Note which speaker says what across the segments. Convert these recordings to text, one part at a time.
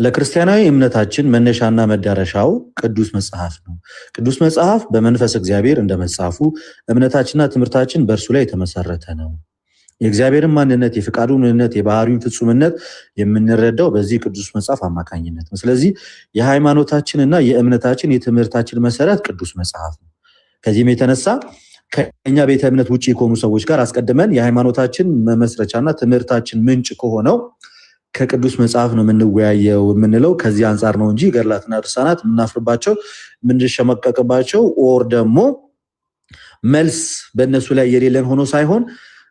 Speaker 1: ለክርስቲያናዊ እምነታችን መነሻና መዳረሻው ቅዱስ መጽሐፍ ነው። ቅዱስ መጽሐፍ በመንፈስ እግዚአብሔር እንደመጻፉ እምነታችንና ትምህርታችን በእርሱ ላይ የተመሰረተ ነው። የእግዚአብሔርን ማንነት፣ የፍቃዱን ምንነት፣ የባህሪውን ፍጹምነት የምንረዳው በዚህ ቅዱስ መጽሐፍ አማካኝነት ነው። ስለዚህ የሃይማኖታችንና የእምነታችን የትምህርታችን መሰረት ቅዱስ መጽሐፍ ነው። ከዚህም የተነሳ ከኛ ቤተ እምነት ውጪ ከሆኑ ሰዎች ጋር አስቀድመን የሃይማኖታችን መመስረቻና ትምህርታችን ምንጭ ከሆነው ከቅዱስ መጽሐፍ ነው የምንወያየው የምንለው ከዚህ አንጻር ነው እንጂ ገድላትና ድርሳናት የምናፍርባቸው የምንሸመቀቅባቸው ኦር ደግሞ መልስ በእነሱ ላይ የሌለን ሆኖ ሳይሆን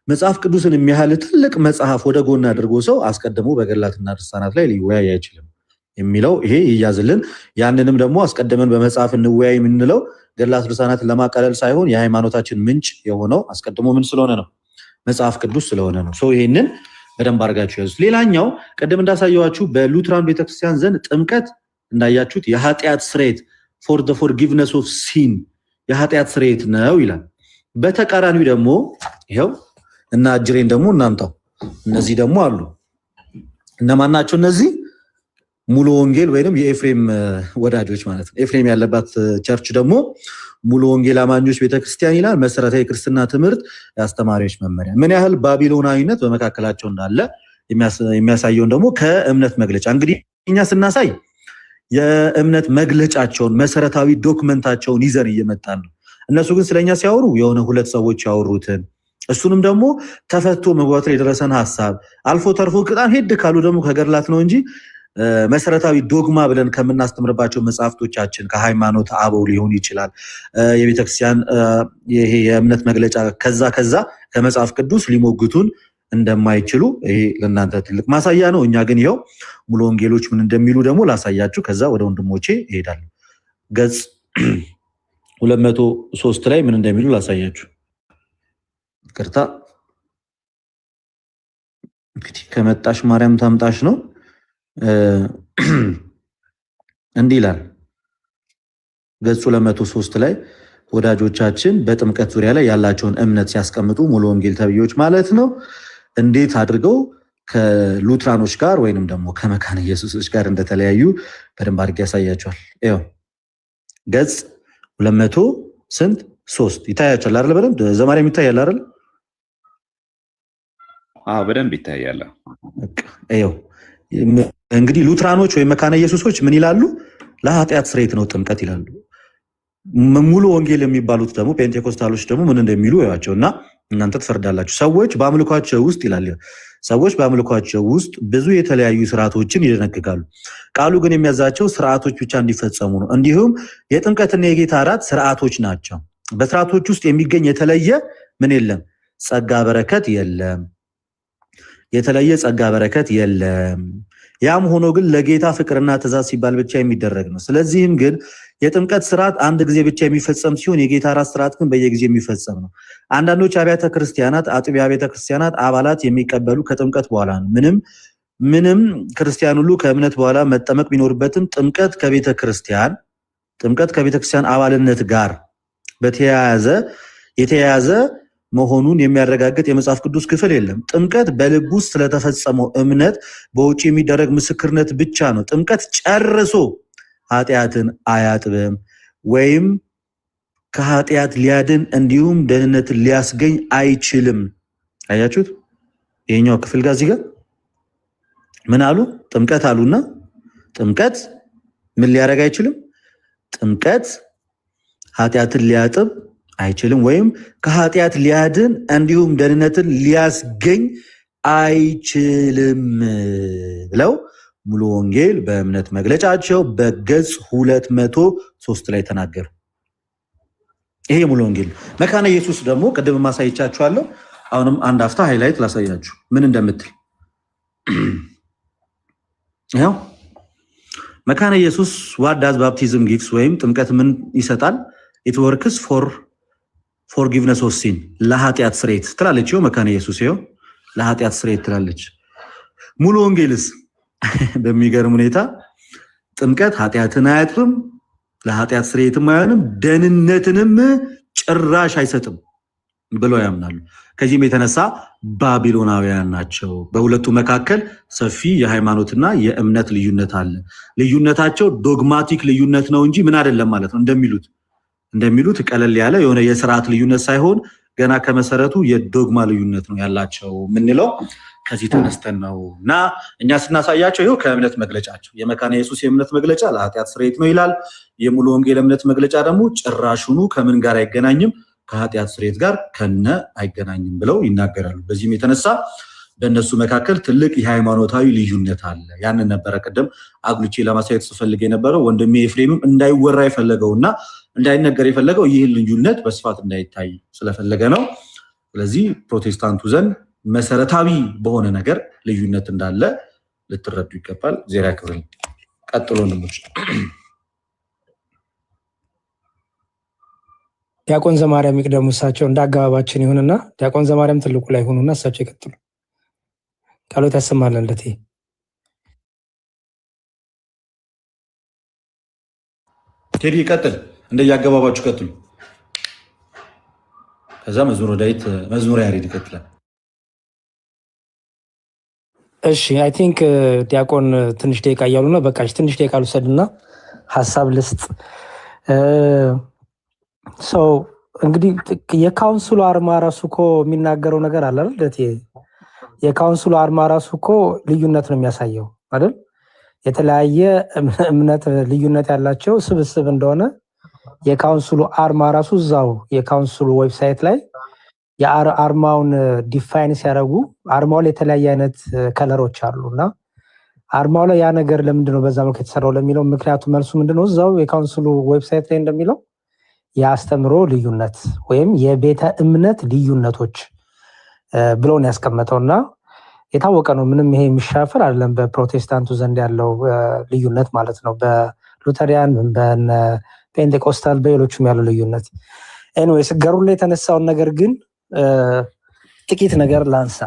Speaker 1: መጽሐፍ ቅዱስን የሚያህል ትልቅ መጽሐፍ ወደ ጎን አድርጎ ሰው አስቀድሞ በገድላትና ድርሳናት ላይ ሊወያይ አይችልም የሚለው ይሄ ይያዝልን። ያንንም ደግሞ አስቀድመን በመጽሐፍ እንወያይ የምንለው ገድላት ድርሳናትን ለማቃለል ሳይሆን የሃይማኖታችን ምንጭ የሆነው አስቀድሞ ምን ስለሆነ ነው? መጽሐፍ ቅዱስ ስለሆነ ነው። ሰው ይሄንን በደንብ አድርጋችሁ ያዙ። ሌላኛው ቀደም እንዳሳየዋችሁ በሉትራን ቤተክርስቲያን ዘንድ ጥምቀት እንዳያችሁት የኃጢአት ስርየት for the forgiveness of sin የኃጢአት ስርየት ነው ይላል። በተቃራኒው ደግሞ ይሄው እና አጅሬን ደግሞ እናምጣው። እነዚህ ደግሞ አሉ። እነማን ናቸው እነዚህ? ሙሉ ወንጌል ወይንም የኤፍሬም ወዳጆች ማለት ነው። ኤፍሬም ያለባት ቸርች ደግሞ ሙሉ ወንጌል አማኞች ቤተክርስቲያን ይላል። መሰረታዊ ክርስትና ትምህርት የአስተማሪዎች መመሪያ ምን ያህል ባቢሎናዊነት በመካከላቸው እንዳለ የሚያሳየውን ደግሞ ከእምነት መግለጫ እንግዲህ እኛ ስናሳይ የእምነት መግለጫቸውን መሰረታዊ ዶክመንታቸውን ይዘን እየመጣን ነው። እነሱ ግን ስለኛ ሲያወሩ የሆነ ሁለት ሰዎች ያወሩትን እሱንም ደግሞ ተፈቶ መግባት ላይ የደረሰን ሐሳብ አልፎ ተርፎ በጣም ሄድ ካሉ ደግሞ ከገድላት ነው እንጂ መሰረታዊ ዶግማ ብለን ከምናስተምርባቸው መጽሐፍቶቻችን ከሃይማኖት አበው ሊሆን ይችላል የቤተክርስቲያን ይሄ የእምነት መግለጫ ከዛ ከመጽሐፍ ቅዱስ ሊሞግቱን እንደማይችሉ ይሄ ለእናንተ ትልቅ ማሳያ ነው። እኛ ግን ይሄው ሙሉ ወንጌሎች ምን እንደሚሉ ደግሞ ላሳያችሁ። ከዛ ወደ ወንድሞቼ እሄዳለሁ። ገጽ 203 ላይ ምን እንደሚሉ ላሳያችሁ። ይቅርታ እንግዲህ ከመጣሽ ማርያም ታምጣሽ ነው። እንዲህ ይላል ገጽ 203 ላይ ወዳጆቻችን በጥምቀት ዙሪያ ላይ ያላቸውን እምነት ሲያስቀምጡ ሙሉ ወንጌል ተብዮች ማለት ነው እንዴት አድርገው ከሉትራኖች ጋር ወይንም ደግሞ ከመካነ ኢየሱሶች ጋር እንደተለያዩ በደንብ አድርጌ ያሳያቸዋል። ይኸው ገጽ 203 ይታያችኋል አይደል? በደንብ ዘማሪያም ይታያል አይደል?
Speaker 2: በደንብ ይታያል።
Speaker 1: ይኸው እንግዲህ ሉትራኖች ወይ መካነ ኢየሱሶች ምን ይላሉ? ለኃጢአት ስርየት ነው ጥምቀት ይላሉ። ሙሉ ወንጌል የሚባሉት ደግሞ ፔንቴኮስታሎች ደግሞ ምን እንደሚሉ ያያቸውና እናንተ ትፈርዳላችሁ። ሰዎች በአምልኳቸው ውስጥ ይላል ሰዎች በአምልኳቸው ውስጥ ብዙ የተለያዩ ስርዓቶችን ይደነግጋሉ። ቃሉ ግን የሚያዛቸው ስርዓቶች ብቻ እንዲፈጸሙ ነው። እንዲሁም የጥምቀትና የጌታ እራት ስርዓቶች ናቸው። በስርዓቶች ውስጥ የሚገኝ የተለየ ምን የለም? ጸጋ በረከት የለም። የተለየ ጸጋ በረከት የለም። ያም ሆኖ ግን ለጌታ ፍቅርና ትእዛዝ ሲባል ብቻ የሚደረግ ነው። ስለዚህም ግን የጥምቀት ስርዓት አንድ ጊዜ ብቻ የሚፈጸም ሲሆን የጌታ እራት ስርዓት ግን በየጊዜው የሚፈጸም ነው። አንዳንዶች አብያተ ክርስቲያናት አጥቢያ አብያተ ክርስቲያናት አባላት የሚቀበሉ ከጥምቀት በኋላ ነው። ምንም ክርስቲያን ሁሉ ከእምነት በኋላ መጠመቅ ቢኖርበትም ጥምቀት ከቤተ ክርስቲያን አባልነት ጋር የተያያዘ መሆኑን የሚያረጋግጥ የመጽሐፍ ቅዱስ ክፍል የለም። ጥምቀት በልብ ውስጥ ስለተፈጸመው እምነት በውጭ የሚደረግ ምስክርነት ብቻ ነው። ጥምቀት ጨርሶ ኃጢአትን አያጥብም ወይም ከኃጢአት ሊያድን እንዲሁም ደህንነትን ሊያስገኝ አይችልም። አያችሁት? ይሄኛው ክፍል ጋር እዚህ ጋር ምን አሉ? ጥምቀት አሉና ጥምቀት ምን ሊያደርግ አይችልም? ጥምቀት ኃጢአትን ሊያጥብ አይችልም ወይም ከኃጢአት ሊያድን እንዲሁም ደህንነትን ሊያስገኝ አይችልም ብለው ሙሉ ወንጌል በእምነት መግለጫቸው በገጽ 203 ላይ ተናገሩ። ይሄ ሙሉ ወንጌል። መካነ ኢየሱስ ደግሞ ቅድም ማሳይቻችኋለሁ። አሁንም አንድ አፍታ ሃይላይት ላሳያችሁ ምን እንደምትል። ይሄው መካነ ኢየሱስ what does baptism gives ወይም ጥምቀት ምን ይሰጣል? it works for forgiveness of sin ለኃጢአት ስርየት ትላለች። ይኸው መካነ ኢየሱስ ይኸው ለኃጢአት ስርየት ትላለች። ሙሉ ወንጌልስ በሚገርም ሁኔታ ጥምቀት ኃጢአትን አያጥብም፣ ለኃጢአት ስርየትም አይሆንም፣ ደህንነትንም ጭራሽ አይሰጥም ብለው ያምናሉ። ከዚህም የተነሳ ባቢሎናውያን ናቸው። በሁለቱ መካከል ሰፊ የሃይማኖትና የእምነት ልዩነት አለ። ልዩነታቸው ዶግማቲክ ልዩነት ነው እንጂ ምን አይደለም ማለት ነው። እንደሚሉት ቀለል ያለ የሆነ የሥርዓት ልዩነት ሳይሆን ገና ከመሰረቱ የዶግማ ልዩነት ነው ያላቸው ምንለው ከዚህ ተነስተን ነውና እኛ ስናሳያቸው ይሄው ከእምነት መግለጫቸው የመካነ ኢየሱስ የእምነት መግለጫ ለኃጢአት ስርየት ነው ይላል። የሙሉ ወንጌል እምነት መግለጫ ደግሞ ጭራሹኑ ከምን ጋር አይገናኝም? ከኃጢአት ስርየት ጋር ከነ አይገናኝም ብለው ይናገራሉ። በዚህም የተነሳ በእነሱ መካከል ትልቅ የሃይማኖታዊ ልዩነት አለ። ያንን ነበረ ቀደም አጉልቼ ለማሳየት ስፈልግ የነበረው ወንድሜ ኤፍሬምም እንዳይወራ የፈለገውና እንዳይነገር የፈለገው ይህ ልዩነት በስፋት እንዳይታይ ስለፈለገ ነው። ስለዚህ ፕሮቴስታንቱ ዘንድ መሰረታዊ በሆነ ነገር ልዩነት እንዳለ ልትረዱ ይገባል። ዜራ ክብር ቀጥሎ እንምጭ።
Speaker 2: ዲያቆን ዘማርያም ይቅደሙ። እሳቸው እንዳጋባባችን ይሁንና ዲያቆን ዘማርያም ትልቁ ላይ ሆኑና እሳቸው ይቀጥሉ። ቃሎት ያሰማልን። ለቴ
Speaker 1: ቴዲ ይቀጥል፣ እንደያገባባችሁ ቀጥሉ። ከዛ መዝሙረ ዳዊት መዝሙረ ያሬድ ይቀጥላል።
Speaker 2: እሺ አይ ቲንክ ዲያቆን ትንሽ ደቂቃ እያሉ ነው። በቃ ትንሽ ደቂቃ ልውሰድና ሐሳብ ልስጥ። ሰው እንግዲህ የካውንስሉ አርማ ራሱ እኮ የሚናገረው ነገር አለ አይደል? የካውንስሉ አርማ ራሱ እኮ ልዩነት ነው የሚያሳየው አይደል? የተለያየ እምነት ልዩነት ያላቸው ስብስብ እንደሆነ የካውንስሉ አርማ ራሱ እዛው የካውንስሉ ዌብሳይት ላይ የአርማውን ዲፋይን ሲያደርጉ አርማው ላይ የተለያየ አይነት ከለሮች አሉና አርማው ላይ ያ ነገር ለምንድነው በዛ መልኩ የተሰራው ለሚለው ምክንያቱ መልሱ ምንድነው? እዛው የካውንስሉ ዌብሳይት ላይ እንደሚለው የአስተምሮ ልዩነት ወይም የቤተ እምነት ልዩነቶች ብሎን ያስቀመጠውና የታወቀ ነው። ምንም ይሄ የሚሻፈር አይደለም። በፕሮቴስታንቱ ዘንድ ያለው ልዩነት ማለት ነው። በሉተሪያን፣ በፔንቴኮስታል፣ በሌሎችም ያለው ልዩነት። ኤኒዌይስ ገሩ ላይ የተነሳውን ነገር ግን ጥቂት ነገር ላንሳ።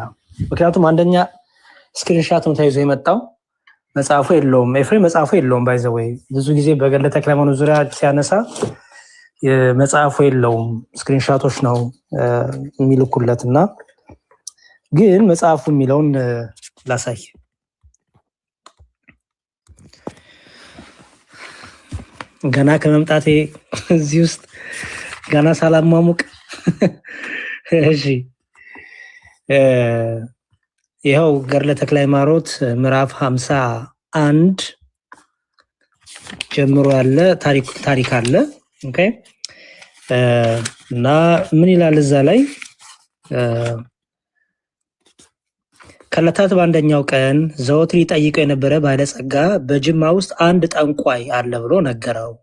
Speaker 2: ምክንያቱም አንደኛ ስክሪንሻት ነው ተይዞ የመጣው መጽሐፉ የለውም። ኤፍሬም መጽሐፉ የለውም። ባይ ዘ ወይ ብዙ ጊዜ በገድለ ተክለ ሃይማኖት ዙሪያ ሲያነሳ መጽሐፉ የለውም፣ ስክሪንሻቶች ነው የሚልኩለትና ግን መጽሐፉ የሚለውን ላሳይ። ገና ከመምጣቴ እዚህ ውስጥ ገና ሳላማሙቅ እሺ ይኸው ገድለ ተክለ ሃይማኖት ምዕራፍ 51 ጀምሮ ያለ ታሪክ አለ። ኦኬ እና ምን ይላል እዛ ላይ ከዕለታት በአንደኛው ቀን ዘወትር ይጠይቀው የነበረ ባለጸጋ በጅማ ውስጥ አንድ ጠንቋይ አለ ብሎ ነገረው።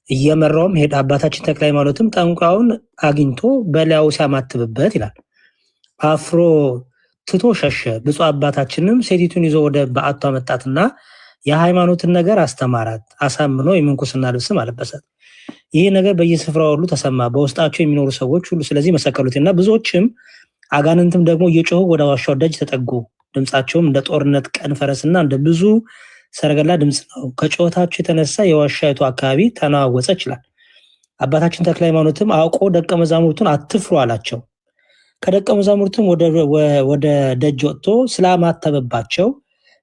Speaker 2: እየመራውም ሄደ። አባታችን ተክለ ሃይማኖትም ጠንቋዩን አግኝቶ በላዩ ሲያማትብበት ይላል አፍሮ ትቶ ሸሸ። ብፁዕ አባታችንም ሴቲቱን ይዞ ወደ በዓቱ አመጣትና የሃይማኖትን ነገር አስተማራት። አሳምኖ የምንኩስና ልብስም አለበሳት። ይህ ነገር በየስፍራው ሁሉ ተሰማ። በውስጣቸው የሚኖሩ ሰዎች ሁሉ ስለዚህ መሰከሩትና ብዙዎችም አጋንንትም ደግሞ እየጮሁ ወደ ዋሻው ደጅ ተጠጉ። ድምጻቸውም እንደ ጦርነት ቀን ፈረስና እንደ ብዙ ሰረገላ ድምጽ ነው። ከጮታቸው የተነሳ የዋሻይቱ አካባቢ ተናወጸ ይችላል። አባታችን ተክለ ሃይማኖትም አውቆ ደቀ መዛሙርቱን አትፍሩ አላቸው። ከደቀ መዛሙርቱም ወደ ደጅ ወጥቶ ስላማተበባቸው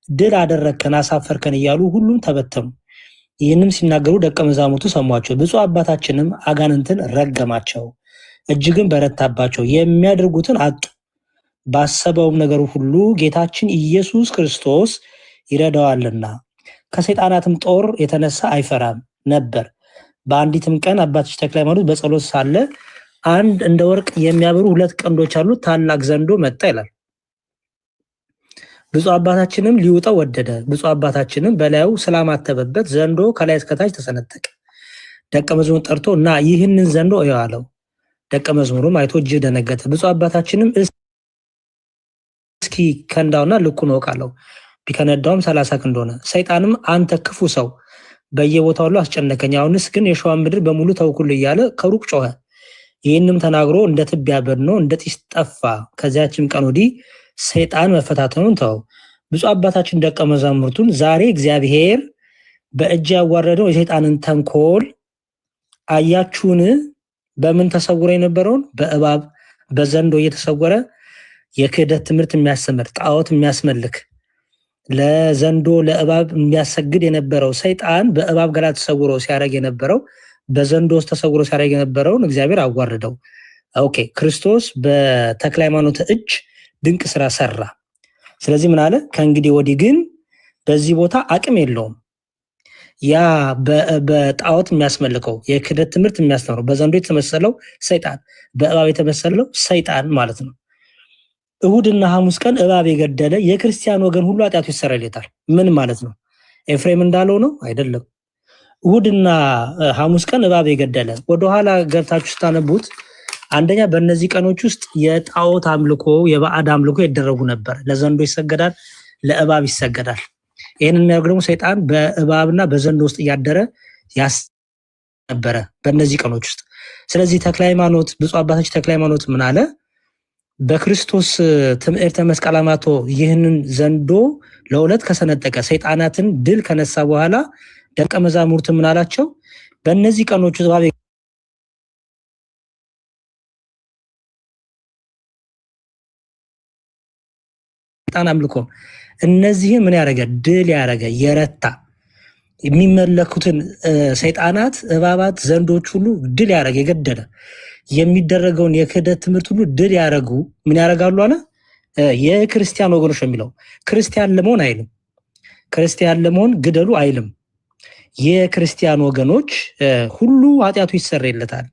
Speaker 2: ድል አደረከን አሳፈርከን እያሉ ሁሉም ተበተኑ። ይህንም ሲናገሩ ደቀ መዛሙርቱ ሰሟቸው። ብፁዕ አባታችንም አጋንንትን ረገማቸው፣ እጅግን በረታባቸው፣ የሚያደርጉትን አጡ። ባሰበውም ነገር ሁሉ ጌታችን ኢየሱስ ክርስቶስ ይረዳዋልና ከሰይጣናትም ጦር የተነሳ አይፈራም ነበር። በአንዲትም ቀን አባታችን ተክለ ሃይማኖት በጸሎት ሳለ አንድ እንደ ወርቅ የሚያበሩ ሁለት ቀንዶች ያሉት ታላቅ ዘንዶ መጣ ይላል። ብፁዕ አባታችንም ሊውጠው ወደደ። ብፁዕ አባታችንም በላዩ ስላማተበበት ዘንዶ ከላይ እስከታች ተሰነጠቀ። ደቀ መዝሙሩን ጠርቶ እና ይህንን ዘንዶ እየው አለው። ደቀ መዝሙሩም አይቶ እጅግ ደነገጠ። ብፁዕ አባታችንም እስኪ ከንዳውና ልኩን እወቅ አለው። ቢከነዳውም 30 ክንድ ሆነ። ሰይጣንም አንተ ክፉ ሰው በየቦታው ሁሉ አስጨነቀኝ፣ አሁንስ ግን የሸዋን ምድር በሙሉ ተውኩልህ እያለ ከሩቅ ጮኸ። ይህንም ተናግሮ እንደ ትቢያ በድኖ እንደ ጢስ ጠፋ። ከዚያችም ቀን ወዲህ ሰይጣን መፈታተኑን ተው። ብፁዕ አባታችን ደቀ መዛሙርቱን ዛሬ እግዚአብሔር በእጅ ያዋረደው የሰይጣንን ተንኮል አያችሁን? በምን ተሰውሮ የነበረውን በእባብ በዘንዶ እየተሰወረ የክህደት ትምህርት የሚያስተምር ጣዖት የሚያስመልክ ለዘንዶ ለእባብ የሚያሰግድ የነበረው ሰይጣን በእባብ ገላ ተሰውሮ ሲያደርግ የነበረው በዘንዶ ውስጥ ተሰውሮ ሲያደርግ የነበረውን እግዚአብሔር አዋረደው። ኦኬ ክርስቶስ በተክለ ሃይማኖት እጅ ድንቅ ስራ ሰራ። ስለዚህ ምን አለ? ከእንግዲህ ወዲህ ግን በዚህ ቦታ አቅም የለውም። ያ በጣዖት የሚያስመልከው የክህደት ትምህርት የሚያስተምረው በዘንዶ የተመሰለው ሰይጣን በእባብ የተመሰለው ሰይጣን ማለት ነው። እሁድና ሐሙስ ቀን እባብ የገደለ የክርስቲያን ወገን ሁሉ ኃጢአቱ ይሰረይለታል። ምን ማለት ነው? ኤፍሬም እንዳለው ነው አይደለም። እሁድና ሐሙስ ቀን እባብ የገደለ ወደኋላ ገብታችሁ ስታነቡት አንደኛ በእነዚህ ቀኖች ውስጥ የጣዖት አምልኮ የባዕድ አምልኮ ይደረጉ ነበር። ለዘንዶ ይሰገዳል፣ ለእባብ ይሰገዳል። ይህንን የሚያደርግ ደግሞ ሰይጣን በእባብና በዘንዶ ውስጥ እያደረ ያስነበረ በእነዚህ ቀኖች ውስጥ። ስለዚህ ተክለ ሃይማኖት ብፁዕ አባታችን ተክለ ሃይማኖት ምን አለ? በክርስቶስ ትምህርተ መስቀል አማቶ ይህንን ዘንዶ ለሁለት ከሰነጠቀ ሰይጣናትን ድል ከነሳ በኋላ ደቀ መዛሙርት ምን አላቸው? በእነዚህ ቀኖች እባብ ሰይጣን አምልኮ እነዚህ ምን ያደረገ ድል ያደረገ የረታ የሚመለኩትን ሰይጣናት እባባት ዘንዶች ሁሉ ድል ያደረገ የገደለ የሚደረገውን የክህደት ትምህርት ሁሉ ድል ያደረጉ ምን ያደርጋሉ አለ? የክርስቲያን ወገኖች የሚለው ክርስቲያን ለመሆን አይልም። ክርስቲያን ለመሆን ግደሉ አይልም። የክርስቲያን ወገኖች ሁሉ ኃጢአቱ ይሰረይለታል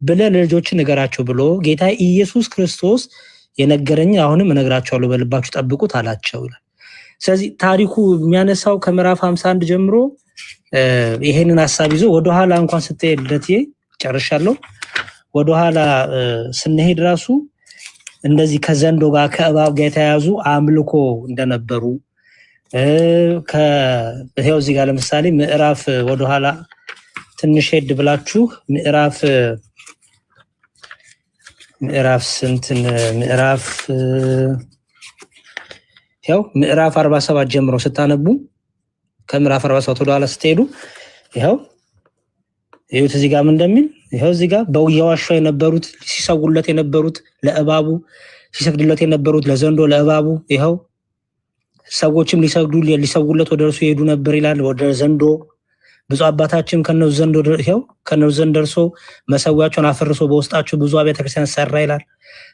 Speaker 2: ብለህ ለልጆች ንገራቸው ብሎ ጌታ ኢየሱስ ክርስቶስ የነገረኝ አሁንም እነግራቸዋለሁ በልባችሁ ጠብቁት አላቸው ይላል። ስለዚህ ታሪኩ የሚያነሳው ከምዕራፍ 51 ጀምሮ ይሄንን ሐሳብ ይዞ ወደኋላ እንኳን ስትሄድ ለትዬ ጨርሻለሁ። ወደኋላ ስንሄድ ራሱ እንደዚህ ከዘንዶ ጋር ከእባብ ጋር የተያያዙ አምልኮ እንደነበሩ ይሄው እዚህ ጋር ለምሳሌ ምዕራፍ ወደኋላ ትንሽ ሄድ ብላችሁ ምዕራፍ ስንትን ምዕራፍ 47 ጀምሮ ስታነቡ ከምዕራፍ 47 ወደኋላ ስትሄዱ ይሄው እዚህ ጋር ምን እንደሚል ይሄው እዚህ ጋር በየዋሻው የነበሩት ሲሰጉለት የነበሩት ለእባቡ ሲሰግዱለት የነበሩት ለዘንዶ ለእባቡ ይሄው ሰዎችም ሊሰጉለት ወደ እርሱ ይሄዱ ነበር ይላል። ወደ ዘንዶ ብዙ አባታችን ከነው ዘንድ ደርሶ መሰዊያቸውን አፈርሶ በውስጣቸው ብዙ አብያተ ክርስቲያን ሰራ ይላል።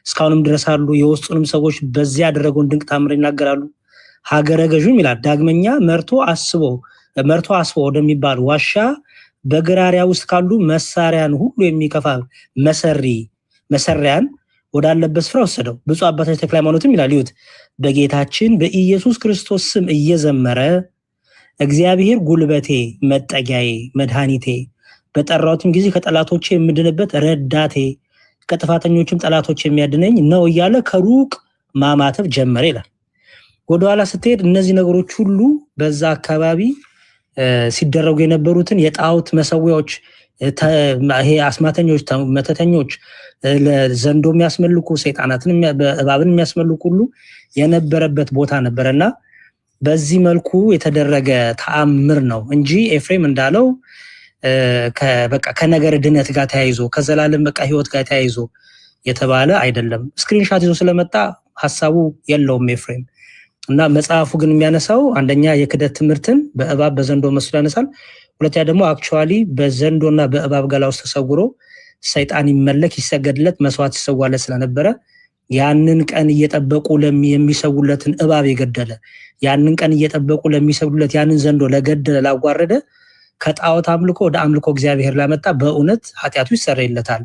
Speaker 2: እስካሁንም ድረስ አሉ። የውስጡንም ሰዎች በዚህ ያደረገውን ድንቅ ታምር ይናገራሉ። ሀገረ ገዥም ይላል ዳግመኛ መርቶ አስቦ ወደሚባል ዋሻ በግራሪያ ውስጥ ካሉ መሳሪያን ሁሉ የሚከፋ መሰሪያን ወዳለበት ስፍራ ወሰደው። ብፁዕ አባታችን ተክለ ሃይማኖትም ይላል ይሁት በጌታችን በኢየሱስ ክርስቶስ ስም እየዘመረ እግዚአብሔር ጉልበቴ፣ መጠጊያዬ፣ መድኃኒቴ በጠራሁትም ጊዜ ከጠላቶቼ የምድንበት ረዳቴ፣ ከጥፋተኞችም ጠላቶች የሚያድነኝ ነው እያለ ከሩቅ ማማተብ ጀመረ ይላል። ወደኋላ ስትሄድ እነዚህ ነገሮች ሁሉ በዛ አካባቢ ሲደረጉ የነበሩትን የጣዖት መሰዊያዎች ይሄ አስማተኞች፣ መተተኞች ለዘንዶ የሚያስመልኩ ሰይጣናትን እባብን የሚያስመልኩ ሁሉ የነበረበት ቦታ ነበረና በዚህ መልኩ የተደረገ ተአምር ነው እንጂ ኤፍሬም እንዳለው በቃ ከነገር ድነት ጋር ተያይዞ ከዘላለም በቃ ህይወት ጋር ተያይዞ የተባለ አይደለም። ስክሪንሻት ይዞ ስለመጣ ሐሳቡ የለውም ኤፍሬም። እና መጽሐፉ ግን የሚያነሳው አንደኛ የክህደት ትምህርትን በእባብ በዘንዶ መስሎ ያነሳል። ሁለተኛ ደግሞ አክቹአሊ በዘንዶና በእባብ ገላ ውስጥ ተሰውሮ ሰይጣን ይመለክ ይሰገድለት መስዋዕት ይሰዋለት ስለነበረ ያንን ቀን እየጠበቁ የሚሰውለትን እባብ የገደለ ያንን ቀን እየጠበቁ ለሚሰውለት ያንን ዘንዶ ለገደለ ላዋረደ ከጣዖት አምልኮ ወደ አምልኮ እግዚአብሔር ላመጣ በእውነት ኃጢአቱ ይሰረይለታል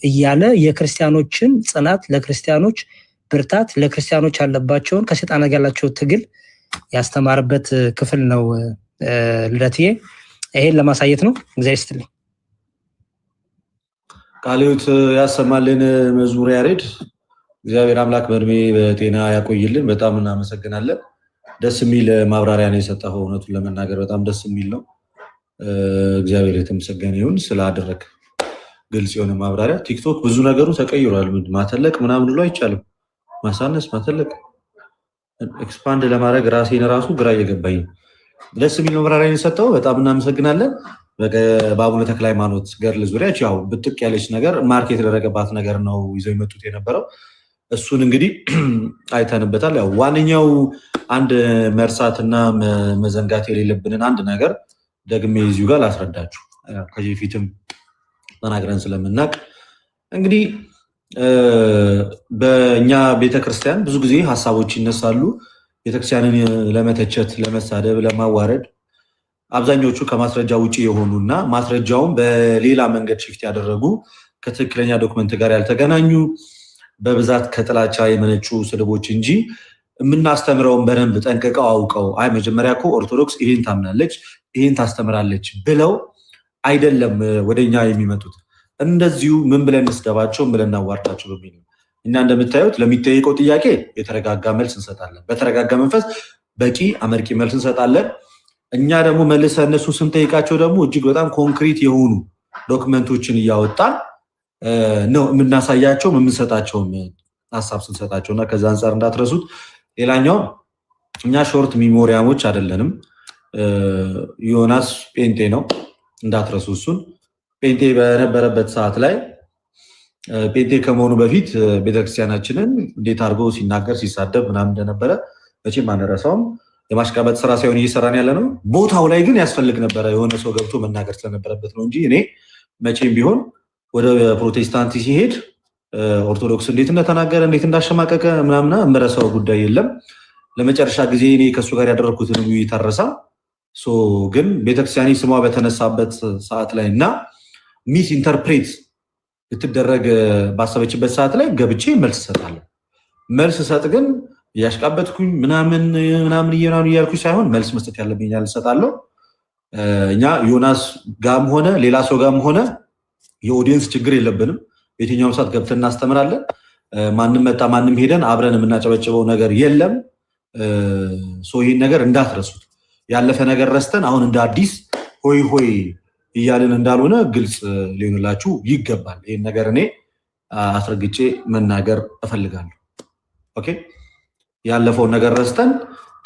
Speaker 2: እያለ የክርስቲያኖችን ጽናት ለክርስቲያኖች ብርታት ለክርስቲያኖች ያለባቸውን ከሰይጣን ጋር ያላቸው ትግል ያስተማረበት ክፍል ነው። ልደትዬ ይሄን ለማሳየት ነው። እግዚአብሔር ይስጥልኝ።
Speaker 1: ቃልዮት ያሰማልን። መዝሙር ያሬድ እግዚአብሔር አምላክ በእድሜ በጤና ያቆይልን። በጣም እናመሰግናለን። ደስ የሚል ማብራሪያ ነው የሰጠው። እውነቱን ለመናገር በጣም ደስ የሚል ነው። እግዚአብሔር የተመሰገነ ይሁን ስላደረክ ግልጽ የሆነ ማብራሪያ። ቲክቶክ ብዙ ነገሩ ተቀይሯል። ማተለቅ ምናምን ብሎ አይቻልም። ማሳነስ ማተለቅ ኤክስፓንድ ለማድረግ ራሴን ራሱ ግራ እየገባኝ ደስ የሚል ማብራሪያ የሰጠው በጣም እናመሰግናለን። በአቡነ ተክለ ሃይማኖት ገድል ዙሪያ ያው ብጥቅ ያለች ነገር ማርኬት የተደረገባት ነገር ነው ይዘው የመጡት የነበረው። እሱን እንግዲህ አይተንበታል። ያው ዋነኛው አንድ መርሳትና መዘንጋት የሌለብንን አንድ ነገር ደግሜ እዚሁ ጋር ላስረዳችሁ ከዚህ ፊትም ተናግረን ስለምናውቅ እንግዲህ በእኛ ቤተክርስቲያን ብዙ ጊዜ ሀሳቦች ይነሳሉ ቤተክርስቲያንን ለመተቸት፣ ለመሳደብ፣ ለማዋረድ አብዛኞቹ ከማስረጃ ውጪ የሆኑና ማስረጃውን በሌላ መንገድ ሽፍት ያደረጉ ከትክክለኛ ዶክመንት ጋር ያልተገናኙ በብዛት ከጥላቻ የመነጩ ስድቦች እንጂ የምናስተምረውን በደንብ ጠንቅቀው አውቀው አይ መጀመሪያ እኮ ኦርቶዶክስ ይሄን ታምናለች ይሄን ታስተምራለች ብለው አይደለም ወደኛ የሚመጡት። እንደዚሁ ምን ብለን እንስደባቸው ብለን እናዋርዳቸው በሚል እና እንደምታዩት ለሚጠየቀው ጥያቄ የተረጋጋ መልስ እንሰጣለን። በተረጋጋ መንፈስ በቂ አመርቂ መልስ እንሰጣለን። እኛ ደግሞ መልሰን እነሱ ስንጠይቃቸው ደግሞ እጅግ በጣም ኮንክሪት የሆኑ ዶክመንቶችን እያወጣን ነው የምናሳያቸው የምንሰጣቸው ሀሳብ ስንሰጣቸው እና ከዛ አንፃር እንዳትረሱት። ሌላኛው እኛ ሾርት ሚሞሪያሞች አይደለንም። ዮናስ ጴንጤ ነው እንዳትረሱ እሱን። ጴንጤ በነበረበት ሰዓት ላይ ጴንጤ ከመሆኑ በፊት ቤተክርስቲያናችንን እንዴት አድርጎ ሲናገር ሲሳደብ ምናምን እንደነበረ መቼም አንረሳውም። የማሽቃበጥ ስራ ሳይሆን እየሰራን ያለ ነው። ቦታው ላይ ግን ያስፈልግ ነበረ የሆነ ሰው ገብቶ መናገር ስለነበረበት ነው እንጂ እኔ መቼም ቢሆን ወደ ፕሮቴስታንት ሲሄድ ኦርቶዶክስ እንዴት እንደተናገረ እንዴት እንዳሸማቀቀ ምናምና እምረሳው ጉዳይ የለም። ለመጨረሻ ጊዜ እኔ ከሱ ጋር ያደረኩትን ውይይት አረሳ። ግን ቤተክርስቲያኒ ስሟ በተነሳበት ሰዓት ላይ እና ሚስ ኢንተርፕሬት ልትደረግ ባሰበችበት ሰዓት ላይ ገብቼ መልስ እሰጣለሁ። መልስ እሰጥ ግን እያሽቃበጥኩኝ ምናምን እያልኩኝ ሳይሆን መልስ መስጠት ያለብኝ እሰጣለሁ። እኛ ዮናስ ጋም ሆነ ሌላ ሰው ጋም ሆነ የኦዲየንስ ችግር የለብንም። በየትኛውም ሰዓት ገብተን እናስተምራለን። ማንም መጣ ማንም ሄደን አብረን የምናጨበጭበው ነገር የለም። ይህን ነገር እንዳትረሱት። ያለፈ ነገር ረስተን አሁን እንደ አዲስ ሆይ ሆይ እያልን እንዳልሆነ ግልጽ ሊሆንላችሁ ይገባል። ይህን ነገር እኔ አስረግጬ መናገር እፈልጋለሁ። ኦኬ፣ ያለፈውን ነገር ረስተን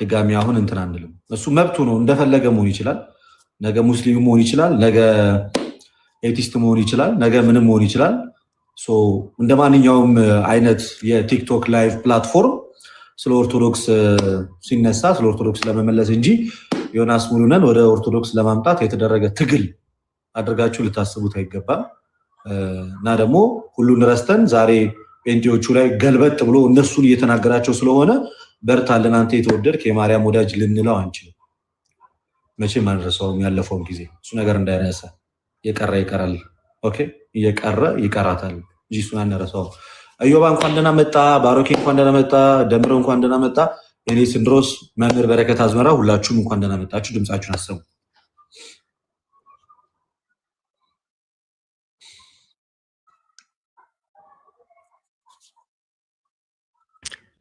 Speaker 1: ድጋሚ አሁን እንትን አንልም። እሱ መብቱ ነው፣ እንደፈለገ መሆን ይችላል። ነገ ሙስሊም መሆን ይችላል፣ ነገ ኤቲስት መሆን ይችላል፣ ነገ ምንም መሆን ይችላል። እንደ ማንኛውም አይነት የቲክቶክ ላይቭ ፕላትፎርም ስለ ኦርቶዶክስ ሲነሳ ስለ ኦርቶዶክስ ለመመለስ እንጂ ዮናስ ሙሉነን ወደ ኦርቶዶክስ ለማምጣት የተደረገ ትግል አድርጋችሁ ልታስቡት አይገባም። እና ደግሞ ሁሉን ረስተን ዛሬ ጴንጤዎቹ ላይ ገልበጥ ብሎ እነሱን እየተናገራቸው ስለሆነ በርታልን አንተ የተወደድክ የማርያም ወዳጅ ልንለው አንችልም። መቼም አንረሳውም ያለፈውን ጊዜ። እሱ ነገር እንዳይረሳ። የቀረ ይቀራል። ኦኬ፣ እየቀረ ይቀራታል እንጂ እሱን አንረሳውም። አዮባ እንኳን ደህና መጣ፣ ባሮኬ እንኳን ደህና መጣ፣ ደምረው እንኳን ደህና መጣ፣ እኔ ስንድሮስ፣ መምህር በረከት አዝመራ ሁላችሁም እንኳን ደህና መጣችሁ። ድምጻችሁን አሰሙ።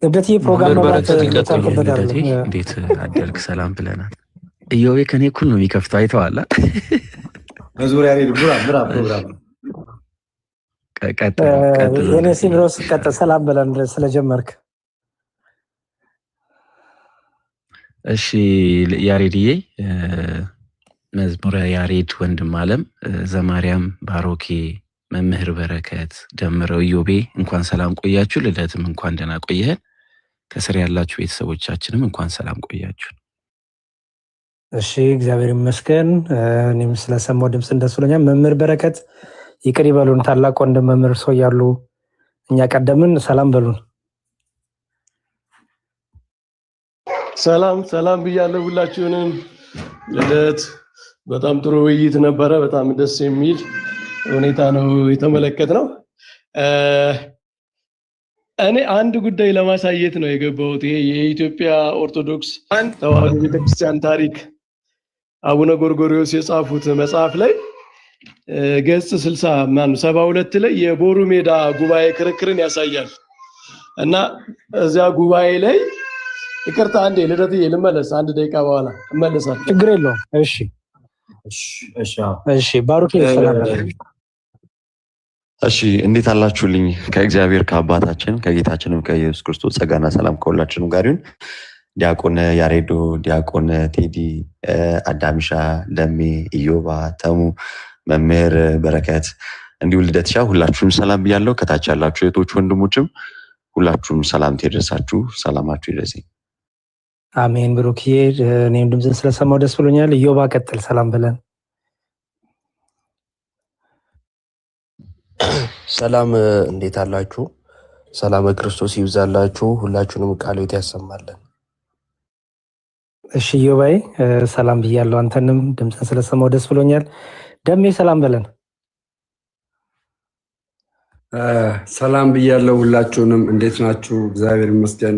Speaker 2: ልደት ፕሮግራም
Speaker 3: በረከት ይቀጥላል። እንዴት አደርክ? ሰላም ብለናል። እዮቤ ከኔ እኩል ነው የሚከፍተው። አይተዋላ
Speaker 1: በዙሪያ ላይ ብራ ፕሮግራም
Speaker 2: የኔ ሲንድሮስ ቀጥ ሰላም ብለን ስለጀመርክ
Speaker 3: እሺ። ያሬድዬ መዝሙረ ያሬድ ወንድም አለም ዘማርያም ባሮኬ መምህር በረከት ደምረው እዮቤ እንኳን ሰላም ቆያችሁ። ልደትም እንኳን ደህና ቆየህን። ከስር ያላችሁ ቤተሰቦቻችንም እንኳን ሰላም ቆያችሁ።
Speaker 2: እሺ እግዚአብሔር ይመስገን። እኔም ስለሰማው ድምጽ እንደሱለኛ መምህር በረከት ይቅር ይበሉን። ታላቅ ወንድም መምህር ሰው ያሉ እኛ ቀደምን ሰላም በሉን።
Speaker 4: ሰላም ብያለሁ ሁላችሁንም። ልደት በጣም ጥሩ ውይይት ነበረ። በጣም ደስ የሚል ሁኔታ ነው የተመለከትነው። እኔ አንድ ጉዳይ ለማሳየት ነው የገባሁት። ይሄ የኢትዮጵያ ኦርቶዶክስ ተዋሕዶ ቤተክርስቲያን ታሪክ አቡነ ጎርጎርዮስ የጻፉት መጽሐፍ ላይ ገጽ 72 ላይ የቦሩ ሜዳ ጉባኤ ክርክርን ያሳያል እና እዚያ ጉባኤ ላይ ይቅርታ አንዴ ልደትዬ ልመለስ፣ አንድ ደቂቃ በኋላ እመለሳለሁ።
Speaker 2: ችግር የለውም። እሺ ባሩኬ ሰላም።
Speaker 5: እሺ እንዴት አላችሁልኝ? ከእግዚአብሔር ከአባታችን ከጌታችንም ከኢየሱስ ክርስቶስ ጸጋና ሰላም ከሁላችንም ጋር ይሁን። ዲያቆን ያሬዶ፣ ዲያቆን ቴዲ፣ አዳምሻ፣ ለሜ፣ ኢዮባ፣ ተሙ፣ መምህር በረከት እንዲሁ ልደትሻ ሁላችሁም ሰላም ብያለሁ። ከታች ያላችሁ እህቶች ወንድሞችም ሁላችሁም ሰላም ይድረሳችሁ። ሰላማችሁ ይድረስኝ።
Speaker 2: አሜን። ብሩክዬ እኔም ድምፅን ስለሰማው ደስ ብሎኛል። ኢዮባ ቀጥል፣ ሰላም ብለን።
Speaker 6: ሰላም እንዴት አላችሁ? ሰላም ክርስቶስ ይብዛላችሁ። ሁላችሁንም ቃልዎት ያሰማልን።
Speaker 2: እሺ ኢዮባዬ ሰላም ብያለሁ። አንተንም ድምፅን ስለሰማው ደስ ብሎኛል። ደሜ ሰላም ብለን።
Speaker 7: ሰላም ብያለሁ። ሁላችሁንም እንዴት ናችሁ? እግዚአብሔር ይመስገን።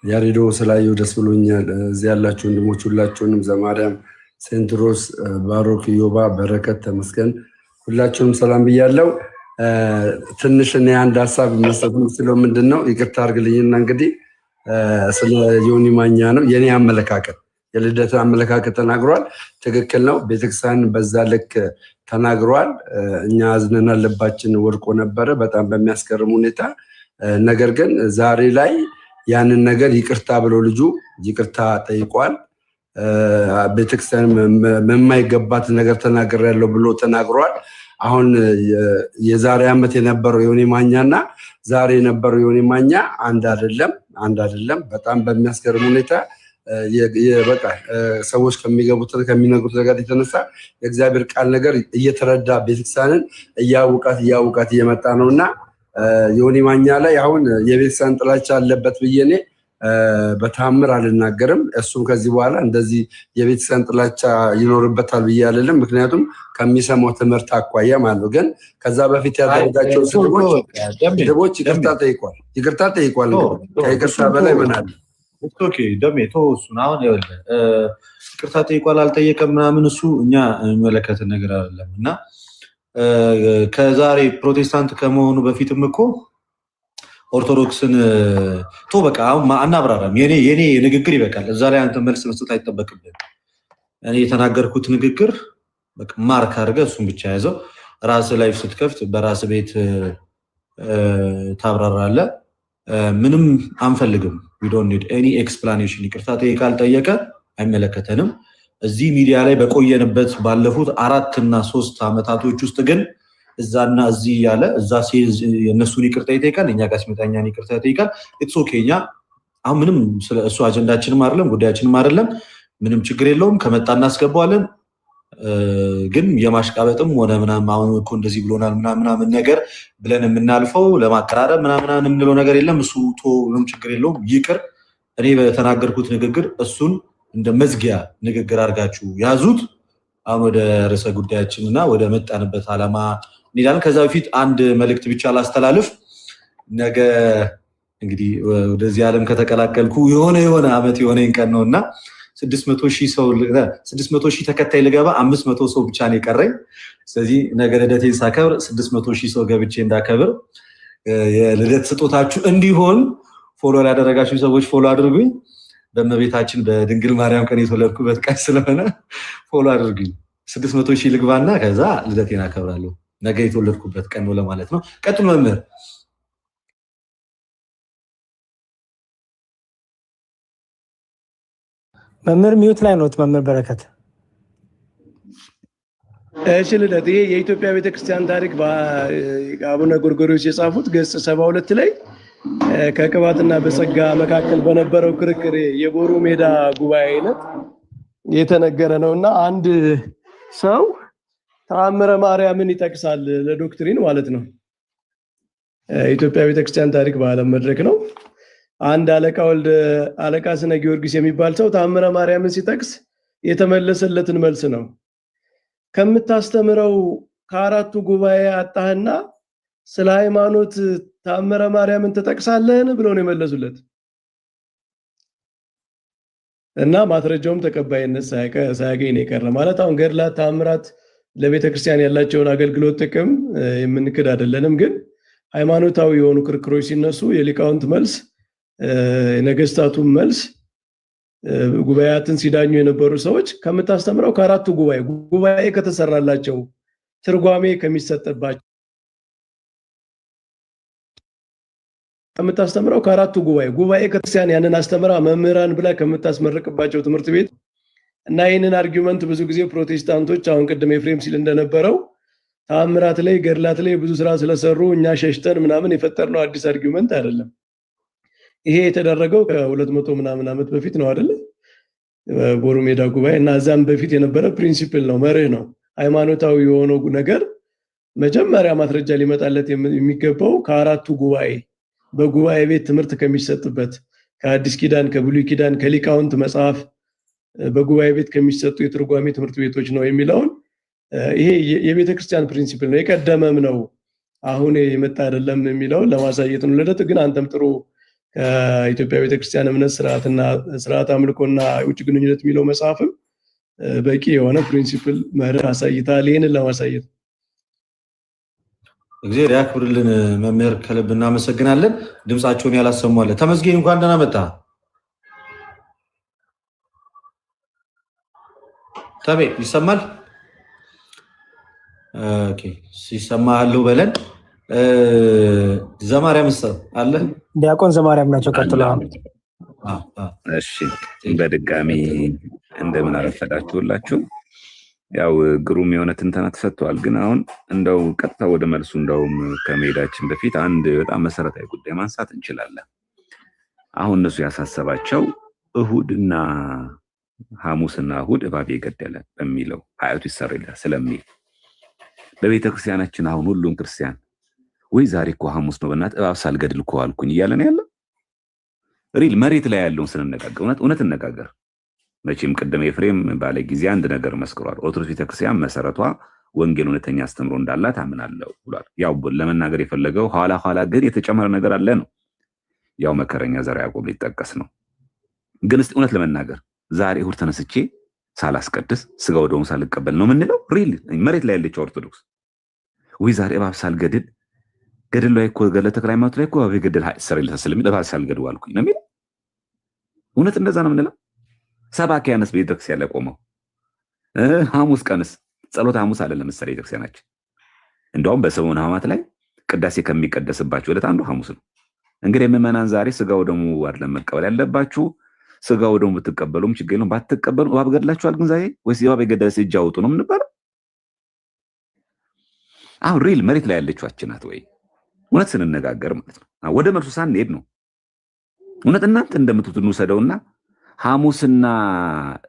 Speaker 7: ያሬዶ ስላየው ደስ ብሎኛል። እዚህ ያላችሁ ወንድሞች ሁላችሁንም ዘማርያም፣ ሴንትሮስ፣ ባሮክ፣ ኢዮባ፣ በረከት፣ ተመስገን ሁላችሁንም ሰላም ብያለሁ። ትንሽ እኔ አንድ ሀሳብ መስጠት የምችለው ምንድነው ይቅርታ አድርግልኝና እንግዲህ ስለ ዮኒ ማኛ ነው የኔ አመለካከት። የልደት አመለካከት ተናግሯል። ትክክል ነው። ቤተክርስቲያን በዛ ልክ ተናግሯል። እኛ አዝነናል፣ ልባችን ወድቆ ነበረ በጣም በሚያስገርም ሁኔታ። ነገር ግን ዛሬ ላይ ያንን ነገር ይቅርታ ብሎ ልጁ ይቅርታ ጠይቋል። ቤተክርስቲያን የማይገባት ነገር ተናግሬያለሁ ብሎ ተናግሯል። አሁን የዛሬ ዓመት የነበረው ዮኒ ማኛና ዛሬ የነበረው ዮኒ ማኛ አንድ አይደለም። በጣም በሚያስገርም ሁኔታ በቃ ሰዎች ከሚነግሩት ነገር የተነሳ የእግዚአብሔር ቃል ነገር እየተረዳ ቤተክርስቲያንን እያወቃት እየመጣ ነውና ዮኒ ማኛ ላይ አሁን የቤተክርስቲያን ጥላቻ አለበት ብዬ እኔ በታምር አልናገርም። እሱም ከዚህ በኋላ እንደዚህ የቤተክርስቲያን ጥላቻ ይኖርበታል ብዬ አይደለም። ምክንያቱም ከሚሰማው ትምህርት አኳያ ማለት ነው። ግን ከዛ በፊት ያደረጋቸው ስድቦች ይቅርታ ጠይቋል። ከይቅርታ በላይ ምን አለ?
Speaker 1: ኦኬ ደሜ እሱን አሁን ይኸውልህ ይቅርታ ጠይቋል አልጠየቀም ምናምን እሱ እኛ የሚመለከትን ነገር አይደለም። እና ከዛሬ ፕሮቴስታንት ከመሆኑ በፊትም እኮ ኦርቶዶክስን በቃ አሁን አናብራራም። የኔ ንግግር ይበቃል። እዛ ላይ አንተ መልስ መስጠት አይጠበቅብህም። እኔ የተናገርኩት ንግግር በቃ ማርክ አድርገህ እሱን ብቻ ያዘው። ራስህ ላይፍ ስትከፍት በራስህ ቤት ታብራራለህ። ምንም አንፈልግም። we don't need any explanation። ይቅርታ ጠይቃል ጠየቀ አይመለከተንም። እዚህ ሚዲያ ላይ በቆየንበት ባለፉት 4 እና 3 አመታቶች ውስጥ ግን እዛና እዚህ ያለ እዛ የነሱን ይቅርታ ይጠይቃል፣ እኛ ጋር ሲመጣኛን ይቅርታ ይጠይቃል። ኢትስ ኦኬ። እኛ አሁን ምንም ስለ እሱ አጀንዳችንም አይደለም ጉዳያችንም አይደለም። ምንም ችግር የለውም። ከመጣ እናስገባዋለን። ግን የማሽቃበጥም ሆነ ምናምን አሁን እኮ እንደዚህ ብሎናል ምናምን ነገር ብለን የምናልፈው ለማቀራረብ ምናምን የምንለው ነገር የለም። እሱ ምንም ችግር የለውም። ይቅር። እኔ በተናገርኩት ንግግር እሱን እንደ መዝጊያ ንግግር አድርጋችሁ ያዙት። አሁን ወደ ርዕሰ ጉዳያችንና ወደ መጣንበት ዓላማ እንሄዳለን። ከዛ በፊት አንድ መልእክት ብቻ ላስተላልፍ። ነገ እንግዲህ ወደዚህ ዓለም ከተቀላቀልኩ የሆነ አመት የሆነኝ ቀን ነውና 600,000 ተከታይ ልገባ 500 ሰው ብቻ ነው የቀረኝ። ስለዚህ ነገ ልደቴን ሳከብር 600,000 ሰው ገብቼ እንዳከብር የልደት ስጦታችሁ እንዲሆን ፎሎ ያደረጋችሁ ሰዎች ፎሎ አድርጉኝ። በእመቤታችን በድንግል ማርያም ቀን የተወለድኩበት ቀን ስለሆነ ፎሎ አድርጉኝ። 600,000 ልግባና ከዛ ልደቴን አከብራለሁ። ነገ የተወለድኩበት ቀን ነው ለማለት ነው። ቀጥሉ መምህር።
Speaker 2: መምህር ሚዩት ላይ ነው። መምህር በረከት
Speaker 4: እሺ ልደት፣ ይሄ የኢትዮጵያ ቤተክርስቲያን ታሪክ በአቡነ ጎርጎርዮስ የጻፉት ገጽ 72 ላይ ከቅባትና በጸጋ መካከል በነበረው ክርክር የቦሩ ሜዳ ጉባኤ አይነት የተነገረ ነውና አንድ ሰው ተአምረ ማርያምን ይጠቅሳል ለዶክትሪን ማለት ነው። ኢትዮጵያ ቤተክርስቲያን ታሪክ በዓለም መድረክ ነው። አንድ አለቃ ስነ ጊዮርጊስ የሚባል ሰው ተአምረ ማርያምን ሲጠቅስ የተመለሰለትን መልስ ነው። ከምታስተምረው ከአራቱ ጉባኤ አጣህና ስለ ሃይማኖት ተአምረ ማርያምን ትጠቅሳለህን ብለው ነው የመለሱለት። እና ማስረጃውም ተቀባይነት ሳያገኝ ነው የቀረ። ማለት አሁን ገድላት ተአምራት ለቤተክርስቲያን ያላቸውን አገልግሎት ጥቅም የምንክድ አይደለንም። ግን ሃይማኖታዊ የሆኑ ክርክሮች ሲነሱ የሊቃውንት መልስ፣ የነገስታቱን መልስ፣ ጉባኤያትን ሲዳኙ የነበሩ ሰዎች ከምታስተምረው ከአራቱ ጉባኤ ከተሰራላቸው ትርጓሜ ከሚሰጥባቸው ከምታስተምረው ከአራቱ ጉባኤ ክርስቲያን ያንን አስተምራ መምህራን ብላ ከምታስመርቅባቸው ትምህርት ቤት እና ይህንን አርጊውመንት ብዙ ጊዜ ፕሮቴስታንቶች አሁን ቅድም ኤፍሬም ሲል እንደነበረው ተአምራት ላይ ገድላት ላይ ብዙ ስራ ስለሰሩ እኛ ሸሽተን ምናምን የፈጠርነው አዲስ አርጊውመንት አይደለም። ይሄ የተደረገው ከ200 ምናምን ዓመት በፊት ነው አይደል? ቦሩ ሜዳ ጉባኤ እና እዛም በፊት የነበረ ፕሪንሲፕል ነው፣ መርህ ነው። ሃይማኖታዊ የሆነው ነገር መጀመሪያ ማስረጃ ሊመጣለት የሚገባው ከአራቱ ጉባኤ በጉባኤ ቤት ትምህርት ከሚሰጥበት ከአዲስ ኪዳን ከብሉይ ኪዳን ከሊቃውንት መጽሐፍ በጉባኤ ቤት ከሚሰጡ የትርጓሜ ትምህርት ቤቶች ነው የሚለውን ይሄ የቤተ ክርስቲያን ፕሪንሲፕል ነው፣ የቀደመም ነው፣ አሁን የመጣ አይደለም የሚለውን ለማሳየት ነው። ልደት ግን አንተም ጥሩ ከኢትዮጵያ ቤተክርስቲያን እምነት ስርዓትና ስርዓት አምልኮና የውጭ ግንኙነት የሚለው መጽሐፍም በቂ የሆነ ፕሪንሲፕል መርህ አሳይታል። ይህንን ለማሳየት
Speaker 1: እግዚአብሔር ያክብርልን። መምህር ከልብ እናመሰግናለን። ድምጻቸውን ያላሰሟለ ተመስገን እንኳን ደህና መጣ። ተቤ ይሰማል? ኦኬ ሲሰማሃለው በለን። ዘማርያም አለ?
Speaker 2: ዲያቆን ዘማርያም ናቸው ቀጥለው።
Speaker 3: እሺ በድጋሚ እንደምን አረፈዳችሁላችሁ። ያው ግሩም የሆነ ትንተና ተሰጥቷል። ግን አሁን እንደው ቀጥታ ወደ መልሱ እንደውም ከመሄዳችን በፊት አንድ በጣም መሰረታዊ ጉዳይ ማንሳት እንችላለን። አሁን እነሱ ያሳሰባቸው እሁድና ሐሙስና እሁድ እባብ የገደለ በሚለው ኃጢአቱ ይሰረይልሃል ስለሚል በቤተክርስቲያናችን አሁን ሁሉም ክርስቲያን ወይ ዛሬ እኮ ሐሙስ ነው በእናትህ እባብ ሳልገድል እኮ አልኩኝ እያለ ነው ያለው። ሪል መሬት ላይ ያለውን ስንነጋገር እውነት እንነጋገር። መቼም ቅድም ኤፍሬም ባለ ጊዜ አንድ ነገር መስክሯል። ኦርቶዶክስ ቤተክርስቲያን መሰረቷ ወንጌል እውነተኛ አስተምሮ እንዳላት አምናለሁ ብሏል። ያው ለመናገር የፈለገው ኋላ ግን የተጨመረ ነገር አለ ነው። ያው መከረኛ ዘርዓ ያዕቆብ ሊጠቀስ ነው። ግን እስቲ እውነት ለመናገር ዛሬ እሁድ ተነስቼ ሳላስቀድስ ስጋው ደሙን ሳልቀበል ነው የምንለው? ሪል መሬት ላይ ያለችው ኦርቶዶክስ ወይ ዛሬ እባብ ሳልገድል ገድል ላይ እኮ ገድለ ተክለ ሃይማኖት ላይ እኮ እባብ የገደለ ይሰረይልሃል ስለሚል እባብ ሳልገድል አልኩኝ ነው የሚለው። እውነት እንደዛ ነው የምንለው? ሰባኪያንስ ቤተክርስቲያን ላይ ቆመው ሐሙስ ቀንስ ጸሎት ሐሙስ አለ ለምሳሌ ቤተክርስቲያናችን እንደውም በሰሙነ ሕማማት ላይ ቅዳሴ ከሚቀደስባቸው ዕለት አንዱ ሐሙስ ነው። እንግዲህ ምዕመናን ዛሬ ስጋው ደሙ አይደለም መቀበል ያለባችሁ። ስጋው ደሙ ብትቀበሉም ችግር የለውም፣ ባትቀበሉ እባብ ገድላችኋል ግን ዛሬ ወይስ እባብ የገደለ እጅ አውጡ ነው የምንባለው? አሁን ሪል መሬት ላይ ያለችው አችናት ወይ እውነት ስንነጋገር ማለት ነው። ወደ መልሱ ሳንሄድ ነው እውነት እናንተ እንደምትሉት እንውሰደውና ሐሙስና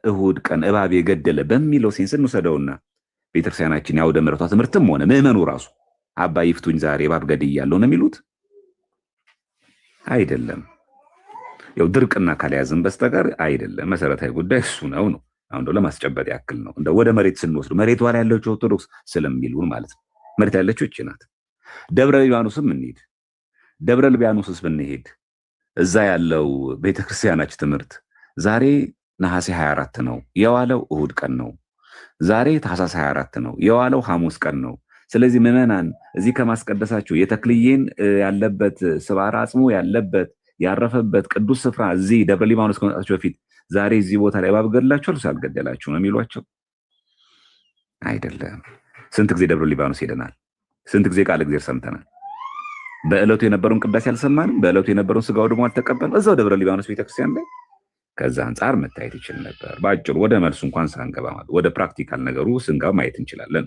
Speaker 3: እሁድ ቀን እባብ የገደለ በሚለው ሴንስ እንውሰደውና ቤተክርስቲያናችን ያው ደምረቷ ትምህርትም ሆነ ምዕመኑ ራሱ አባ ይፍቱኝ ዛሬ እባብ ገድያለሁ ነው የሚሉት አይደለም። ያው ድርቅና ካልያዝን በስተቀር አይደለም። መሰረታዊ ጉዳይ እሱ ነው። አሁን ደግሞ ለማስጨበጥ ያክል ነው እንደ ወደ መሬት ስንወስድ መሬቷ ላይ ያለችው ኦርቶዶክስ ስለሚሉን ማለት ነው። መሬት ያለችው እቺ ናት። ደብረ ሊባኖስም እንሂድ። ደብረ ሊባኖስስ ብንሄድ እዛ ያለው ቤተክርስቲያናችን ትምህርት ዛሬ ነሐሴ 24 ነው የዋለው እሁድ ቀን ነው። ዛሬ ታኅሳስ 24 ነው የዋለው ሐሙስ ቀን ነው። ስለዚህ ምዕመናን እዚህ ከማስቀደሳችሁ የተክልዬን ያለበት ስባራ አጽሙ ያለበት ያረፈበት ቅዱስ ስፍራ እዚህ ደብረ ሊባኖስ ከመጣችሁ በፊት ዛሬ እዚህ ቦታ ላይ እባብ ገድላችኋል ሳልገደላችሁ ነው የሚሏቸው አይደለም። ስንት ጊዜ ደብረ ሊባኖስ ሄደናል። ስንት ጊዜ ቃል እግዚአብሔር ሰምተናል። በእለቱ የነበረውን ቅዳሴ አልሰማንም። በእለቱ የነበረውን ስጋው ደግሞ አልተቀበልንም። እዛው ደብረ ሊባኖስ ቤተክርስቲያን ላይ ከዛ አንጻር መታየት ይችል ነበር። ባጭሩ ወደ መልሱ እንኳን ሳንገባ ማለት ወደ ፕራክቲካል ነገሩ ስንገባ ማየት እንችላለን።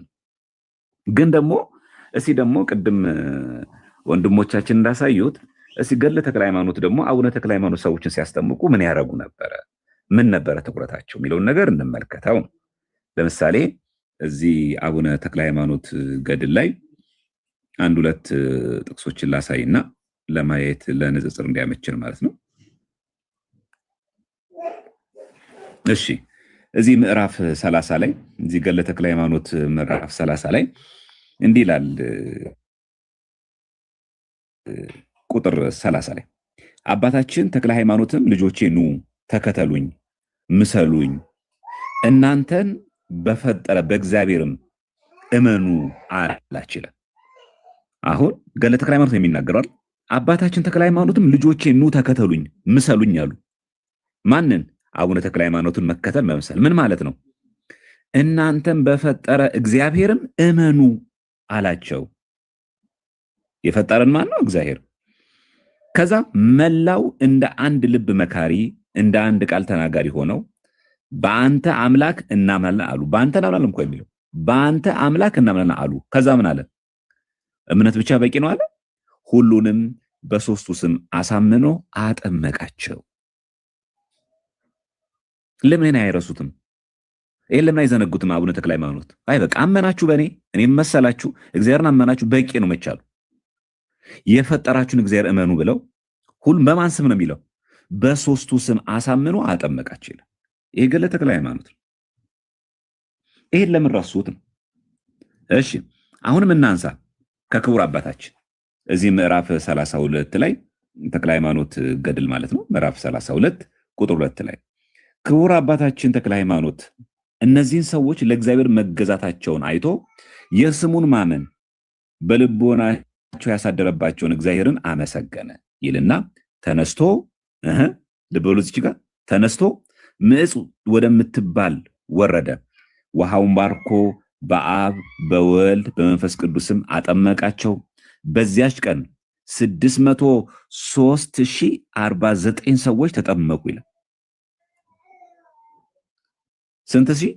Speaker 3: ግን ደግሞ እስቲ ደግሞ ቅድም ወንድሞቻችን እንዳሳዩት እስቲ ገድለ ተክለ ሃይማኖት ደግሞ አቡነ ተክለ ሃይማኖት ሰዎችን ሲያስጠምቁ ምን ያረጉ ነበረ፣ ምን ነበረ ትኩረታቸው የሚለውን ነገር እንመልከተው። ለምሳሌ እዚህ አቡነ ተክለ ሃይማኖት ገድል ላይ አንድ ሁለት ጥቅሶችን ላሳይና ለማየት ለንጽጽር እንዲያመችን ማለት ነው። እሺ እዚህ ምዕራፍ 30 ላይ እዚህ ገድለ ተክለ ሃይማኖት ምዕራፍ 30 ላይ እንዲህ ይላል። ቁጥር 30 ላይ አባታችን ተክለ ሃይማኖትም ልጆቼ ኑ ተከተሉኝ፣ ምሰሉኝ፣ እናንተን በፈጠረ በእግዚአብሔርም እመኑ አላችሁ። አሁን ገድለ ተክለ ሃይማኖት የሚናገረው አባታችን ተክለ ሃይማኖትም ልጆቼ ኑ ተከተሉኝ፣ ምሰሉኝ አሉ። ማንን? አቡነ ተክለ ሃይማኖትን መከተል መምሰል ምን ማለት ነው? እናንተን በፈጠረ እግዚአብሔርም እመኑ አላቸው። የፈጠረን ማን ነው? እግዚአብሔር።
Speaker 8: ከዛ መላው እንደ አንድ ልብ መካሪ እንደ አንድ ቃል ተናጋሪ ሆነው በአንተ አምላክ እናምናለን አሉ። በአንተ እናምናለን እንኳን የሚለው በአንተ አምላክ እናምናለን አሉ። ከዛ ምን አለ? እምነት ብቻ በቂ ነው አለ። ሁሉንም በሶስቱ ስም አሳምኖ አጠመቃቸው። ለምን አይረሱትም? ይሄ ለምን አይዘነጉትም? አቡነ ተክለ ሃይማኖት አይ በቃ አመናችሁ በእኔ እኔም መሰላችሁ እግዚአብሔርን አመናችሁ በቂ ነው መቻሉ። የፈጠራችሁን እግዚአብሔር እመኑ ብለው ሁሉ በማን ስም ነው የሚለው? በሶስቱ ስም አሳምኖ አጠመቃቸው ይላል። ይሄ ገድለ ተክለ ሃይማኖት ነው። ይሄን ለምን ረሱት ነው? እሺ አሁንም እናንሳ ከክቡር አባታችን እዚህ ምዕራፍ 32 ላይ ተክለ ሃይማኖት ገድል ማለት ነው። ምዕራፍ 32 ቁጥር 2 ላይ ክቡር አባታችን ተክለ ሃይማኖት እነዚህን ሰዎች ለእግዚአብሔር መገዛታቸውን አይቶ የስሙን ማመን በልቦናቸው ያሳደረባቸውን እግዚአብሔርን አመሰገነ ይልና ተነስቶ ልበሉት ይችላል ተነስቶ ምጽ ወደምትባል ወረደ። ውሃውን ባርኮ በአብ በወልድ በመንፈስ ቅዱስም አጠመቃቸው። በዚያች ቀን 603,049 ሰዎች ተጠመቁ ይላል። ስንት ሺህ?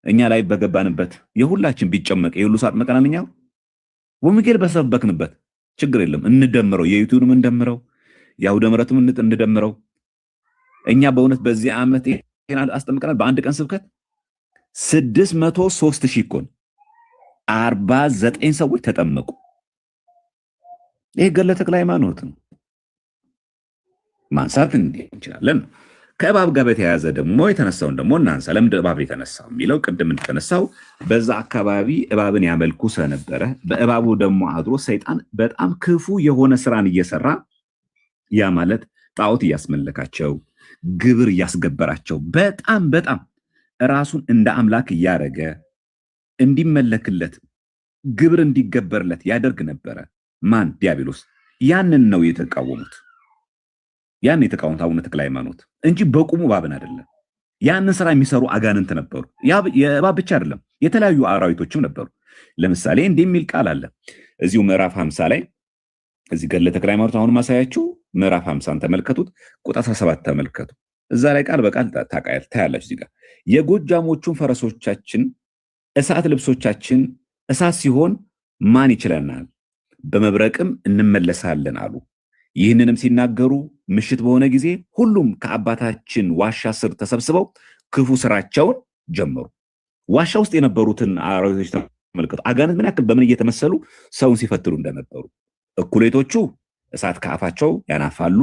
Speaker 8: እኛ ላይ በገባንበት የሁላችን ቢጨመቅ የሁሉ ሰዓት መቀናንኛ ወንጌል በሰበክንበት ችግር የለም እንደምረው፣ የዩቲዩብም እንደምረው፣ የአውደ ምሕረቱም እንደምረው። እኛ በእውነት በዚህ ዓመት አስጠምቀናል። በአንድ ቀን ስብከት 603,000 እኮ 49 ሰዎች ተጠመቁ። ይሄ ገድለ ተክለ ሃይማኖት ነው። ማንሳት እንችላለን። ከእባብ ጋር በተያያዘ ደግሞ የተነሳውን ደግሞ እናንሳ። ለምን እባብ የተነሳው የሚለው ቅድም እንደተነሳው በዛ አካባቢ እባብን ያመልኩ ስለነበረ በእባቡ ደግሞ አድሮ ሰይጣን በጣም ክፉ የሆነ ስራን እየሰራ ያ ማለት ጣዖት እያስመለካቸው ግብር እያስገበራቸው በጣም ራሱን እንደ አምላክ እያረገ እንዲመለክለት ግብር እንዲገበርለት ያደርግ ነበረ። ማን? ዲያብሎስ። ያንን ነው የተቃወሙት። ያን የተቃወሙት አቡነ ተክለ ሃይማኖት እንጂ በቁሙ እባብን አይደለም። ያንን ስራ የሚሰሩ አጋንንት ነበሩ። የእባብ ብቻ አይደለም የተለያዩ አራዊቶችም ነበሩ። ለምሳሌ እንዲህ የሚል ቃል አለ እዚሁ ምዕራፍ 50 ላይ እዚህ ገድለ ተክለ ሃይማኖት አሁን ማሳያችሁ ምዕራፍ 50ን ተመልከቱት፣ ቁጥር 17 ተመልከቱ። እዛ ላይ ቃል በቃል ታያላችሁ። እዚህ ጋር የጎጃሞቹን ፈረሶቻችን እሳት ልብሶቻችን እሳት ሲሆን ማን ይችለናል? በመብረቅም እንመለሳለን አሉ። ይህንንም ሲናገሩ ምሽት በሆነ ጊዜ ሁሉም ከአባታችን ዋሻ ስር ተሰብስበው ክፉ ስራቸውን ጀመሩ። ዋሻ ውስጥ የነበሩትን አራዊቶች ተመልከቱ። አጋንንት ምን ያክል በምን እየተመሰሉ ሰውን ሲፈትኑ እንደነበሩ። እኩሌቶቹ እሳት ከአፋቸው ያናፋሉ፣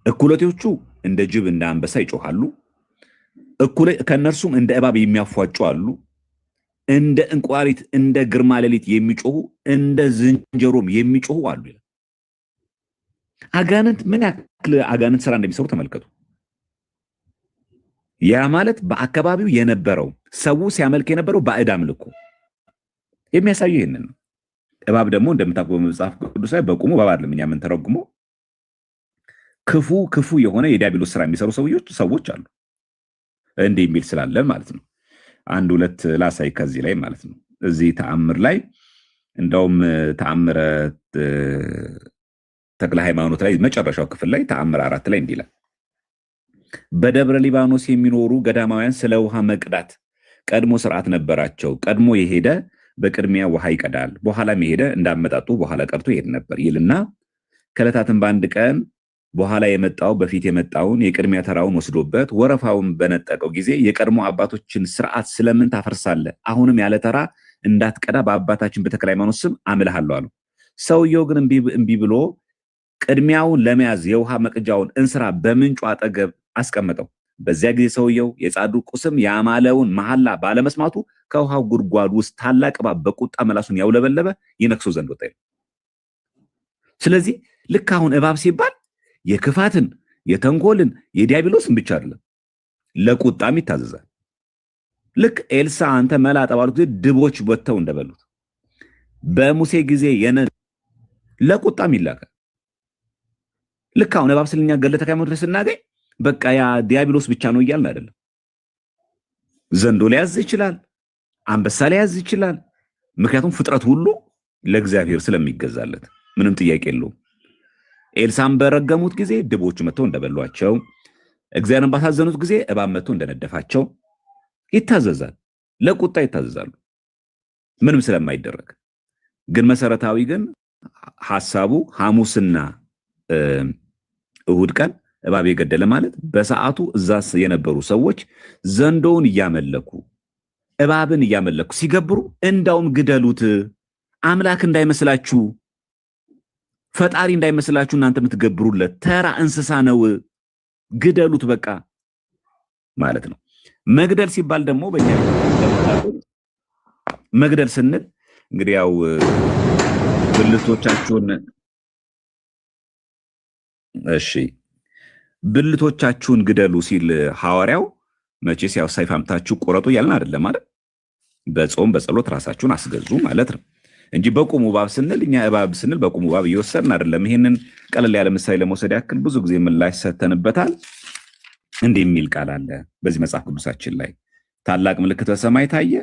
Speaker 8: እኩሌቶቹ እንደ ጅብ እንደ አንበሳ ይጮሃሉ፣ ከነርሱም እንደ እባብ የሚያፏጩ አሉ፣ እንደ እንቁራሪት እንደ ግርማ ሌሊት የሚጮሁ እንደ ዝንጀሮም የሚጮሁ አሉ። አጋንንት ምን ያክል አጋንንት ስራ እንደሚሰሩ ተመልከቱ። ያ ማለት በአካባቢው የነበረው ሰው ሲያመልክ የነበረው ባዕድ አምልኮ የሚያሳየው ይሄንን ነው። እባብ ደግሞ እንደምታውቁ በመጽሐፍ ቅዱስ ላይ በቁሙ እባብ አይደለም እኛ ምን ተረጉመው ክፉ የሆነ የዲያብሎስ ስራ የሚሰሩ ሰዎች አሉ። እንዲህ የሚል ስላለን ማለት ነው። አንድ ሁለት ላሳይ ከዚህ ላይ ማለት ነው። እዚህ ተአምር ላይ እንደውም ተአምረ ተክለ ሃይማኖት ላይ መጨረሻው ክፍል ላይ ተአምር 4 ላይ እንዲህ ይላል። በደብረ ሊባኖስ የሚኖሩ ገዳማውያን ስለ ውሃ መቅዳት ቀድሞ ስርዓት ነበራቸው። ቀድሞ የሄደ በቅድሚያ ውሃ ይቀዳል፣ በኋላም የሄደ እንዳመጣጡ በኋላ ቀርቶ ይሄድ ነበር ይልና ከዕለታትም በአንድ ቀን በኋላ የመጣው በፊት የመጣውን የቅድሚያ ተራውን ወስዶበት ወረፋውን በነጠቀው ጊዜ የቀድሞ አባቶችን ስርዓት ስለምን ታፈርሳለህ? አሁንም ያለ ተራ እንዳትቀዳ በአባታችን በተክለ ሃይማኖት ስም አምልሃለሁ አሉ። ሰውየው ግን እምቢ ብሎ ቅድሚያውን ለመያዝ የውሃ መቅጃውን እንስራ በምንጩ አጠገብ አስቀመጠው። በዚያ ጊዜ ሰውየው የጻድቁ ስም ያማለውን መሐላ ባለመስማቱ ከውሃው ጉድጓድ ውስጥ ታላቅ እባብ በቁጣ መላሱን ያውለበለበ ይነክሰው ዘንድ ወጣ። ስለዚህ ልክ አሁን እባብ ሲባል የክፋትን የተንኮልን የዲያብሎስን ብቻ አይደለም ለቁጣም ይታዘዛል። ልክ ኤልሳ አንተ መላጣ ባሉት ጊዜ ድቦች ወጥተው እንደበሉት በሙሴ ጊዜ ለቁጣም ይላካል። ልክ አሁን እባብ ስለኛ ገድለ ተክለ ሃይማኖት ስናገኝ በቃ ያ ዲያብሎስ ብቻ ነው እያልን አይደለም። ዘንዶ ሊያዝ ይችላል፣ አንበሳ ሊያዝ ይችላል። ምክንያቱም ፍጥረት ሁሉ ለእግዚአብሔር ስለሚገዛለት ምንም ጥያቄ የለውም። ኤልሳም በረገሙት ጊዜ ድቦቹ መጥተው እንደበሏቸው፣ እግዚአብሔርን ባሳዘኑት ጊዜ እባብ መጥቶ እንደነደፋቸው ይታዘዛል። ለቁጣ ይታዘዛሉ ምንም ስለማይደረግ። ግን መሰረታዊ ግን ሐሳቡ ሐሙስና እሁድ ቀን እባብ የገደለ ማለት በሰዓቱ እዛስ የነበሩ ሰዎች ዘንዶውን እያመለኩ እባብን እያመለኩ ሲገብሩ እንዳውም ግደሉት፣ አምላክ እንዳይመስላችሁ፣ ፈጣሪ እንዳይመስላችሁ እናንተ የምትገብሩለት ተራ እንስሳ ነው፣ ግደሉት በቃ ማለት ነው። መግደል ሲባል ደግሞ በእኛ መግደል ስንል እንግዲህ ያው ብልቶቻችሁን ግደሉ ሲል ሐዋርያው መቼስ ያው ሰይፍ አምጥታችሁ ቆረጡ ያልን አይደለም ማለት በጾም በጸሎት ራሳችሁን አስገዙ ማለት ነው እንጂ በቁሙ እባብ ስንል እኛ እባብ ስንል በቁሙ እባብ እየወሰድን አይደለም። ይሄንን ቀለል ያለ ምሳሌ ለመውሰድ ያክል ብዙ ጊዜ ምላሽ ሰተንበታል። እንዲህ የሚል ቃል አለ በዚህ መጽሐፍ ቅዱሳችን ላይ ታላቅ ምልክት በሰማይ ታየ፣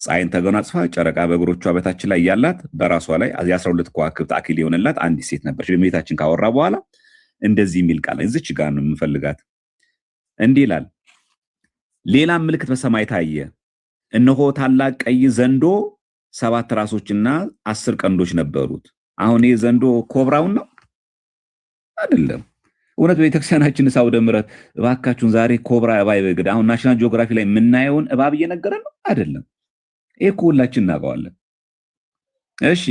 Speaker 8: ፀሐይን ተጎናጽፋ ጨረቃ በእግሮቿ በታች ላይ ያላት በራሷ ላይ 12 ከዋክብት አክሊል የሆነላት አንዲት ሴት ነበረች። በእመቤታችን ካወራ በኋላ እንደዚህ የሚል ቃል እዚች ጋር ነው የምፈልጋት። እንዲህ ይላል፣ ሌላም ምልክት በሰማይ ታየ፣ እነሆ ታላቅ ቀይ ዘንዶ 7 ራሶችና 10 ቀንዶች ነበሩት። አሁን ይሄ ዘንዶ ኮብራውን ነው አይደለም? እውነት በቤተክርስቲያናችን አውደ ምሕረት እባካችሁን ዛሬ ኮብራ እባብ ይገድ አሁን ናሽናል ጂኦግራፊ ላይ የምናየውን እባብ እየነገረን ነው አይደለም? ይሄ ሁላችን እናውቀዋለን። እሺ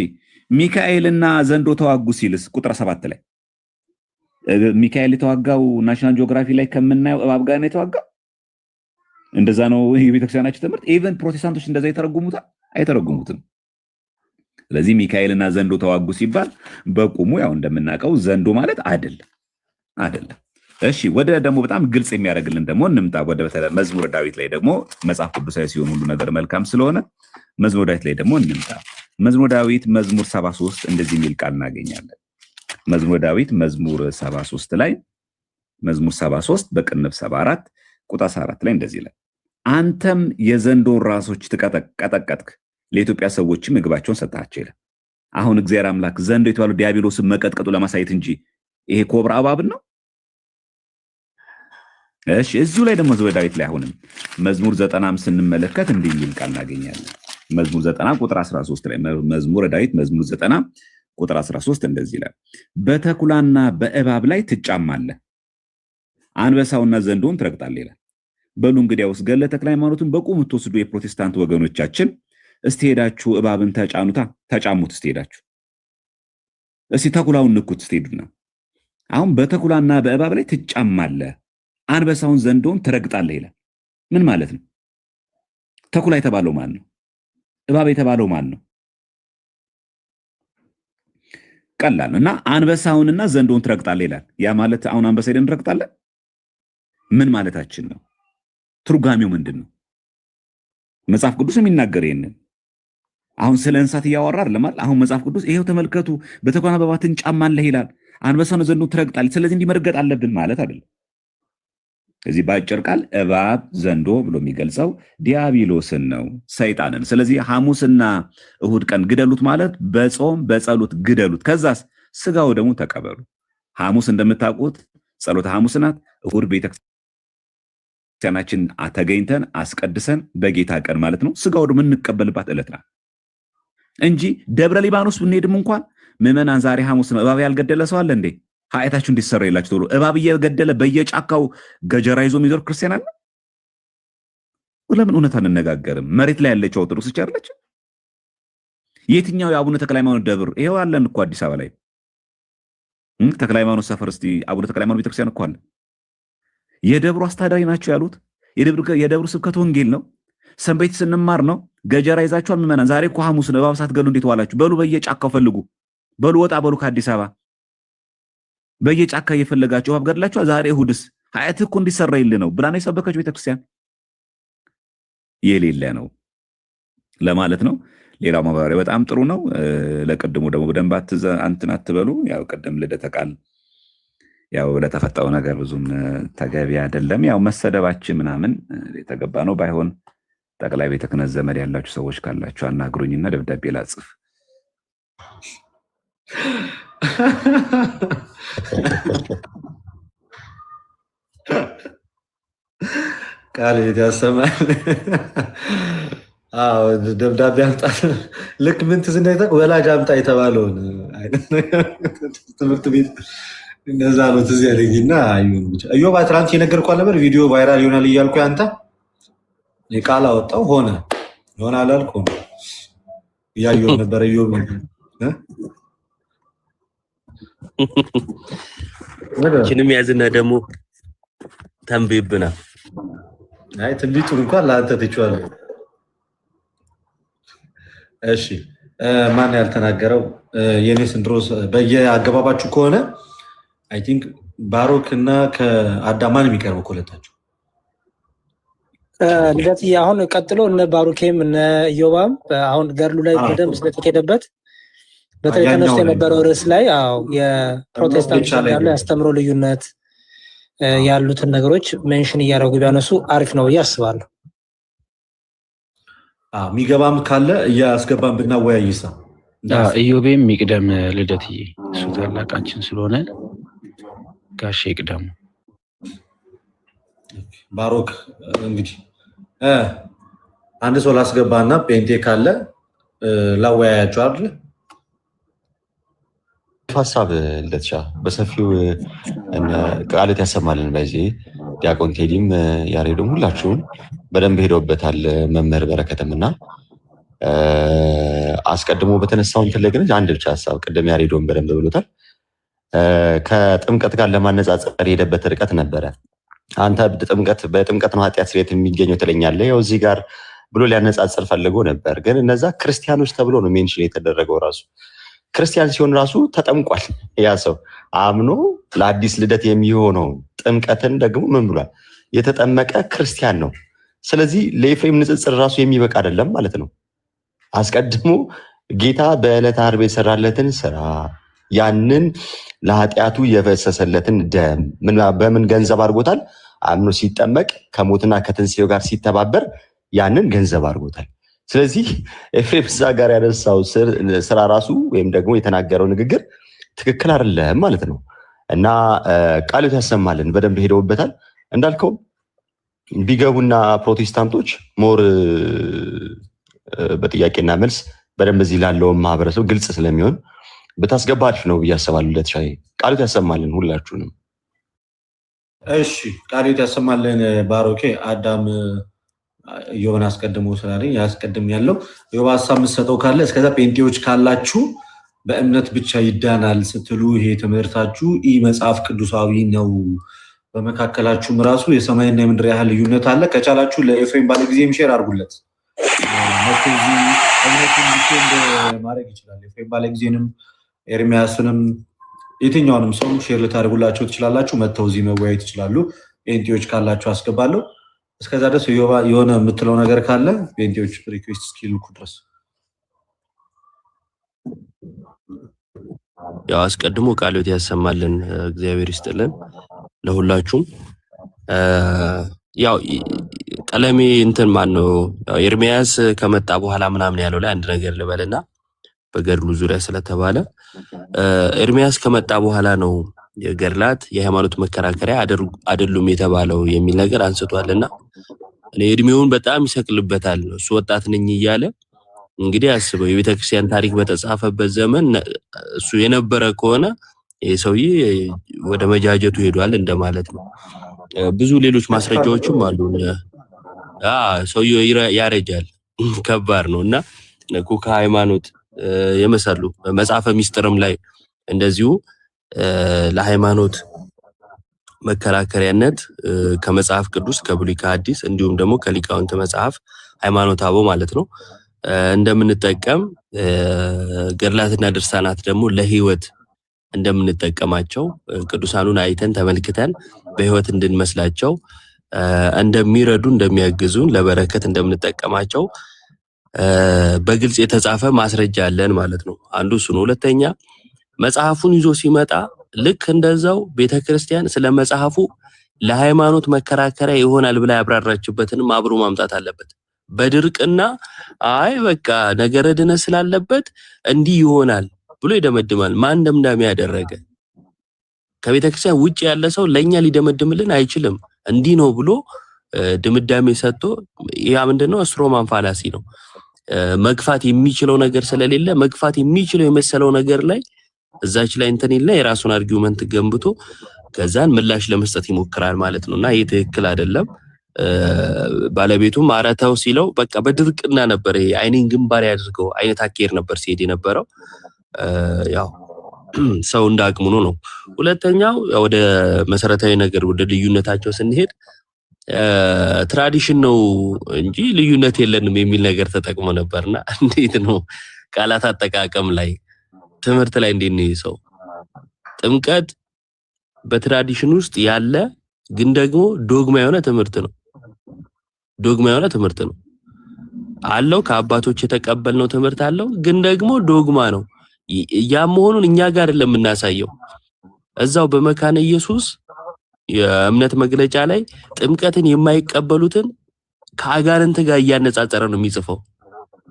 Speaker 8: ሚካኤልና ዘንዶ ተዋጉ ሲልስ ቁጥር 7 ላይ ሚካኤል የተዋጋው ናሽናል ጂኦግራፊ ላይ ከምናየው እባብ ጋር ነው የተዋጋው። እንደዛ ነው የቤተክርስቲያናችን ትምህርት። ኢቨን ፕሮቴስታንቶች እንደዛ ይተረጉሙታል? አይተረጉሙትም። ስለዚህ ሚካኤልና ዘንዶ ተዋጉ ሲባል በቁሙ ያው እንደምናውቀው ዘንዶ ማለት አይደለም። እሺ ወደ ደግሞ በጣም ግልጽ የሚያደርግልን ደግሞ እንምጣ። ወደ መዝሙረ ዳዊት ላይ ደግሞ መጽሐፍ ቅዱሳዊ ሲሆን ሁሉ ነገር መልካም ስለሆነ መዝሙረ ዳዊት ላይ ደግሞ እንምጣ። መዝሙረ ዳዊት መዝሙር 73 እንደዚህ የሚል ቃል እናገኛለን። መዝሙረ ዳዊት መዝሙር 73 ላይ መዝሙር 73 በቅንፍ 74 ቁጥር 14 ላይ እንደዚህ ይላል፣ አንተም የዘንዶን ራሶች ቀጠቀጥክ፣ ለኢትዮጵያ ሰዎች ምግባቸውን ሰጣቸው ይላል። አሁን እግዚአብሔር አምላክ ዘንዶ የተባለው ዲያብሎስን መቀጥቀጡ ለማሳየት እንጂ ይሄ ኮብራ እባብ ነው። እሺ እዚሁ ላይ ደግሞ መዝሙረ ዳዊት ላይ አሁንም መዝሙር 90 ስንመለከት እንዲህ የሚል ቃል እናገኛለን። መዝሙር 90 ቁጥር 13 ላይ መዝሙረ ዳዊት መዝሙር 90 ቁጥር 13 እንደዚህ ይላል፣ በተኩላና በእባብ ላይ ትጫማለህ፣ አንበሳውና ዘንዶውን ትረግጣለህ ይላል። በሉ እንግዲያውስ ገድለ ተክለ ሃይማኖትን በቁም የምትወስዱ የፕሮቴስታንት ወገኖቻችን እስቲ ሄዳችሁ እባብን ተጫሙት። እስቲ ሄዳችሁ እስቲ ተኩላውን ንኩት። እስቲ ሄዱና አሁን በተኩላና በእባብ ላይ ትጫማለህ፣ አንበሳውን ዘንዶውን ትረግጣለህ ይላል። ምን ማለት ነው? ተኩላ የተባለው ማን ነው? እባብ የተባለው ማን ነው? ቀላል እና አንበሳውንና ዘንዶውን ትረግጣለህ ይላል። ያ ማለት አሁን አንበሳ ሄደን እንረግጣለን? ምን ማለታችን ነው? ትርጓሜው ምንድን ነው? መጽሐፍ ቅዱስ የሚናገር ይሄንን አሁን ስለ እንስሳት እያወራ አይደለም አይደል? አሁን መጽሐፍ ቅዱስ ይሄው ተመልከቱ፣ በተኩላና በእባብ ትጫማለህ ይላል፣ አንበሳውን ዘንዶውን ትረግጣለህ፣ ስለዚህ እንዲመርገጥ አለብን ማለት አይደለም። እዚህ ባጭር ቃል እባብ ዘንዶ ብሎ የሚገልጸው ዲያብሎስን ነው፣ ሰይጣንን። ስለዚህ ሐሙስና እሁድ ቀን ግደሉት ማለት በጾም በጸሎት ግደሉት፣ ከዛስ ስጋው ደግሞ ተቀበሉ። ሐሙስ እንደምታውቁት ጸሎተ ሐሙስ ናት። እሁድ ቤተክርስቲያናችን ተገኝተን አስቀድሰን በጌታ ቀን ማለት ነው ስጋው ደግሞ እንቀበልባት ዕለት ናት እንጂ ደብረ ሊባኖስ ብንሄድም እንኳን ምዕመናን ዛሬ ሐሙስ ነው እባብ ያልገደለ ሰው አለ እንዴ? ኃጢአታችሁ እንዲሰራ ይላችሁ ተብሎ እባብ እየገደለ በየጫካው ገጀራ ይዞ የሚዞር ክርስቲያን አለ? ለምን እውነት አንነጋገርም? መሬት ላይ ያለችው ኦርቶዶክስ ብቻ አይደለች? የትኛው የአቡነ ተክለ ሃይማኖት ደብር? ይሄው አለን እኮ አዲስ አበባ ላይ ተክለ ሃይማኖት ሰፈር። እስቲ አቡነ ተክለ ሃይማኖት ቤተክርስቲያን እኮ አለ። የደብሩ አስተዳዳሪ ናቸው ያሉት። የደብሩ ስብከት ወንጌል ነው። ሰንበት ስንማር ነው። ገጀራ ይዛችኋል ምዕመናን። ዛሬ እኮ ሐሙስ ነው። እባብ ሳትገሉ እንዴት ዋላችሁ? በሉ በየጫካው ፈልጉ። በሉ ወጣ በሉ ከአዲስ አበባ በየጫካ እየፈለጋችሁ እባብ ገድላችኋል። ዛሬ እሁድስ ኃጢአትህ እኮ እንዲሰራ ይል ነው ብላ ነው የሰበከችው ቤተክርስቲያን። የሌለ ነው ለማለት ነው። ሌላው ማብራሪያ በጣም ጥሩ ነው። ለቅድሙ ደግሞ በደንብ አንተን አትበሉ። ያው ቅድም ልደተ ቃል ያው ለተፈጠረው ነገር ብዙም ተገቢ አይደለም። ያው መሰደባችን ምናምን የተገባ ነው። ባይሆን ጠቅላይ ቤተ ክህነት ዘመድ ያላችሁ ሰዎች ካላችሁ አናግሩኝና ደብዳቤ ላጽፍ።
Speaker 1: ቃል ያሰማል። አዎ ደብዳቤ አምጣ። ልክ ምን ትዝ እንዳይታወቅ ወላጅ አምጣ የተባለውን አይነት ነገር ትምህርት ቤት እንደዛ ነው ትዝ ያለኝና እዮባ ትናንት የነገርኩህ ነበር ቪዲዮ ቫይራል ይሆናል እያልኩ አንተ ቃል አወጣው ሆነ ይሆናል አልኩህ። እያየሁ ነበር እዮብ
Speaker 6: እቺንም ያዝና ደግሞ ተንብይብና
Speaker 1: አይ ትንቢቱን እንኳን ለአንተ ትቼዋለሁ። እሺ ማን ያልተናገረው የኔ ስንድሮስ በየአገባባችሁ ከሆነ አይ ቲንክ ባሮክ እና ከአዳማን የሚቀርበው ኮለታችሁ
Speaker 2: ልደት አሁን ቀጥሎ እነ ባሩኬም እነ ኢዮባም አሁን ገርሉ ላይ በደንብ ስለተሄደበት በተለይ ተነስቶ የነበረው ርዕስ ላይ የፕሮቴስታንት ያለ ያስተምሮ ልዩነት ያሉትን ነገሮች ሜንሽን እያደረጉ ቢያነሱ አሪፍ ነው ብዬ አስባለሁ።
Speaker 1: የሚገባም ካለ እያስገባን ብናወያይሳ
Speaker 3: ኢዮቤም ይቅደም ልደትዬ፣ እሱ ታላቃችን ስለሆነ ጋሼ ይቅደሙ።
Speaker 1: ባሮክ እንግዲህ አንድ ሰው ላስገባና ፔንቴ ካለ ላወያያቸው አይደል?
Speaker 5: ሀሳብ ልደትሻ በሰፊው ቃልት ያሰማልን። በዚህ ዲያቆን ቴዲም ያሬድም ሁላችሁም በደንብ ሄደውበታል። መምህር በረከትም እና አስቀድሞ በተነሳው እንትን ላይ ግን አንድ ብቻ ሀሳብ ቅድም ያሬዶም በደንብ ብሎታል። ከጥምቀት ጋር ለማነጻጸር የሄደበት ርቀት ነበረ። አንተ በጥምቀት ነው ኃጢአት ስርየት የሚገኘው ትለኛለህ፣ ያው እዚህ ጋር ብሎ ሊያነጻጽር ፈልጎ ነበር። ግን እነዛ ክርስቲያኖች ተብሎ ነው ሜንሽን የተደረገው። ራሱ ክርስቲያን ሲሆን ራሱ ተጠምቋል። ያ ሰው አምኖ ለአዲስ ልደት የሚሆነው ጥምቀትን ደግሞ ምን ብሏል? የተጠመቀ ክርስቲያን ነው። ስለዚህ ለኤፍሬም ንጽጽር ራሱ የሚበቃ አይደለም ማለት ነው። አስቀድሞ ጌታ በዕለተ ዓርብ የሰራለትን ስራ ያንን ለኃጢአቱ የፈሰሰለትን ደም በምን ገንዘብ አድርጎታል? አምኖ ሲጠመቅ ከሞትና ከትንሣኤው ጋር ሲተባበር ያንን ገንዘብ አድርጎታል። ስለዚህ ኤፍሬም እዛ ጋር ያነሳው ስራ ራሱ ወይም ደግሞ የተናገረው ንግግር ትክክል አይደለም ማለት ነው። እና ቃልት ያሰማልን። በደንብ ሄደውበታል እንዳልከው ቢገቡና ፕሮቴስታንቶች ሞር በጥያቄና መልስ በደንብ እዚህ ላለው ማህበረሰብ ግልጽ ስለሚሆን በታስገባ አሪፍ ነው ብዬ አስባለሁ። ለተሻይ ቃልት ያሰማልን ሁላችሁንም።
Speaker 1: እሺ ቃልት ያሰማልን። ባሮኬ አዳም ዮና አስቀድሞ ስላለኝ ያስቀድም ያለው ዮባ ሀሳብ የምትሰጠው ካለ እስከዛ ጴንጤዎች ካላችሁ በእምነት ብቻ ይዳናል ስትሉ ይሄ ትምህርታችሁ ኢ መጽሐፍ ቅዱሳዊ ነው። በመካከላችሁም ራሱ የሰማይና የምድር ያህል ልዩነት አለ። ከቻላችሁ ለኤፍሬም ባለጊዜም ሼር አድርጉለት። እምነቱን ዲፌንድ ማድረግ ይችላል። ኤፍሬም ባለጊዜንም ኤርሚያስንም የትኛውንም ሰው ሼር ልታደርጉላቸው ትችላላችሁ። መጥተው እዚህ መወያየት ይችላሉ። ጴንጤዎች ካላችሁ አስገባለሁ። እስከዛ ድረስ የሆነ የምትለው ነገር ካለ ጴንጤዎች ሪኩዌስት እስኪልኩ ድረስ
Speaker 6: ያው አስቀድሞ ቃልት ያሰማልን። እግዚአብሔር ይስጥልን ለሁላችሁም። ያው ቀለሜ እንትን ማን ነው ያው ኤርሚያስ ከመጣ በኋላ ምናምን ያለው ላይ አንድ ነገር ልበልና በገድሉ ዙሪያ ስለተባለ ኤርሚያስ ከመጣ በኋላ ነው የገድላት የሃይማኖት መከራከሪያ አይደሉም የተባለው የሚል ነገር አንስቷልና እኔ እድሜውን በጣም ይሰቅልበታል። እሱ ወጣት ነኝ እያለ እንግዲህ አስበው የቤተክርስቲያን ታሪክ በተጻፈበት ዘመን እሱ የነበረ ከሆነ የሰውዬ ወደ መጃጀቱ ሄዷል እንደማለት ነው። ብዙ ሌሎች ማስረጃዎችም አሉ። ሰውዬው ያረጃል ከባድ ነውና ኩካ ሃይማኖት የመሰሉ መጽሐፈ ሚስጥርም ላይ እንደዚሁ ለሃይማኖት መከራከሪያነት ከመጽሐፍ ቅዱስ ከብሉይ ከሐዲስ እንዲሁም ደግሞ ከሊቃውንት መጽሐፍ ሃይማኖት አበው ማለት ነው እንደምንጠቀም ገድላትና ድርሳናት ደግሞ ለህይወት እንደምንጠቀማቸው ቅዱሳኑን አይተን ተመልክተን በህይወት እንድንመስላቸው እንደሚረዱ እንደሚያግዙን ለበረከት እንደምንጠቀማቸው በግልጽ የተጻፈ ማስረጃ አለን ማለት ነው። አንዱ እሱ ነው። ሁለተኛ መጽሐፉን ይዞ ሲመጣ ልክ እንደዛው ቤተክርስቲያን ስለ መጽሐፉ ለሃይማኖት መከራከሪያ ይሆናል ብላ ያብራራችበትንም አብሮ ማምጣት አለበት። በድርቅና አይ በቃ ነገረ ድነት ስላለበት እንዲህ ይሆናል ብሎ ይደመድማል። ማን ደምዳሜ ያደረገ? ከቤተክርስቲያን ውጭ ያለ ሰው ለኛ ሊደመድምልን አይችልም። እንዲህ ነው ብሎ ድምዳሜ ሰጥቶ ያ ምንድነው ስትሮማን ፋላሲ ነው። መግፋት የሚችለው ነገር ስለሌለ መግፋት የሚችለው የመሰለው ነገር ላይ እዛች ላይ እንትን ይልና የራሱን አርጊውመንት ገንብቶ ከዛን ምላሽ ለመስጠት ይሞክራል ማለት ነውና ይሄ ትክክል አይደለም። ባለቤቱም አረታው ሲለው በቃ በድርቅና ነበር ይሄ አይኔን ግንባር ያድርገው አይነት አኬር ነበር ሲሄድ የነበረው። ያው ሰው እንዳቅሙ ነው። ሁለተኛው ወደ መሰረታዊ ነገር ወደ ልዩነታቸው ስንሄድ ትራዲሽን ነው እንጂ ልዩነት የለንም የሚል ነገር ተጠቅሞ ነበርና እንዴት ነው ቃላት አጠቃቀም ላይ ትምህርት ላይ እንዴት ነው ሰው ጥምቀት በትራዲሽን ውስጥ ያለ ግን ደግሞ ዶግማ የሆነ ትምህርት ነው። ዶግማ የሆነ ትምህርት ነው አለው ከአባቶች የተቀበልነው ትምህርት አለው ግን ደግሞ ዶግማ ነው። ያ መሆኑን እኛ ጋር አይደለም እናሳየው። እዛው በመካነ ኢየሱስ የእምነት መግለጫ ላይ ጥምቀትን የማይቀበሉትን ከአጋንንት ጋር እያነጻጸረ ነው የሚጽፈው።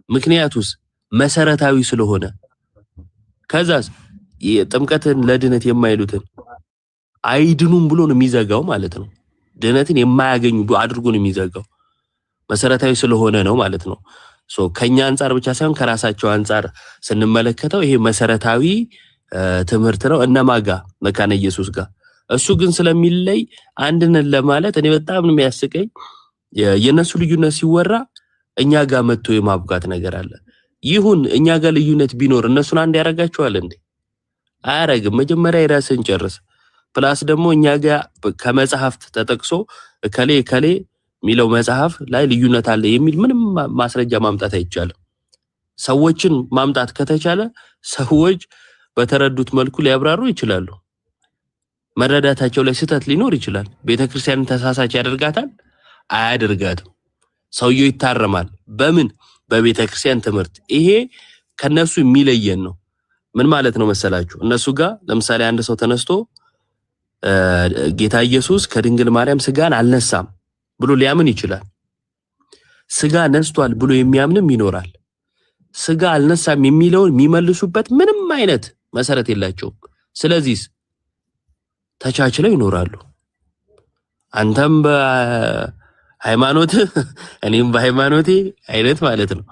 Speaker 6: ምክንያቱስ መሰረታዊ ስለሆነ። ከዛስ ጥምቀትን ለድነት የማይሉትን አይድኑም ብሎ ነው የሚዘጋው ማለት ነው። ድነትን የማያገኙ አድርጎ ነው የሚዘጋው መሰረታዊ ስለሆነ ነው ማለት ነው። ከኛ አንፃር ብቻ ሳይሆን ከራሳቸው አንፃር ስንመለከተው ይሄ መሰረታዊ ትምህርት ነው እነማጋ መካነ ኢየሱስ ጋር። እሱ ግን ስለሚለይ አንድነን ለማለት እኔ በጣም ነው የሚያስቀኝ። የነሱ ልዩነት ሲወራ እኛ ጋር መጥቶ የማብጋት ነገር አለ። ይሁን እኛ ጋር ልዩነት ቢኖር እነሱን አንድ ያረጋቸዋል እንዴ? አያረግም። መጀመሪያ የራስን ጨርስ። ፕላስ ደግሞ እኛ ጋር ከመጽሐፍት ተጠቅሶ ከሌ ሚለው መጽሐፍ ላይ ልዩነት አለ የሚል ምንም ማስረጃ ማምጣት አይቻልም። ሰዎችን ማምጣት ከተቻለ ሰዎች በተረዱት መልኩ ሊያብራሩ ይችላሉ። መረዳታቸው ላይ ስህተት ሊኖር ይችላል። ቤተክርስቲያንን ተሳሳች ያደርጋታል? አያደርጋትም። ሰውየው ይታረማል። በምን? በቤተክርስቲያን ትምህርት። ይሄ ከነሱ የሚለየን ነው። ምን ማለት ነው መሰላችሁ? እነሱ ጋር ለምሳሌ አንድ ሰው ተነስቶ ጌታ ኢየሱስ ከድንግል ማርያም ስጋን አልነሳም ብሎ ሊያምን ይችላል። ስጋ ነስቷል ብሎ የሚያምንም ይኖራል። ስጋ አልነሳም የሚለውን የሚመልሱበት ምንም አይነት መሰረት የላቸውም። ስለዚህ ተቻችለው ይኖራሉ። አንተም በሃይማኖት እኔም በሃይማኖቴ አይነት ማለት ነው።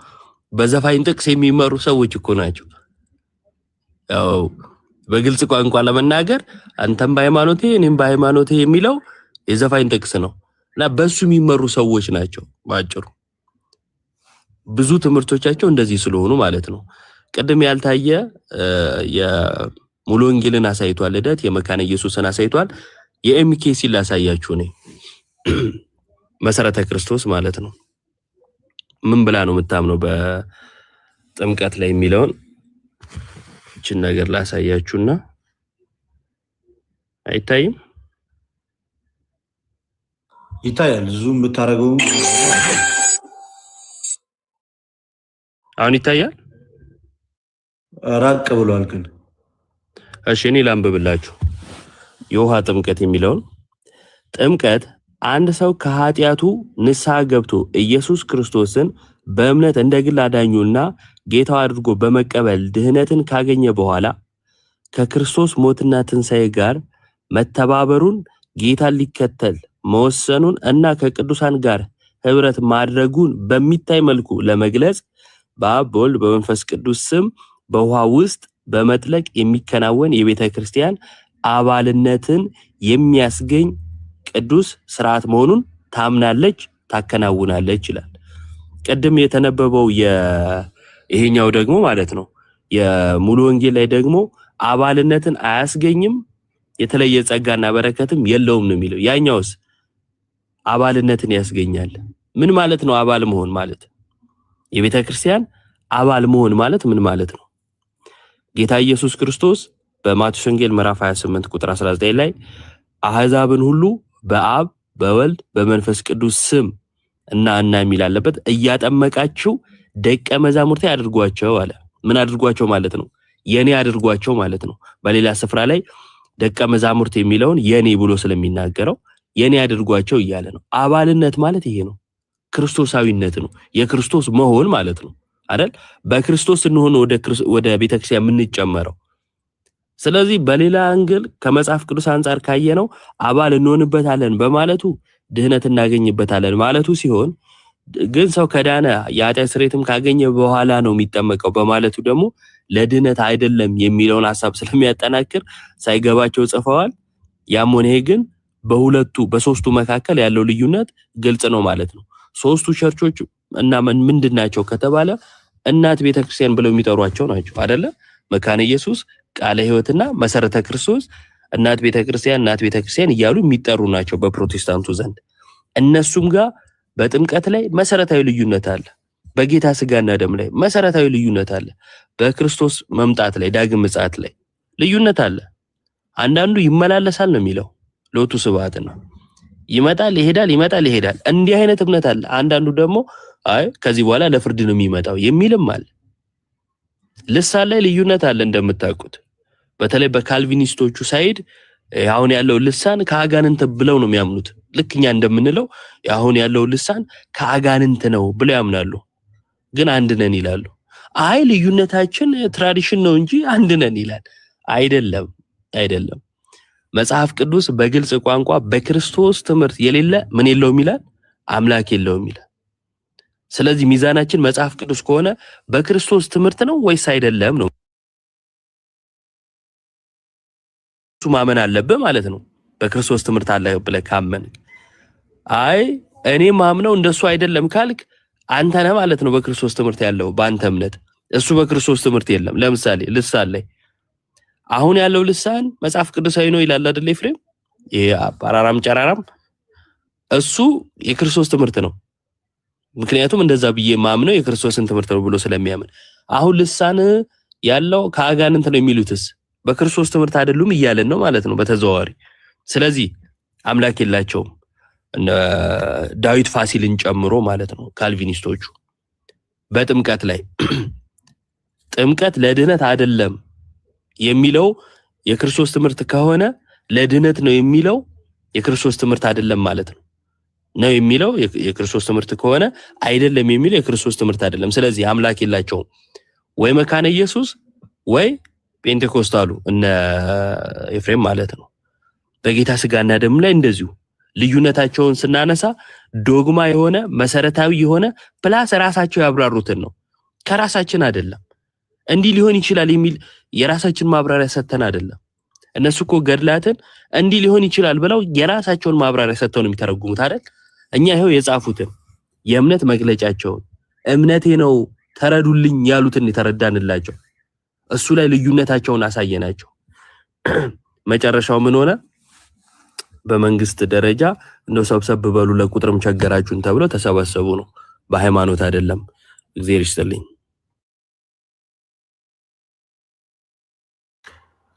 Speaker 6: በዘፋኝ ጥቅስ የሚመሩ ሰዎች እኮ ናቸው። ያው በግልጽ ቋንቋ ለመናገር አንተም በሃይማኖቴ እኔም በሃይማኖቴ የሚለው የዘፋኝ ጥቅስ ነው እና በሱ የሚመሩ ሰዎች ናቸው ባጭሩ። ብዙ ትምህርቶቻቸው እንደዚህ ስለሆኑ ማለት ነው። ቀደም ያልታየ የሙሉ ወንጌልን አሳይቷል። ልደት የመካነ ኢየሱስን አሳይቷል። የኤምኬሲ ላሳያችሁ ነኝ። መሰረተ ክርስቶስ ማለት ነው። ምን ብላ ነው የምታምነው በጥምቀት ላይ የሚለውን እቺን ነገር ላሳያችሁና አይታይም?
Speaker 1: ይታያል። ዙም ብታረገው
Speaker 6: አሁን ይታያል?
Speaker 1: ራቅ ብሏል ግን።
Speaker 6: እሺ እኔ ላንብብላችሁ የውሃ ጥምቀት የሚለውን። ጥምቀት አንድ ሰው ከኃጢያቱ ንስሐ ገብቶ ኢየሱስ ክርስቶስን በእምነት እንደ ግል አዳኙና ጌታው አድርጎ በመቀበል ድህነትን ካገኘ በኋላ ከክርስቶስ ሞትና ትንሣኤ ጋር መተባበሩን፣ ጌታን ሊከተል መወሰኑን እና ከቅዱሳን ጋር ህብረት ማድረጉን በሚታይ መልኩ ለመግለጽ በአብ በወልድ በመንፈስ ቅዱስ ስም በውሃ ውስጥ በመጥለቅ የሚከናወን የቤተ ክርስቲያን አባልነትን የሚያስገኝ ቅዱስ ስርዓት መሆኑን ታምናለች፣ ታከናውናለች ይላል። ቀደም የተነበበው ይሄኛው ደግሞ ማለት ነው የሙሉ ወንጌል ላይ ደግሞ አባልነትን አያስገኝም የተለየ ጸጋና በረከትም የለውም ነው የሚለው። ያኛውስ አባልነትን ያስገኛል። ምን ማለት ነው አባል መሆን ማለት? የቤተ ክርስቲያን አባል መሆን ማለት ምን ማለት ነው? ጌታ ኢየሱስ ክርስቶስ በማቴዎስ ወንጌል ምዕራፍ 28 ቁጥር 19 ላይ አሕዛብን ሁሉ በአብ በወልድ በመንፈስ ቅዱስ ስም እና የሚል አለበት እያጠመቃችሁ ደቀ መዛሙርቴ አድርጓቸው አለ። ምን አድርጓቸው ማለት ነው? የኔ አድርጓቸው ማለት ነው። በሌላ ስፍራ ላይ ደቀ መዛሙርት የሚለውን የኔ ብሎ ስለሚናገረው የኔ አድርጓቸው እያለ ነው። አባልነት ማለት ይሄ ነው። ክርስቶሳዊነት ነው። የክርስቶስ መሆን ማለት ነው። አይደል? በክርስቶስ እንሆን ወደ ቤተክርስቲያን የምንጨመረው። ስለዚህ በሌላ አንግል ከመጽሐፍ ቅዱስ አንፃር ካየነው አባል እንሆንበታለን በማለቱ ድህነት እናገኝበታለን ማለቱ ሲሆን ግን ሰው ከዳነ የኃጢአት ስርየትም ካገኘ በኋላ ነው የሚጠመቀው በማለቱ ደግሞ ለድህነት አይደለም የሚለውን ሐሳብ ስለሚያጠናክር ሳይገባቸው ጽፈዋል። ያም ሆነ ግን በሶስቱ መካከል ያለው ልዩነት ግልጽ ነው ማለት ነው። ሶስቱ ቸርቾች እና ምንድናቸው ከተባለ እናት ቤተክርስቲያን ብለው የሚጠሯቸው ናቸው አይደለ? መካነ ኢየሱስ፣ ቃለ ሕይወትና መሰረተ ክርስቶስ እናት ቤተክርስቲያን እያሉ የሚጠሩ ናቸው በፕሮቴስታንቱ ዘንድ። እነሱም ጋር በጥምቀት ላይ መሰረታዊ ልዩነት አለ። በጌታ ስጋና ደም ላይ መሰረታዊ ልዩነት አለ። በክርስቶስ መምጣት ላይ ዳግም ምጽአት ላይ ልዩነት አለ። አንዳንዱ ይመላለሳል ነው የሚለው ሎቱ ስብሐት ነው። ይመጣል ይሄዳል። እንዲህ አይነት እምነት አለ። አንዳንዱ ደግሞ አይ ከዚህ በኋላ ለፍርድ ነው የሚመጣው የሚልም አለ። ልሳን ላይ ልዩነት አለ እንደምታውቁት። በተለይ በካልቪኒስቶቹ ሳይድ አሁን ያለው ልሳን ከአጋንንት ብለው ነው የሚያምኑት። ልክኛ እንደምንለው አሁን ያለው ልሳን ከአጋንንት ነው ብለው ያምናሉ። ግን አንድ ነን ይላሉ። አይ ልዩነታችን ትራዲሽን ነው እንጂ አንድ ነን ይላል። አይደለም። መጽሐፍ ቅዱስ በግልጽ ቋንቋ በክርስቶስ ትምህርት የሌለ ምን የለውም ይላል? አምላክ የለውም ይላል። ስለዚህ ሚዛናችን መጽሐፍ ቅዱስ ከሆነ በክርስቶስ ትምህርት ነው ወይስ አይደለም ነው ማመን አለብህ ማለት ነው። በክርስቶስ ትምህርት አለ ብለህ ካመን አይ እኔ ማምነው እንደሱ አይደለም ካልክ አንተ ነህ ማለት ነው በክርስቶስ ትምህርት ያለው በአንተ እምነት። እሱ በክርስቶስ ትምህርት የለም። ለምሳሌ ልሳን ላይ አሁን ያለው ልሳን መጽሐፍ ቅዱሳዊ ነው ይላል አይደል ኤፍሬም? ይሄ አራራም ጨራራም እሱ የክርስቶስ ትምህርት ነው። ምክንያቱም እንደዛ ብዬ ማምነው የክርስቶስን ትምህርት ነው ብሎ ስለሚያምን። አሁን ልሳን ያለው ከአጋንንት ነው የሚሉትስ በክርስቶስ ትምህርት አይደሉም እያለን ነው ማለት ነው በተዘዋዋሪ። ስለዚህ አምላክ የላቸውም ዳዊት ፋሲልን ጨምሮ ማለት ነው ካልቪኒስቶቹ። በጥምቀት ላይ ጥምቀት ለድህነት አይደለም የሚለው የክርስቶስ ትምህርት ከሆነ ለድህነት ነው የሚለው የክርስቶስ ትምህርት አይደለም ማለት ነው። ነው የሚለው የክርስቶስ ትምህርት ከሆነ አይደለም የሚለው የክርስቶስ ትምህርት አይደለም። ስለዚህ አምላክ የላቸውም ወይ መካነ ኢየሱስ ወይ ፔንቴኮስታሉ እነ ኤፍሬም ማለት ነው። በጌታ ስጋና ደም ላይ እንደዚሁ ልዩነታቸውን ስናነሳ ዶግማ የሆነ መሰረታዊ የሆነ ፕላስ ራሳቸው ያብራሩትን ነው ከራሳችን አይደለም። እንዲህ ሊሆን ይችላል የሚል የራሳችን ማብራሪያ ሰተን አይደለም። እነሱ እኮ ገድላትን እንዲህ ሊሆን ይችላል ብለው የራሳቸውን ማብራሪያ ሰተው ነው የሚተረጉሙት አይደል? እኛ ይሄው የጻፉትን የእምነት መግለጫቸውን እምነቴ ነው ተረዱልኝ ያሉትን የተረዳንላቸው እሱ ላይ ልዩነታቸውን አሳየናቸው። መጨረሻው ምን ሆነ? በመንግስት ደረጃ እንደው ሰብሰብ በሉ ለቁጥርም ቸገራችሁን ተብሎ ተሰበሰቡ ነው። በሃይማኖት አይደለም። እግዚአብሔር ይስጥልኝ።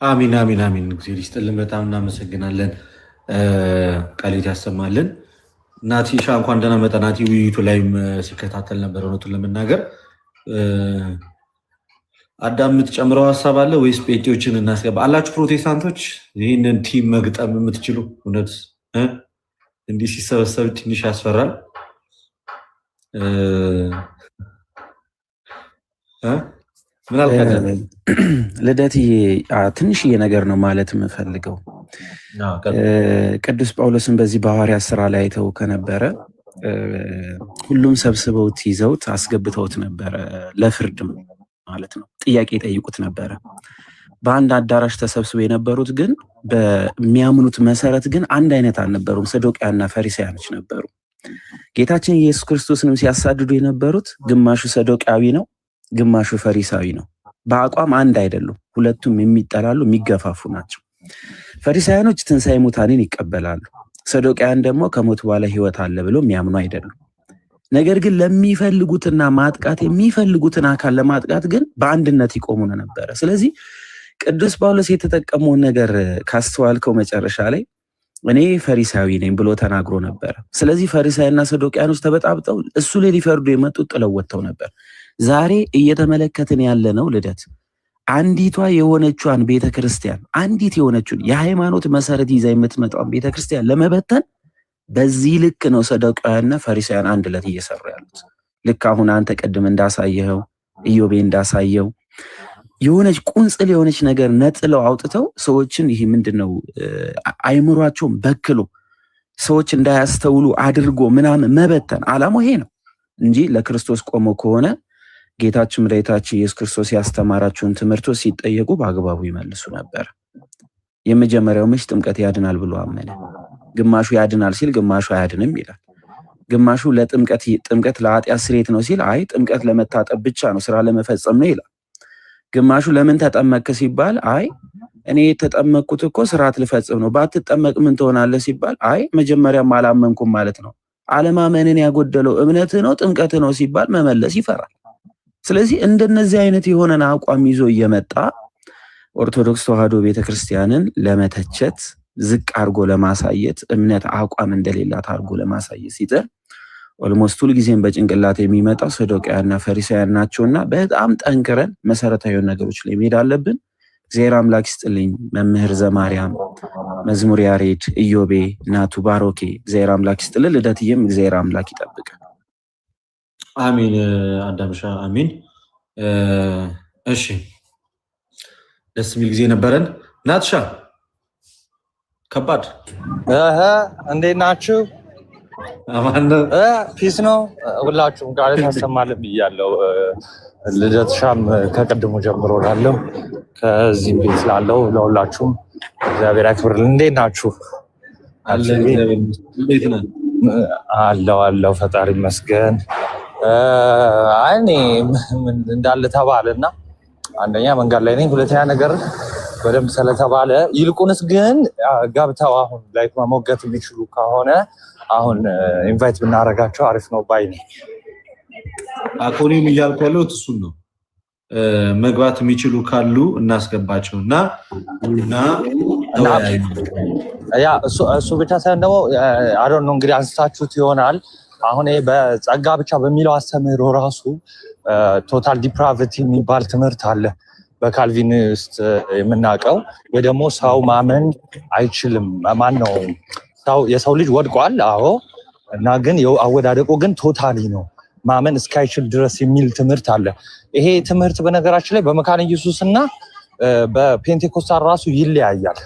Speaker 1: አሚን። እግዚአብሔር ይስጥልን። በጣም እናመሰግናለን። ቃሌት ያሰማልን። ናቲሻ እንኳን ደህና መጣ። ናቲ ውይይቱ ላይም ሲከታተል ነበር። እውነቱን ለመናገር አዳም የምትጨምረው ሀሳብ አለ ወይስ ጴንጤዎችን እናስገባ አላችሁ? ፕሮቴስታንቶች ይህንን ቲም መግጠም የምትችሉ እውነት እንዲህ ሲሰበሰብ ትንሽ ያስፈራል። ምን አልከ?
Speaker 3: ልደትዬ ትንሽዬ ነገር ነው ማለት የምፈልገው። ቅዱስ ጳውሎስን በዚህ በሐዋርያት ስራ ላይ አይተው ከነበረ ሁሉም ሰብስበውት ይዘውት አስገብተውት ነበረ ለፍርድም ማለት ነው። ጥያቄ ጠይቁት ነበረ። በአንድ አዳራሽ ተሰብስበው የነበሩት ግን በሚያምኑት መሰረት ግን አንድ አይነት አልነበሩም። ሰዶቅያና ፈሪሳውያኖች ነበሩ። ጌታችን ኢየሱስ ክርስቶስንም ሲያሳድዱ የነበሩት ግማሹ ሰዶቅያዊ ነው፣ ግማሹ ፈሪሳዊ ነው። በአቋም አንድ አይደሉም። ሁለቱም የሚጠላሉ የሚገፋፉ ናቸው። ፈሪሳውያኖች ትንሣኤ ሙታንን ይቀበላሉ። ሰዶቅያን ደግሞ ከሞት በኋላ ሕይወት አለ ብለው የሚያምኑ አይደሉም። ነገር ግን ለሚፈልጉትና ማጥቃት የሚፈልጉትን አካል ለማጥቃት ግን በአንድነት ይቆሙ ነበረ። ስለዚህ ቅዱስ ጳውሎስ የተጠቀመውን ነገር ካስተዋልከው መጨረሻ ላይ እኔ ፈሪሳዊ ነኝ ብሎ ተናግሮ ነበረ። ስለዚህ ፈሪሳይና ሰዶቅያኖች ተበጣብጠው እሱ ላይ ሊፈርዱ የመጡት ጥለው ወጥተው ነበር። ዛሬ እየተመለከትን ያለነው ልደት አንዲቷ የሆነቿን ቤተክርስቲያን አንዲት የሆነችን የሃይማኖት መሰረት ይዛ የምትመጣውን ቤተክርስቲያን ለመበተን በዚህ ልክ ነው ሰዶቃውያንና ፈሪሳውያን አንድ ለት እየሰሩ ያሉት። ልክ አሁን አንተ ቅድም እንዳሳየኸው ኢዮቤ እንዳሳየው የሆነች ቁንጽል የሆነች ነገር ነጥለው አውጥተው ሰዎችን ይሄ ምንድነው አይምሯቸውን በክሎ ሰዎች እንዳያስተውሉ አድርጎ ምናምን መበተን ዓላማው ይሄ ነው እንጂ ለክርስቶስ ቆሞ ከሆነ ጌታችን መድኃኒታችን ኢየሱስ ክርስቶስ ያስተማራቸውን ትምህርቶች ሲጠየቁ በአግባቡ ይመልሱ ነበር። የመጀመሪያው መች ጥምቀት ያድናል ብሎ አመነ። ግማሹ ያድናል ሲል ግማሹ አያድንም ይላል። ግማሹ ጥምቀት ለኃጢአት ስርየት ነው ሲል አይ ጥምቀት ለመታጠብ ብቻ ነው ስራ ለመፈጸም ነው ይላል። ግማሹ ለምን ተጠመቅ ሲባል አይ እኔ የተጠመቅኩት እኮ ስርዓት ልፈጽም ነው፣ ባትጠመቅ ምን ትሆናለህ ሲባል አይ መጀመሪያም አላመንኩም ማለት ነው። አለማመንን ያጎደለው እምነት ነው ጥምቀት ነው ሲባል መመለስ ይፈራል። ስለዚህ እንደነዚህ አይነት የሆነን አቋም ይዞ እየመጣ ኦርቶዶክስ ተዋሕዶ ቤተክርስቲያንን ለመተቸት ዝቅ አርጎ ለማሳየት እምነት አቋም እንደሌላት አርጎ ለማሳየት ሲጥር ኦልሞስት ሁሉ ጊዜም በጭንቅላት የሚመጣው ሰዶቃያና ፈሪሳውያን ናቸውና በጣም ጠንክረን መሰረታዊ ነገሮች ላይ መሄድ አለብን። እግዚአብሔር አምላክ ይስጥልኝ። መምህር ዘማርያም፣ መዝሙር ያሬድ፣ ኢዮቤ፣ ናቱ፣ ባሮኬ እግዚአብሔር አምላክ ይስጥልን። ልደትዬም እግዚአብሔር አምላክ ይጠብቅ።
Speaker 1: አሜን። አዳምሻ አሜን። እሺ ደስ የሚል ጊዜ ነበረን። ናትሻ ከባድ
Speaker 9: እንዴት ናችሁ? ፒስ ነው። ሁላችሁም ቃል ታሰማልን ብያለሁ። ልደትሻም ከቅድሙ ጀምሮ ላለው ከዚህም ቤት ላለው ለሁላችሁም እግዚአብሔር ያክብርልን። እንዴት ናችሁ? አለው ፈጣሪ ይመስገን። እኔ እንዳለ ተባለና አንደኛ መንገድ ላይ ነኝ፣ ሁለተኛ ነገር በደንብ ስለተባለ ይልቁንስ ግን ገብተው አሁን ላይ መሞገት የሚችሉ ከሆነ አሁን ኢንቫይት ብናደርጋቸው አሪፍ ነው ባይ ነኝ።
Speaker 1: አኮኒም እያልኩ ያለሁት እሱን ነው። መግባት የሚችሉ ካሉ እናስገባቸው እና
Speaker 9: ያ እሱ ብቻ ሳይሆን ደግሞ አዶን ነው እንግዲህ አንስታችሁት ይሆናል። አሁን በጸጋ ብቻ በሚለው አስተምህሮ ራሱ ቶታል ዲፕራቪቲ የሚባል ትምህርት አለ በካልቪኒስት የምናውቀው። ወይ ደግሞ ሰው ማመን አይችልም። ማን ነው የሰው ልጅ ወድቋል፣ አዎ፣ እና ግን አወዳደቁ ግን ቶታሊ ነው ማመን እስካይችል ድረስ የሚል ትምህርት አለ። ይሄ ትምህርት በነገራችን ላይ በመካነ ኢየሱስ እና በፔንቴኮስታል ራሱ ይለያያል።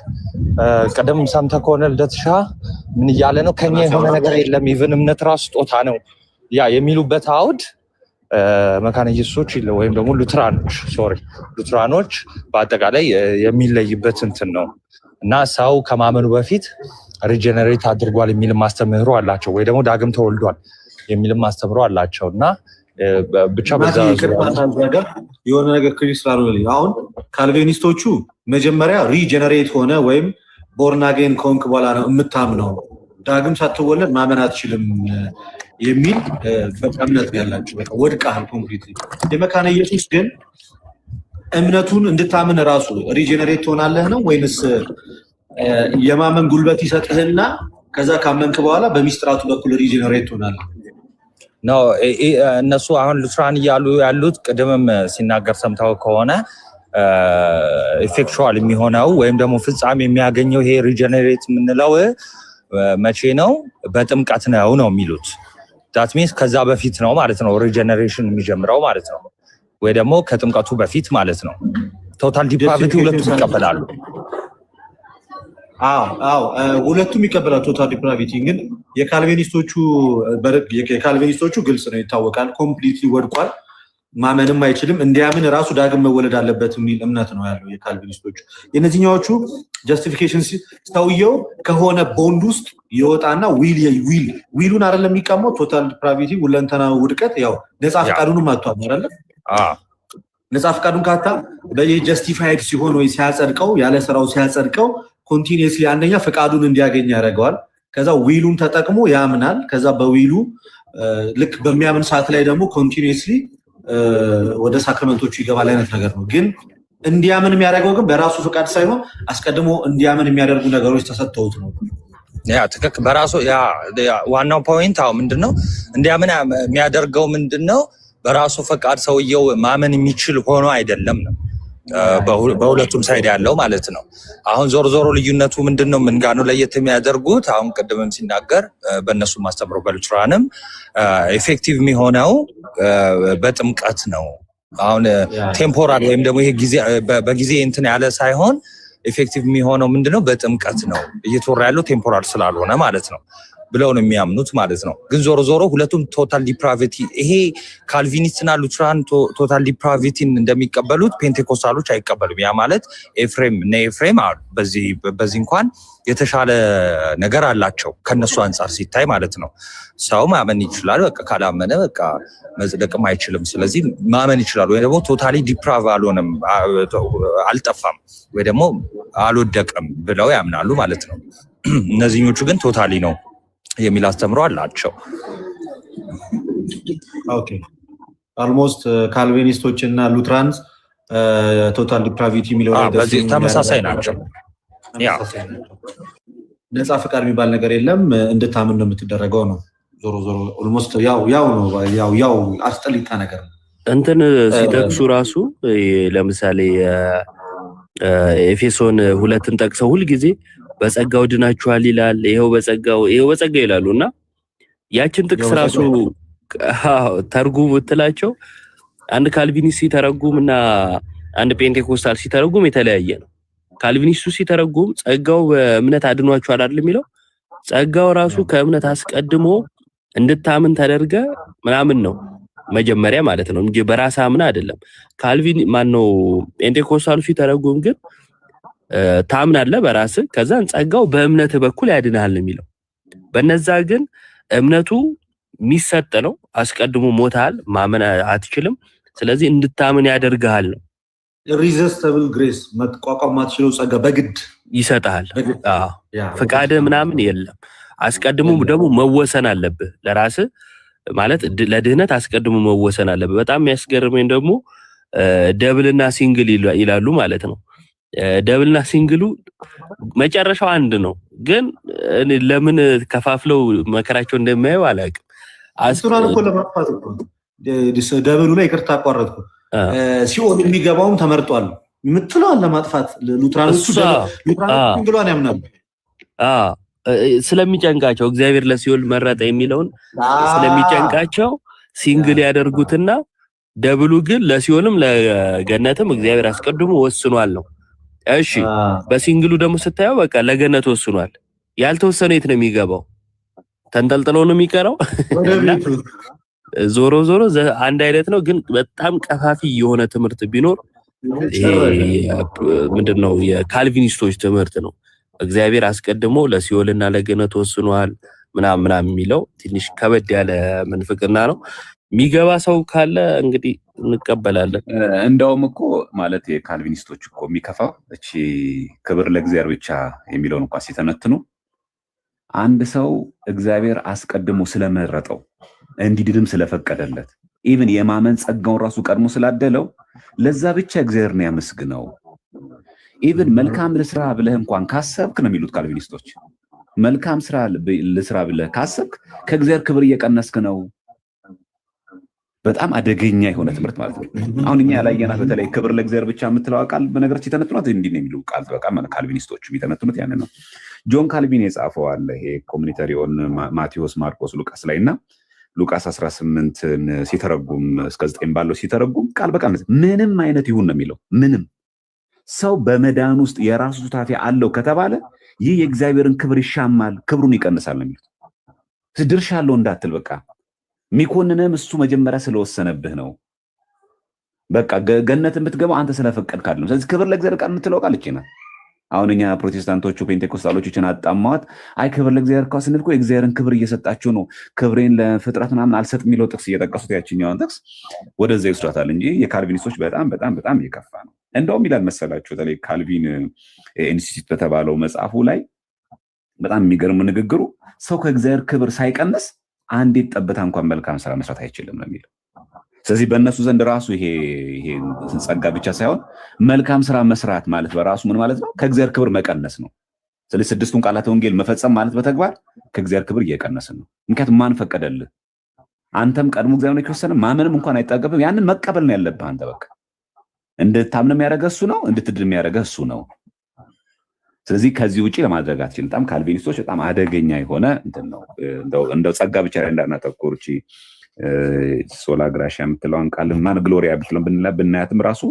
Speaker 9: ቀደም ሰምተህ ከሆነ ልደትሻ ምን እያለ ነው? ከኛ የሆነ ነገር የለም ኢቭን እምነት ራሱ ስጦታ ነው ያ የሚሉበት አውድ መካነ ኢየሱሶች ወይም ደግሞ ሉትራኖች በአጠቃላይ የሚለይበት እንትን ነው እና ሰው ከማመኑ በፊት ሪጀነሬት አድርጓል የሚልም ማስተምህሮ አላቸው፣ ወይ ደግሞ ዳግም ተወልዷል የሚልም ማስተምህሮ አላቸው እና ብቻ በዛ
Speaker 1: የሆነ ነገር ክሪስታል አሁን ካልቪኒስቶቹ መጀመሪያ ሪጀነሬት ሆነ ወይም ቦርናጌን ኮንክ በኋላ ነው የምታምነው፣ ዳግም ሳትወለድ ማመን አትችልም የሚል እምነት ያላቸው በቃ ወድቃል ኮምፕሊትሊ። የመካነ ኢየሱስ ግን እምነቱን እንድታምን ራሱ ሪጀነሬት ትሆናለህ ነው ወይንስ የማመን ጉልበት ይሰጥህና ከዛ ካመንክ በኋላ በሚስጥራቱ በኩል ሪጀነሬት ትሆናለህ?
Speaker 9: ነው እነሱ አሁን ሉትራን እያሉ ያሉት ቅድምም ሲናገር ሰምተው ከሆነ ኢፌክቹዋል የሚሆነው ወይም ደግሞ ፍጻሜ የሚያገኘው ይሄ ሪጀነሬት የምንለው መቼ ነው? በጥምቀት ነው የሚሉት። ዳት ሚንስ ከዛ በፊት ነው ማለት ነው ሪጀነሬሽን የሚጀምረው ማለት ነው፣ ወይ ደግሞ ከጥምቀቱ በፊት ማለት ነው። ቶታል ዲፕራቪቲ ሁለቱም ይቀበላሉ።
Speaker 1: ሁለቱም ይቀበላሉ ቶታል ዲፕራቪቲ። ግን የካልቪኒስቶቹ ግልጽ ነው ይታወቃል፣ ኮምፕሊትሊ ወድቋል፣ ማመንም አይችልም፣ እንዲያምን ራሱ ዳግም መወለድ አለበት የሚል እምነት ነው ያለው የካልቪኒስቶቹ። የነዚህኛዎቹ ጀስቲፊኬሽን ሰውየው ከሆነ ቦንድ ውስጥ ይወጣና ዊሉን አይደለም የሚቀማው ቶታል ዲፕራቪቲ ሁለንተና ውድቀት ያው ነፃ ፈቃዱንም አጥቷል አይደለ? ነፃ ፈቃዱን ካታ በጀስቲፋይድ ሲሆን ወይ ሲያጸድቀው ያለ ስራው ሲያጸድቀው ኮንቲኒየስሊ አንደኛ ፈቃዱን እንዲያገኝ ያደርገዋል። ከዛ ዊሉን ተጠቅሞ ያምናል። ከዛ በዊሉ ልክ በሚያምን ሰዓት ላይ ደግሞ ኮንቲኒየስሊ ወደ ሳክራመንቶቹ ይገባል አይነት ነገር ነው። ግን እንዲያምን የሚያደርገው ግን በራሱ ፈቃድ ሳይሆን አስቀድሞ እንዲያምን የሚያደርጉ ነገሮች ተሰጥተውት ነው።
Speaker 9: ያ ትክክል። በራሱ ዋናው ፖይንት አሁን ምንድነው እንዲያምን የሚያደርገው ምንድነው? በራሱ ፈቃድ ሰውየው ማመን የሚችል ሆኖ አይደለም ነው በሁለቱም ሳይድ ያለው ማለት ነው። አሁን ዞሮ ልዩነቱ ምንድነው? ምን ጋር ነው ለየት የሚያደርጉት? አሁን ቅድምም ሲናገር በእነሱ ማስተምሮ በሉትራንም ኤፌክቲቭ የሚሆነው በጥምቀት ነው አሁን ቴምፖራል ወይም ደግሞ ይሄ ጊዜ በጊዜ እንትን ያለ ሳይሆን ኢፌክቲቭ የሚሆነው ምንድነው በጥምቀት ነው እየተወራ ያለው ቴምፖራል ስላልሆነ ማለት ነው ብለው ነው የሚያምኑት ማለት ነው። ግን ዞሮ ዞሮ ሁለቱም ቶታል ዲፕራቪቲ ይሄ ካልቪኒስትና ሉትራን ቶታል ዲፕራቪቲን እንደሚቀበሉት ፔንቴኮስታሎች አይቀበሉም። ያ ማለት ኤፍሬም እና ኤፍሬም በዚህ እንኳን የተሻለ ነገር አላቸው ከነሱ አንጻር ሲታይ ማለት ነው። ሰው ማመን ይችላል፣ በቃ ካላመነ በቃ መጽደቅም አይችልም። ስለዚህ ማመን ይችላል ወይ ደግሞ ቶታሊ ዲፕራቭ አልሆነም አልጠፋም ወይ ደግሞ አልወደቀም ብለው ያምናሉ ማለት ነው። እነዚህኞቹ ግን ቶታሊ ነው የሚል አስተምሮ አላቸው።
Speaker 1: ኦኬ ኦልሞስት ካልቪኒስቶች እና ሉትራንስ ቶታል ዲፕራቪቲ የሚለው
Speaker 9: በዚህ ተመሳሳይ ናቸው። ያ
Speaker 1: ነፃ ፍቃድ የሚባል ነገር የለም፣ እንድታምን ነው የምትደረገው ነው። ዞሮ ዞሮ ኦልሞስት ያው ነው ያው አስጠሊታ ነገር ነው።
Speaker 6: እንትን ሲጠቅሱ ራሱ ለምሳሌ ኤፌሶን 2ን ጠቅሰው ሁልጊዜ በጸጋው ድናችኋል ይላል። ይሄው በጸጋው ይላሉ እና ያችን ጥቅስ ራሱ ተርጉም ብትላቸው አንድ ካልቪኒስት ሲተረጉም እና አንድ ፔንቴኮስታል ሲተረጉም የተለያየ ነው። ካልቪኒስቱ ሲተረጉም ጸጋው በእምነት አድኗችኋል አይደል የሚለው ጸጋው ራሱ ከእምነት አስቀድሞ እንድታምን ተደርገ ምናምን ነው መጀመሪያ ማለት ነው እንጂ በራስ አምና አይደለም። ካልቪን ማነው ፔንቴኮስታሉ ሲተረጉም ግን ታምናለህ በራስ ከዛን ጸጋው በእምነት በኩል ያድናል የሚለው። በነዛ ግን እምነቱ የሚሰጥ ነው። አስቀድሞ ሞታል፣ ማመን አትችልም። ስለዚህ እንድታምን ያደርጋል ነው።
Speaker 1: ኢሪዚስቲብል ግሬስ መቋቋም ማትችለው ጸጋ በግድ
Speaker 6: ይሰጣል። ፍቃድ ምናምን የለም። አስቀድሞ ደግሞ መወሰን አለብህ ለራስ ማለት ለድህነት አስቀድሞ መወሰን አለብህ። በጣም የሚያስገርመኝ ደግሞ ደብልና ሲንግል ይላሉ ማለት ነው። ደብልና ሲንግሉ መጨረሻው አንድ ነው፣ ግን ለምን ከፋፍለው መከራቸው እንደማየው አላውቅም።
Speaker 1: አስቱራን እኮ ለማጥፋት እኮ ደብሉ ላይ ይቅርታ አቋረጥኩ ሲኦል የሚገባውም ተመርጧል የምትለዋን ለማጥፋት ሉትራኖቹ ሲንግሏን ያምናሉ።
Speaker 6: ስለሚጨንቃቸው እግዚአብሔር ለሲኦል መረጠ የሚለውን ስለሚጨንቃቸው ሲንግል ያደርጉትና ደብሉ ግን ለሲኦልም ለገነትም እግዚአብሔር አስቀድሞ ወስኗል ነው። እሺ በሲንግሉ ደግሞ ስታየው በቃ ለገነት ወስኗል። ያልተወሰነ የት ነው የሚገባው? ተንጠልጥሎ ነው የሚቀረው። ዞሮ አንድ አይነት ነው። ግን በጣም ቀፋፊ የሆነ ትምህርት ቢኖር ምንድነው የካልቪኒስቶች ትምህርት ነው። እግዚአብሔር አስቀድሞ ለሲኦልና ለገነት ወስኗል ምናምን የሚለው ትንሽ ከበድ ያለ ምንፍቅና ነው። የሚገባ ሰው ካለ እንግዲህ እንቀበላለን።
Speaker 8: እንደውም እኮ ማለት የካልቪኒስቶች እኮ የሚከፋው እቺ ክብር ለእግዚአብሔር ብቻ የሚለውን እንኳን ሲተነትኑ አንድ ሰው እግዚአብሔር አስቀድሞ ስለመረጠው እንዲድንም ስለፈቀደለት ኢቭን የማመን ጸጋውን ራሱ ቀድሞ ስላደለው ለዛ ብቻ እግዚአብሔር ነው ያመስግነው። ኢቭን መልካም ልስራ ብለህ እንኳን ካሰብክ ነው የሚሉት ካልቪኒስቶች፣ መልካም ስራ ልስራ ብለህ ካሰብክ ከእግዚአብሔር ክብር እየቀነስክ ነው። በጣም አደገኛ የሆነ ትምህርት ማለት ነው። አሁን እኛ ያላየናት በተለይ ክብር ለእግዚአብሔር ብቻ የምትለው ቃል በነገራችን የተነትኗት እንዲህ ነው የሚሉ ቃል በቃ ካልቪኒስቶች የሚተነትኑት ያንን ነው። ጆን ካልቪን የጻፈው አለ ይሄ ኮሚኒተሪ ኦን ማቴዎስ፣ ማርቆስ፣ ሉቃስ ላይና ሉቃስ 18ን ሲተረጉም እስከ 9 ባለው ሲተረጉም ቃል በቃል ምንም አይነት ይሁን ነው የሚለው። ምንም ሰው በመዳን ውስጥ የራሱ ሱታፌ አለው ከተባለ ይህ የእግዚአብሔርን ክብር ይሻማል፣ ክብሩን ይቀንሳል ነው የሚሉት። ድርሻ አለው እንዳትል በቃ ሚኮንንም እሱ መጀመሪያ ስለወሰነብህ ነው። በቃ ገነት የምትገባው አንተ ስለፈቀድክ አይደለም። ስለዚህ ክብር ለእግዚአብሔር ቃል የምትለው ቃል እቺ ናት። አሁን እኛ ፕሮቴስታንቶቹ ፔንቴኮስታሎቹ እቺን አጣማዋት። አይ ክብር ለእግዚአብሔር ቃል ስንል እኮ የእግዚአብሔርን ክብር እየሰጣችሁ ነው፣ ክብሬን ለፍጥረት ምናምን አልሰጥ የሚለው ጥቅስ እየጠቀሱት ያችኛውን ጥቅስ ወደዛ ይወስዷታል እንጂ የካልቪኒስቶች በጣም የከፋ ነው። እንደውም ይላል መሰላችሁ በተለይ ካልቪን ኢንስቲትዩት በተባለው መጽሐፉ ላይ በጣም የሚገርም ንግግሩ ሰው ከእግዚአብሔር ክብር ሳይቀንስ አንዲት ጠብታ እንኳን መልካም ስራ መስራት አይችልም ነው የሚለው። ስለዚህ በእነሱ ዘንድ ራሱ ይሄ ጸጋ ብቻ ሳይሆን መልካም ስራ መስራት ማለት በራሱ ምን ማለት ነው? ከእግዚአብሔር ክብር መቀነስ ነው። ስለዚህ 6ቱን ቃላተ ወንጌል መፈጸም ማለት በተግባር ከእግዚአብሔር ክብር እየቀነስን ነው። ምክንያቱም ማን ፈቀደልህ? አንተም ቀድሞ እግዚአብሔር ከወሰነ ማመንም እንኳን አይጠገብም። ያንን መቀበል ነው ያለብህ አንተ። በቃ እንድታምንም ያደረገ እሱ ነው፣ እንድትድንም ያደረገ እሱ ነው። ስለዚህ ከዚህ ውጪ ለማድረግ አትችልም። በጣም ካልቪኒስቶች በጣም አደገኛ የሆነ እንትን ነው። እንደው ጸጋ ብቻ ላይ እንዳናተኩር እቺ ሶላ ግራሻ የምትለውን ቃል ማን ግሎሪያ ብትለው ብናያትም ራሱ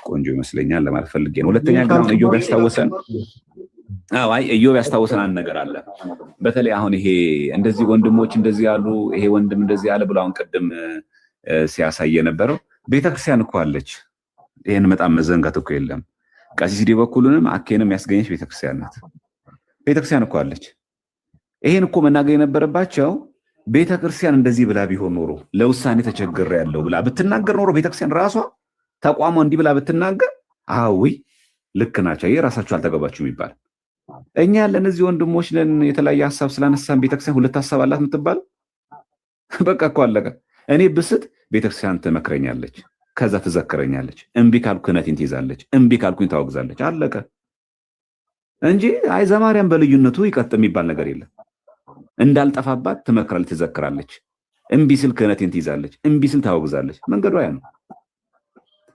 Speaker 8: ቆንጆ ይመስለኛል ለማለት ፈልጌ ነው። ሁለተኛ ግን አሁን ኢዮብ ያስታወሰን ኢዮብ ያስታወሰን አንድ ነገር አለ። በተለይ አሁን ይሄ እንደዚህ ወንድሞች እንደዚህ ያሉ ይሄ ወንድም እንደዚህ ያለ ብሎ አሁን ቅድም ሲያሳየ ነበረው ቤተክርስቲያን እኮ አለች። ይሄን በጣም መዘንጋት እኮ የለም። ቀሲስ ዲበኩሉንም አኬንም ያስገኘች ቤተክርስቲያን ናት። ቤተክርስቲያን እኮ አለች። ይሄን እኮ መናገር የነበረባቸው ቤተክርስቲያን እንደዚህ ብላ ቢሆን ኖሮ ለውሳኔ ተቸግሬ ያለው ብላ ብትናገር ኖሮ ቤተክርስቲያን ራሷ ተቋሟ እንዲህ ብላ ብትናገር አዊ ልክ ናቸው የራሳቸው አልተገባችሁም ይባል። እኛ ያለን እዚህ ወንድሞች ነን የተለያየ ሐሳብ ስላነሳን ቤተክርስቲያን ሁለት ሐሳብ አላት የምትባል በቃ እኮ አለቀ። እኔ ብስት ቤተክርስቲያን ትመክረኛለች፣ ከዛ ትዘክረኛለች። እምቢ ካልኩ ክህነቴን ትይዛለች፣ እምቢ ካልኩኝ ታወግዛለች። አለቀ እንጂ አይ ዘማርያም በልዩነቱ ይቀጥል የሚባል ነገር የለም። እንዳልጠፋባት ትመክራለች፣ ትዘክራለች። እምቢ ስል ክህነቴን ትይዛለች፣ እምቢ ስል ታወግዛለች። መንገዷ ያ ነው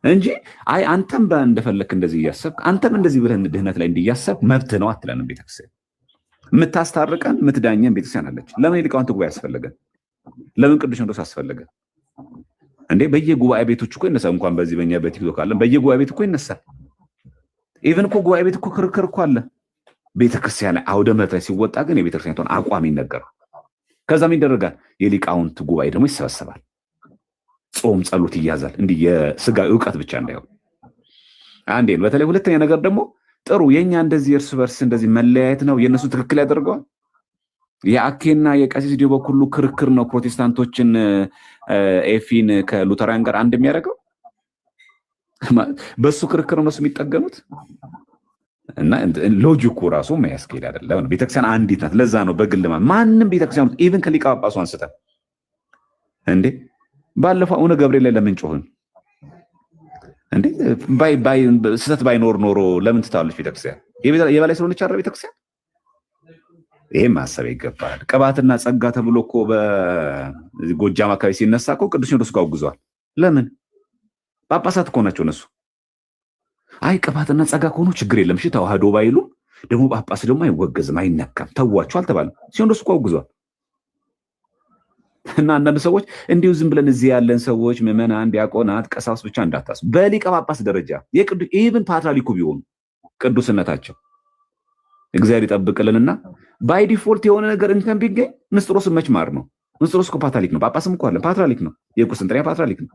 Speaker 8: እንጂ አይ አንተም እንደፈለክ እንደዚህ እያሰብክ አንተም እንደዚህ ብለህ ድህነት ላይ እንዲያሰብ መብት ነው አትለንም። ቤተክርስቲያን የምታስታርቀን የምትዳኘን ቤተክርስቲያን አለች። ለምን ሊቃውንት ጉባኤ አስፈለገ? ለምን ቅዱስ ሲኖዶስ አስፈለገ እንዴ? በየጉባኤ ቤቶች እኮ ይነሳል። እንኳን በዚህ በእኛ በቲክቶክ አለ በየጉባኤ ቤት እኮ ይነሳል። ኢቭን እኮ ጉባኤ ቤት እኮ ክርክር እኮ አለ። ቤተክርስቲያን አውደ ምሕረት ላይ ሲወጣ ግን የቤተክርስቲያኗን አቋም ይነገራል። ከዛም ይደረጋል። የሊቃውንት ጉባኤ ደግሞ ይሰበሰባል። ጾም ጸሎት ይያዛል። እንዲህ የስጋ ዕውቀት ብቻ እንዳይሆን አንዴ። በተለይ ሁለተኛ ነገር ደግሞ ጥሩ የኛ እንደዚህ እርስ በርስ እንደዚህ መለያየት ነው የነሱ ትክክል ያደርገዋል። የአኬና የቀሲስ ዲበኩሉ ክርክር ነው ፕሮቴስታንቶችን ኤፊን ከሉተራን ጋር አንድ የሚያደርገው። በሱ ክርክር ነው የሚጠገኑት እና ሎጂኩ ራሱ ማያስኬድ አይደለም። ቤተክርስቲያን አንዲት ናት። ለዛ ነው በግል ማንም ቤተክርስቲያን ኢቭን ከሊቀ ጳጳሱ አንስተን እንዴ ባለፈው አቡነ ገብርኤል ላይ ለምን ጮህን እንዴ? ባይ ስህተት ባይኖር ኖሮ ለምን ትታለች ቤተክርስቲያን? የበላይ ስለሆነች አይደል ቤተክርስቲያን? ይሄም ማሰብ ይገባል። ቅባትና ጸጋ ተብሎ እኮ በጎጃም አካባቢ ሲነሳ እኮ ቅዱስ ሲኖዶስ ጋር አውግዟል። ለምን? ጳጳሳት እኮ ናቸው እነሱ። አይ ቅባትና ጸጋ ከሆኑ ችግር የለም እሺ ተዋህዶ ባይሉ ደግሞ ጳጳስ ደግሞ አይወገዝም አይነካም ተዋቸው አልተባለም። ሲኖዶስ እኮ አውግዟል። እና አንዳንድ ሰዎች እንዲሁ ዝም ብለን እዚህ ያለን ሰዎች ምዕመናን፣ ዲያቆናት፣ ቀሳውስት ብቻ እንዳታስቡ። በሊቀ ጳጳስ ደረጃ የቅዱስ ኢቭን ፓትርያርኩ ቢሆኑ ቅዱስነታቸው እግዚአብሔር ይጠብቅልንና ባይ ዲፎልት የሆነ ነገር እንከን ቢገኝ ንስጥሮስን መች ማር ነው? ንስጥሮስ እኮ ፓትርያርክ ነው። ጳጳስም እኮ አለ ፓትርያርክ ነው። የቁስጥንጥንያ ፓትርያርክ ነው።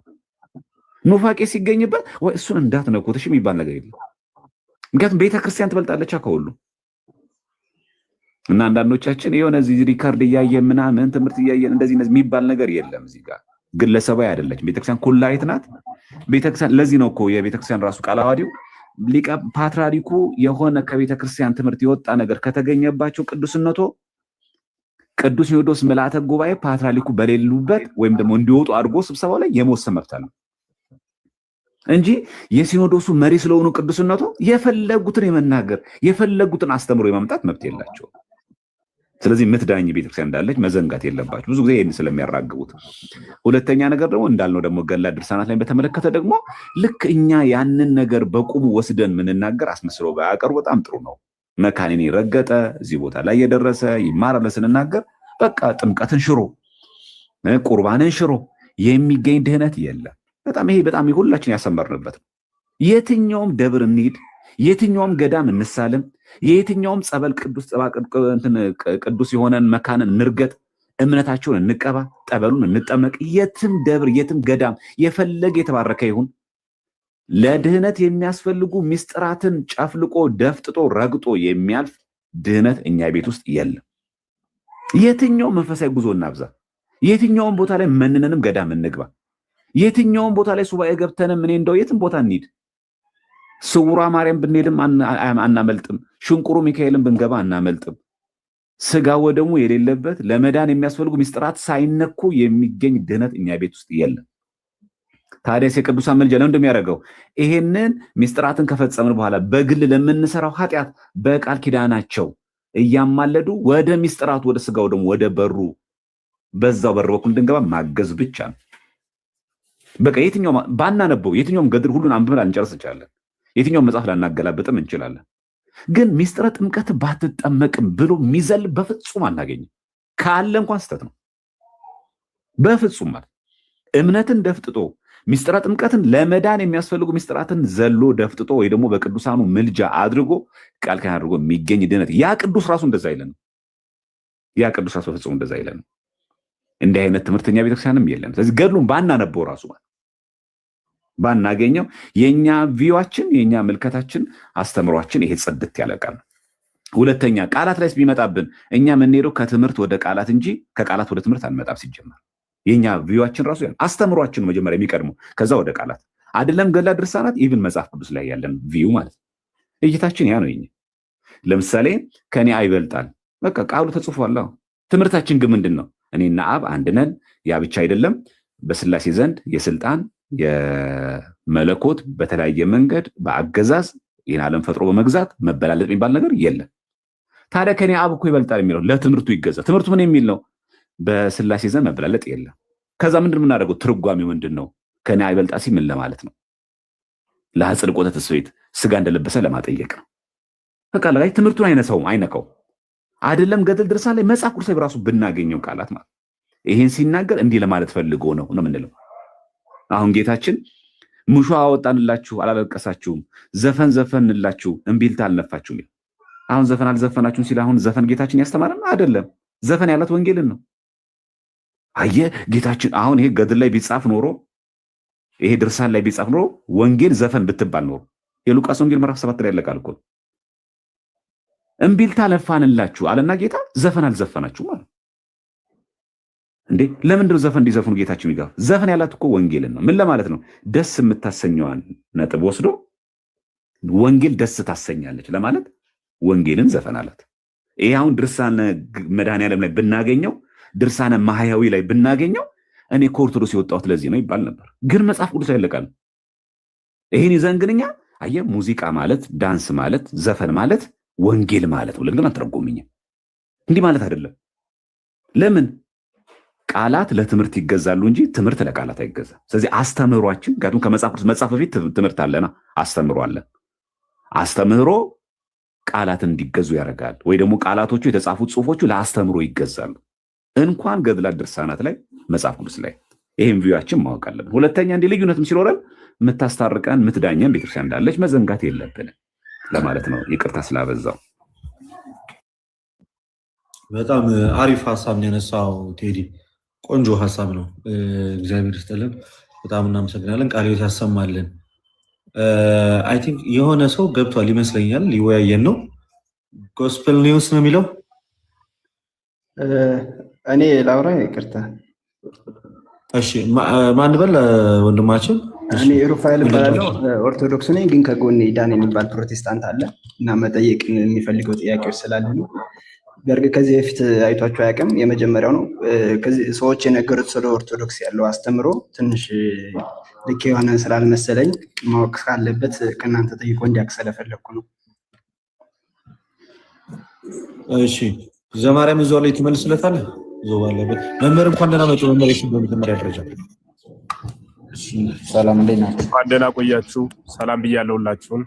Speaker 8: ኑፋቄ ሲገኝበት ወይ እሱን እንዳትነኩት እሺ የሚባል ነገር የለም። ምክንያቱም ቤተክርስቲያን ትበልጣለች ከሁሉ። እና አንዳንዶቻችን የሆነ እዚህ ሪካርድ እያየን ምናምን ትምህርት እያየን እንደዚህ የሚባል ነገር የለም። እዚህ ጋር ግለሰባዊ አይደለችም ቤተክርስቲያን፣ ኩላዊት ናት ቤተክርስቲያን። ለዚህ ነው እኮ የቤተክርስቲያን ራሱ ቃለ ዓዋዲው ሊቀ ፓትርያርኩ የሆነ ከቤተክርስቲያን ትምህርት የወጣ ነገር ከተገኘባቸው ቅዱስነቶ ቅዱስ ሲኖዶስ ምልዓተ ጉባኤ ፓትርያርኩ በሌሉበት ወይም ደግሞ እንዲወጡ አድርጎ ስብሰባው ላይ የመወሰን መብት አለው እንጂ የሲኖዶሱ መሪ ስለሆኑ ቅዱስነቶ የፈለጉትን የመናገር የፈለጉትን አስተምሮ የማምጣት መብት የላቸው። ስለዚህ ምትዳኝ ቤተክርስቲያን እንዳለች መዘንጋት የለባችሁ። ብዙ ጊዜ ይሄን ስለሚያራግቡት። ሁለተኛ ነገር ደግሞ እንዳልነው ደግሞ ገድላት ድርሳናት ላይ በተመለከተ ደግሞ ልክ እኛ ያንን ነገር በቁሙ ወስደን ምንናገር አስመስሎ ባያቀርቡ በጣም ጥሩ ነው። መካኒን ረገጠ እዚህ ቦታ ላይ የደረሰ ይማራል ስንናገር በቃ ጥምቀትን ሽሮ ቁርባንን ሽሮ የሚገኝ ድህነት የለም። በጣም ይሄ በጣም ሁላችን ያሰመርንበት ነው። የትኛውም ደብር እንሂድ፣ የትኛውም ገዳም እንሳለም፣ የትኛውም ጸበል ቅዱስ የሆነን መካንን እንርገጥ፣ እምነታቸውን እንቀባ፣ ጠበሉን እንጠመቅ፣ የትም ደብር የትም ገዳም የፈለገ የተባረከ ይሁን ለድህነት የሚያስፈልጉ ምስጢራትን ጨፍልቆ ደፍጥጦ ረግጦ የሚያልፍ ድህነት እኛ ቤት ውስጥ የለም። የትኛውም መንፈሳዊ ጉዞ እናብዛ፣ የትኛውም ቦታ ላይ መንነንም ገዳም እንግባ፣ የትኛውም ቦታ ላይ ሱባኤ ገብተንም እኔ እንደው የትም ቦታ እንሂድ፣ ስውሯ ማርያም ብንሄድም አናመልጥም፣ ሽንቁሩ ሚካኤልን ብንገባ አናመልጥም። ስጋ ወደሙ የሌለበት ለመዳን የሚያስፈልጉ ምስጢራት ሳይነኩ የሚገኝ ድህነት እኛ ቤት ውስጥ የለም። ታዲያስ የቅዱሳን ምልጃ ለምን እንደሚያደርገው ይሄንን ምስጢራትን ከፈጸምን በኋላ በግል ለምንሰራው ኃጢአት በቃል ኪዳናቸው እያማለዱ ወደ ምስጢራቱ ወደ ስጋው ደግሞ ወደ በሩ በዛው በር በኩል እንድንገባ ማገዝ ብቻ ነው። በቃ የትኛውም ባናነበው የትኛውም ገድል ሁሉን አንብበን አንጨርስ እንችላለን። የትኛውም መጽሐፍ ላናገላብጥም እንችላለን። ግን ምስጢረ ጥምቀት ባትጠመቅም ብሎ የሚዘል በፍጹም አናገኝም። ካለ እንኳን ስተት ነው በፍጹም ማለት እምነትን ደፍጥጦ ሚስጥረ ጥምቀትን ለመዳን የሚያስፈልጉ ሚስጥራትን ዘሎ ደፍጥጦ ወይ ደግሞ በቅዱሳኑ ምልጃ አድርጎ ቃል ኪዳን አድርጎ የሚገኝ ድነት ያ ቅዱስ ራሱ እንደዛ አይለንም። ያ ቅዱስ ራሱ በፍጹም እንደዛ አይለንም። እንዲህ አይነት ትምህርተኛ ቤተክርስቲያንም የለም። ስለዚህ ገድሉን ባናነበው ራሱ ማለት ባናገኘው የኛ ቪዋችን የኛ ምልከታችን አስተምሯችን ይሄ ጽድት ያለ ቃል ነው። ሁለተኛ ቃላት ላይ ቢመጣብን እኛ የምንሄደው ከትምህርት ወደ ቃላት እንጂ ከቃላት ወደ ትምህርት አንመጣም። ሲጀመር የኛ ቪዋችን ራሱ ያን አስተምሯችን መጀመሪያ የሚቀድመው ከዛ ወደ ቃላት አይደለም። ገድላ ድርሳናት ኢቭን መጽሐፍ ቅዱስ ላይ ያለን ቪው ማለት እይታችን ያ ነው። የኛ ለምሳሌ ከኔ አይበልጣል በቃ ቃሉ ተጽፏል። ትምህርታችን ግን ምንድነው? እኔና አብ አንድ ነን። ያ ብቻ አይደለም። በስላሴ ዘንድ የስልጣን የመለኮት በተለያየ መንገድ በአገዛዝ ይህን ዓለም ፈጥሮ በመግዛት መበላለጥ የሚባል ነገር የለም። ታዲያ ከኔ አብ እኮ ይበልጣል የሚለው ለትምህርቱ ይገዛ። ትምህርቱ ምን የሚል ነው? በስላሴ ዘንድ መበላለጥ የለም። ከዛ ምንድን የምናደርገው? ትርጓሜው ምንድን ነው? ከኔ አይበልጣ ሲል ምን ለማለት ነው? ለአጽድቆተ ተስቤት ስጋ እንደለበሰ ለማጠየቅ ነው። በቃ ላይ ትምህርቱን አይነካው አይደለም። ገድል ድርሳን ላይ መጽሐፍ ቅዱስ ላይ በራሱ ብናገኘው ቃላት ማለት ይሄን ሲናገር እንዲህ ለማለት ፈልጎ ነው የምንለው። አሁን ጌታችን ሙሾ አወጣንላችሁ አላለቀሳችሁም፣ ዘፈን ዘፈንላችሁ እምቢልታ አልነፋችሁም። አሁን ዘፈን አልዘፈናችሁም ሲል አሁን ዘፈን ጌታችን ያስተማረን አይደለም። ዘፈን ያላት ወንጌልን ነው። አየ ጌታችን አሁን ይሄ ገድል ላይ ቢጻፍ ኖሮ ይሄ ድርሳን ላይ ቢጻፍ ኖሮ ወንጌል ዘፈን ብትባል ኖሮ የሉቃስ ወንጌል ምዕራፍ 7 ላይ ያለቃል እኮ እምቢልታ ለፋንላችሁ አለና ጌታ ዘፈን አልዘፈናችሁም ማለት እንዴ። ለምንድነው ዘፈን እንዲዘፍኑ ጌታችን ይጋፍ? ዘፈን ያላት እኮ ወንጌልን ነው። ምን ለማለት ነው? ደስ የምታሰኘዋን ነጥብ ወስዶ ወንጌል ደስ ታሰኛለች ለማለት ወንጌልን ዘፈን አላት። ይሄ አሁን ድርሳነ መድኃኔዓለም ላይ ብናገኘው ድርሳነ ማህያዊ ላይ ብናገኘው እኔ ከኦርቶዶክስ የወጣሁት ለዚህ ነው ይባል ነበር። ግን መጽሐፍ ቅዱስ አይለቃል። ይሄን ይዘን ግን እኛ አየ ሙዚቃ ማለት ዳንስ ማለት ዘፈን ማለት ወንጌል ማለት ነው ለምን አትረጎምኝ? እንዲህ ማለት አይደለም። ለምን? ቃላት ለትምህርት ይገዛሉ እንጂ ትምህርት ለቃላት አይገዛም። ስለዚህ አስተምህሯችን ጋር ከመጽሐፍ ቅዱስ መጽሐፍ በፊት ትምህርት አለና አስተምህሮ አለ። አስተምህሮ ቃላት እንዲገዙ ያደርጋል። ወይ ደግሞ ቃላቶቹ የተጻፉት ጽሁፎቹ ለአስተምህሮ ይገዛሉ። እንኳን ገድላት ድርሳናት ላይ መጽሐፍ ቅዱስ ላይ ይሄን ቪዋችን ማወቅ አለብን። ሁለተኛ እንዲህ ልዩነትም ሲኖረን የምታስታርቀን የምትዳኘን ቤተክርስቲያን እንዳለች መዘንጋት የለብንም ለማለት ነው። ይቅርታ ስላበዛው።
Speaker 1: በጣም አሪፍ ሀሳብ ነው ያነሳው ቴዲ። ቆንጆ ሀሳብ ነው። እግዚአብሔር ይስጥልን። በጣም እናመሰግናለን። ቃለ ሕይወት ያሰማልን። አይ ቲንክ የሆነ ሰው ገብቷል ይመስለኛል። ሊወያየን ነው። ጎስፐል ኒውስ ነው የሚለው።
Speaker 10: እኔ ላውራ። ይቅርታ።
Speaker 1: እሺ ማን በል ወንድማችን?
Speaker 10: እኔ ሩፋኤል እባላለሁ። ኦርቶዶክስ ነኝ፣ ግን ከጎኔ ዳን የሚባል ፕሮቴስታንት አለ እና መጠየቅ የሚፈልገው ጥያቄዎች ስላሉ ነው። በእርግጥ ከዚህ በፊት አይቷቸው አያውቅም። የመጀመሪያው ነው። ሰዎች የነገሩት ስለ ኦርቶዶክስ ያለው አስተምሮ ትንሽ ልክ የሆነ ስላልመሰለኝ ማወቅ ካለበት ከእናንተ ጠይቆ እንዲያውቅ ስለፈለግኩ ነው።
Speaker 1: እሺ ዘማርያም እዛው ላይ ትመልስለታለህ። እዛው ባለበት መምህር እንኳን ደህና መጡ። መምህር በመጀመሪያ ደረጃ
Speaker 11: ሰላም እንዴት ናችሁ?
Speaker 12: እንኳን ደህና ቆያችሁ። ሰላም ብያለሁ ሁላችሁም።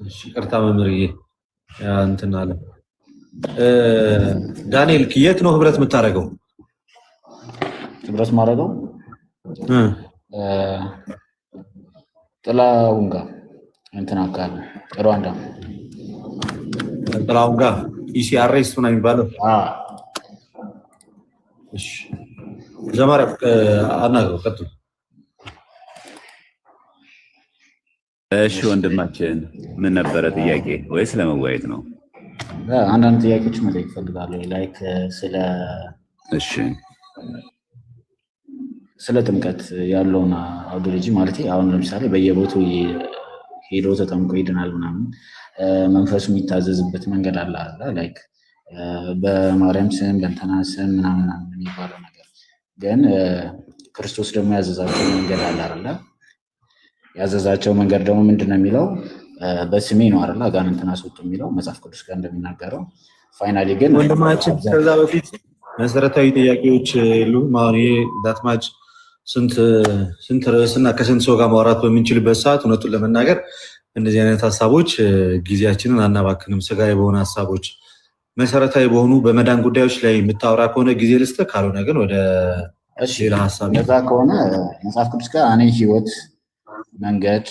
Speaker 1: እሺ ይቅርታ መምህርዬ እንትን አለ። ዳንኤል የት ነው ህብረት የምታደርገው?
Speaker 11: ህብረት ማድረገው ጥላሁን ጋር እንትን አካባቢ ሩዋንዳ
Speaker 1: ጥላሁን ጋር ኢሲአርኤስ ነው የሚባለው። እሺ ዘማሪያ አናግረው ቀጥሉ።
Speaker 8: እሺ ወንድማችን ምን ነበረ ጥያቄ ወይስ ለመወያየት ነው?
Speaker 11: አንዳንድ ጥያቄዎች መጠየቅ እፈልጋለሁ። ላይክ ስለ ጥምቀት ያለውን አውዶሎጂ ማለት አሁን ለምሳሌ በየቦታው ሄዶ ተጠምቆ ይድናል ምናምን መንፈሱ የሚታዘዝበት መንገድ አለ ላይክ በማርያም ስም በእንትና ስም ምናምን የሚባለው ነገር ግን ክርስቶስ ደግሞ ያዘዛቸው መንገድ አለ አይደለ? ያዘዛቸው መንገድ ደግሞ ምንድነው የሚለው? በስሜ ነው አይደለ? አጋንንትን አስወጡ የሚለው መጽሐፍ ቅዱስ ጋር እንደሚናገረው። ፋይናሊ ግን
Speaker 1: ወንድማችን ከዛ በፊት መሰረታዊ ጥያቄዎች የሉም። አሁን ይሄ ዳትማች ስንት ርዕስና ከስንት ሰው ጋር ማውራት በምንችልበት ሰዓት እውነቱን ለመናገር እንደዚህ አይነት ሀሳቦች ጊዜያችንን አናባክንም። ስጋዊ በሆነ ሀሳቦች መሰረታዊ በሆኑ በመዳን ጉዳዮች ላይ የምታወራ ከሆነ ጊዜ ልስጥህ፣ ካልሆነ ግን ወደ
Speaker 11: እሺ ለዛ ከሆነ መጽሐፍ ቅዱስ ጋር እኔ ህይወት መንገድ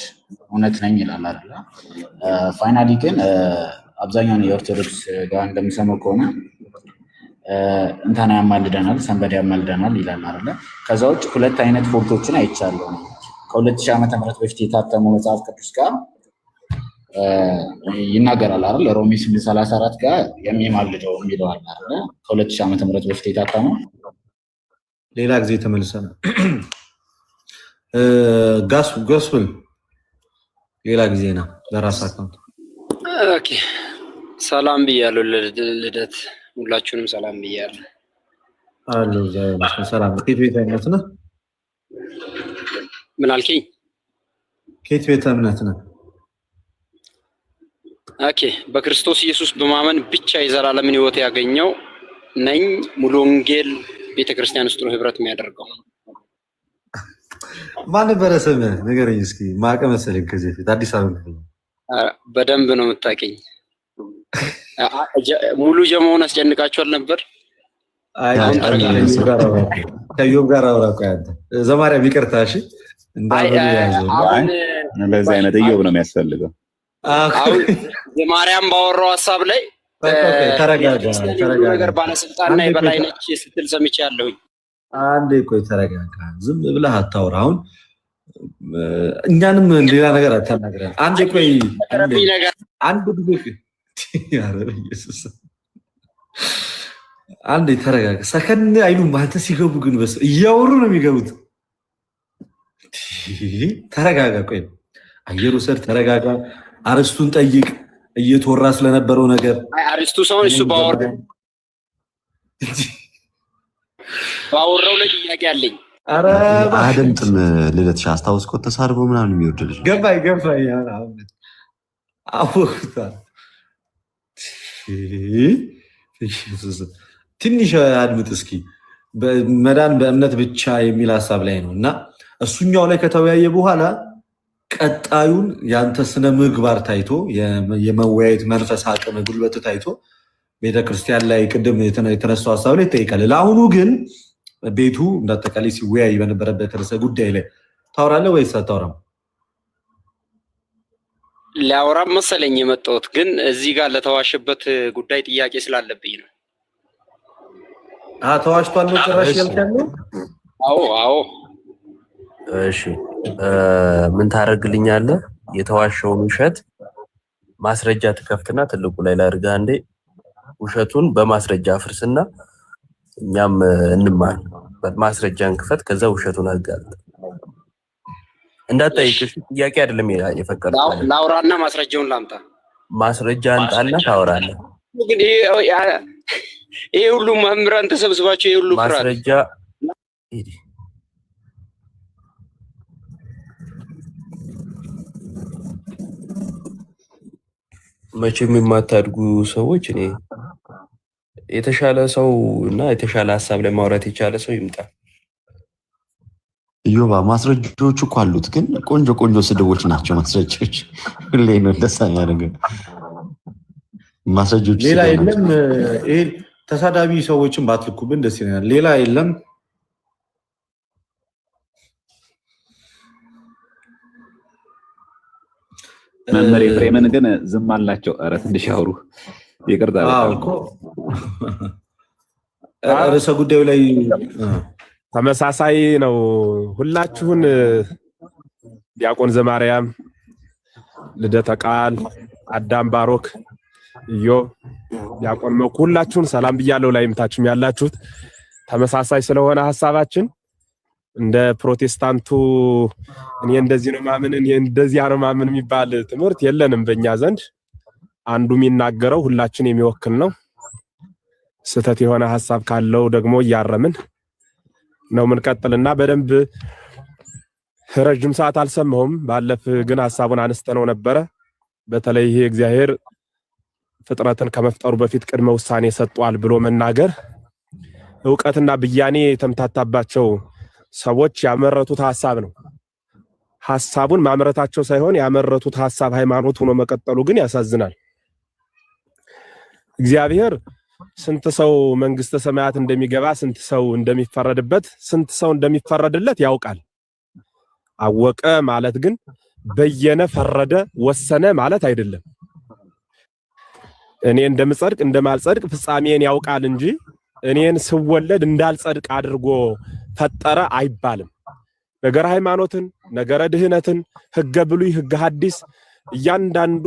Speaker 11: እውነት ነኝ ይላል አይደል? ፋይናሊ ግን አብዛኛውን የኦርቶዶክስ ጋር እንደምሰማው ከሆነ እንትና ያማልደናል ሰንበድ ያማልደናል ይላል አይደል? ከዛ ውጭ ሁለት አይነት ፎልቶችን አይቻለሁ። ከ2000 ዓመተ ምህረት በፊት የታተመው መጽሐፍ ቅዱስ ጋር ይናገራል አይደል? ሮሜ 8:34 ጋር የሚማልደው የሚለው አለ አይደል? ከ2000 ዓመተ ምህረት በፊት የታተመው
Speaker 1: ሌላ ጊዜ ተመልሰን ጋስፕል ሌላ ጊዜ ነው ለራስ አካውንት።
Speaker 13: ኦኬ ሰላም ብያለሁ። ልደት ሁላችሁንም ሰላም ብያለሁ።
Speaker 1: አሎ ሰላም። ከየት ቤተ እምነት ነህ?
Speaker 13: ምን አልከኝ?
Speaker 1: ከየት ቤተ እምነት ነህ?
Speaker 13: ኦኬ በክርስቶስ ኢየሱስ በማመን ብቻ የዘላለምን ሕይወት ያገኘው ነኝ። ሙሉ ወንጌል ቤተክርስቲያን ውስጥ ነው ህብረት የሚያደርገው።
Speaker 1: ማን ነበረ ስምህ? ንገረኝ እስኪ። ማቀ መሰለኝ ከዚህ በፊት አዲስ አበባ
Speaker 13: በደንብ ነው የምታውቀኝ። ሙሉ ጀማውን አስጨንቃችኋል ነበር።
Speaker 1: ከዮብ ጋር አውራ እኮ አንተ ዘማሪያም ይቅርታ። እሺ
Speaker 8: እንደዚህ አይነት እዮብ ነው የሚያስፈልገው።
Speaker 13: የማርያም ባወራው ሀሳብ ላይ
Speaker 1: ተረጋጋ
Speaker 13: ነገር ባለስልጣንና የበላይ ነች ስትል ሰምቻለሁኝ።
Speaker 1: አንዴ ቆይ ተረጋጋ። ዝም ብለህ አታውራ። አሁን እኛንም ሌላ ነገር አታናግረን። አንዴ ቆይ አንድ ጊዜ ያረረ ኢየሱስ አንዴ ተረጋጋ። ሰከን አይሉም አንተ ሲገቡ ግን በስ እያወሩ ነው የሚገቡት። ተረጋጋ። ቆይ አየሩ ሰር ተረጋጋ። አርስቱን ጠይቅ። እየተወራ ስለነበረው ነገር
Speaker 13: አርስቱ ሰውን እሱ ባወራው ላይ ጥያቄ አለኝ።
Speaker 5: አረ አደምጥም ልደትሽ አስታውስኮ ተሳርቦ ምናምን የሚወድ ልጅ
Speaker 1: ገባኝ አውጣ ትንሽ አድምጥ እስኪ። መዳን በእምነት ብቻ የሚል ሀሳብ ላይ ነው እና እሱኛው ላይ ከተወያየ በኋላ ቀጣዩን ያንተ ስነ ምግባር ታይቶ የመወያየት መንፈስ አቅም ጉልበት ታይቶ ቤተክርስቲያን ላይ ቅድም የተነሳው ሀሳብ ላይ ይጠይቃል። ለአሁኑ ግን ቤቱ እንዳጠቃላይ ሲወያይ በነበረበት ርዕሰ ጉዳይ ላይ ታወራለህ ወይስ አታወራም?
Speaker 13: ሊያወራም መሰለኝ የመጣሁት ግን እዚህ ጋር ለተዋሸበት ጉዳይ ጥያቄ ስላለብኝ ነው።
Speaker 1: ተዋሽቷል ነው ጭራሽ ያልከው?
Speaker 13: አዎ።
Speaker 6: እሺ ምን ታደርግልኛለህ? የተዋሸውን ውሸት ማስረጃ ትከፍትና ትልቁ ላይ ላድርጋ እንዴ ውሸቱን በማስረጃ አፍርስና እኛም እንማር። ማስረጃን ክፈት፣ ከዛ ውሸቱን አጋልጥ። እንዳትጠይቅሽ ጥያቄ አይደለም የፈቀድኩት።
Speaker 13: ላውራና ማስረጃውን ላምጣ።
Speaker 6: ማስረጃ አንጣና ታወራለህ።
Speaker 13: ግን ይሄ ሁሉ መምህራን ተሰብስባቸው ይሄ ሁሉ
Speaker 6: ማስረጃ መቼም የማታድጉ ሰዎች እኔ የተሻለ ሰው እና የተሻለ ሀሳብ ላይ ማውራት የቻለ ሰው ይምጣ።
Speaker 5: ኢዮባ ማስረጃዎቹ እኮ አሉት፣ ግን ቆንጆ ስድቦች ናቸው ማስረጃዎች። ሁሌ ነው ደሳኛ ነገር ማስረጃዎች።
Speaker 1: ሌላ የለም። ይሄ ተሳዳቢ ሰዎችን ባትልኩብን ደስ ይለናል። ሌላ የለም።
Speaker 8: መምህር ኤፍሬምን ግን ዝም አላቸው። ኧረ ትንሽ ያውሩ። ይቅርታ
Speaker 1: እኮ ርዕሰ ጉዳዩ ላይ
Speaker 12: ተመሳሳይ ነው። ሁላችሁን ዲያቆን ዘማርያም፣ ልደተ ቃል፣ አዳም ባሮክ፣ ኢዮብ፣ ዲያቆን መኩ ሁላችሁን ሰላም ብያለሁ። ላይምታችሁም ያላችሁት ተመሳሳይ ስለሆነ ሐሳባችን እንደ ፕሮቴስታንቱ እኔ እንደዚህ ነው ማምን እኔ እንደዚህ ነው ማምን የሚባል ትምህርት የለንም በእኛ ዘንድ። አንዱ የሚናገረው ሁላችን የሚወክል ነው። ስተት የሆነ ሐሳብ ካለው ደግሞ እያረምን ነው ምንቀጥልና በደንብ ረጅም ሰዓት አልሰማሁም። ባለፈ ግን ሐሳቡን አነስተነው ነበረ። በተለይ ይሄ እግዚአብሔር ፍጥረትን ከመፍጠሩ በፊት ቅድመ ውሳኔ ሰጥቷል ብሎ መናገር ዕውቀትና ብያኔ የተምታታባቸው ሰዎች ያመረቱት ሐሳብ ነው። ሐሳቡን ማምረታቸው ሳይሆን ያመረቱት ሐሳብ ሃይማኖት ሆኖ መቀጠሉ ግን ያሳዝናል። እግዚአብሔር ስንት ሰው መንግስተ ሰማያት እንደሚገባ፣ ስንት ሰው እንደሚፈረድበት፣ ስንት ሰው እንደሚፈረድለት ያውቃል። አወቀ ማለት ግን በየነ፣ ፈረደ፣ ወሰነ ማለት አይደለም። እኔ እንደምጸድቅ እንደማልጸድቅ ፍጻሜን ያውቃል እንጂ እኔን ስወለድ እንዳልጸድቅ አድርጎ ፈጠረ አይባልም። ነገረ ሃይማኖትን፣ ነገረ ድህነትን፣ ህገ ብሉይ፣ ህገ ሐዲስ እያንዳንዱ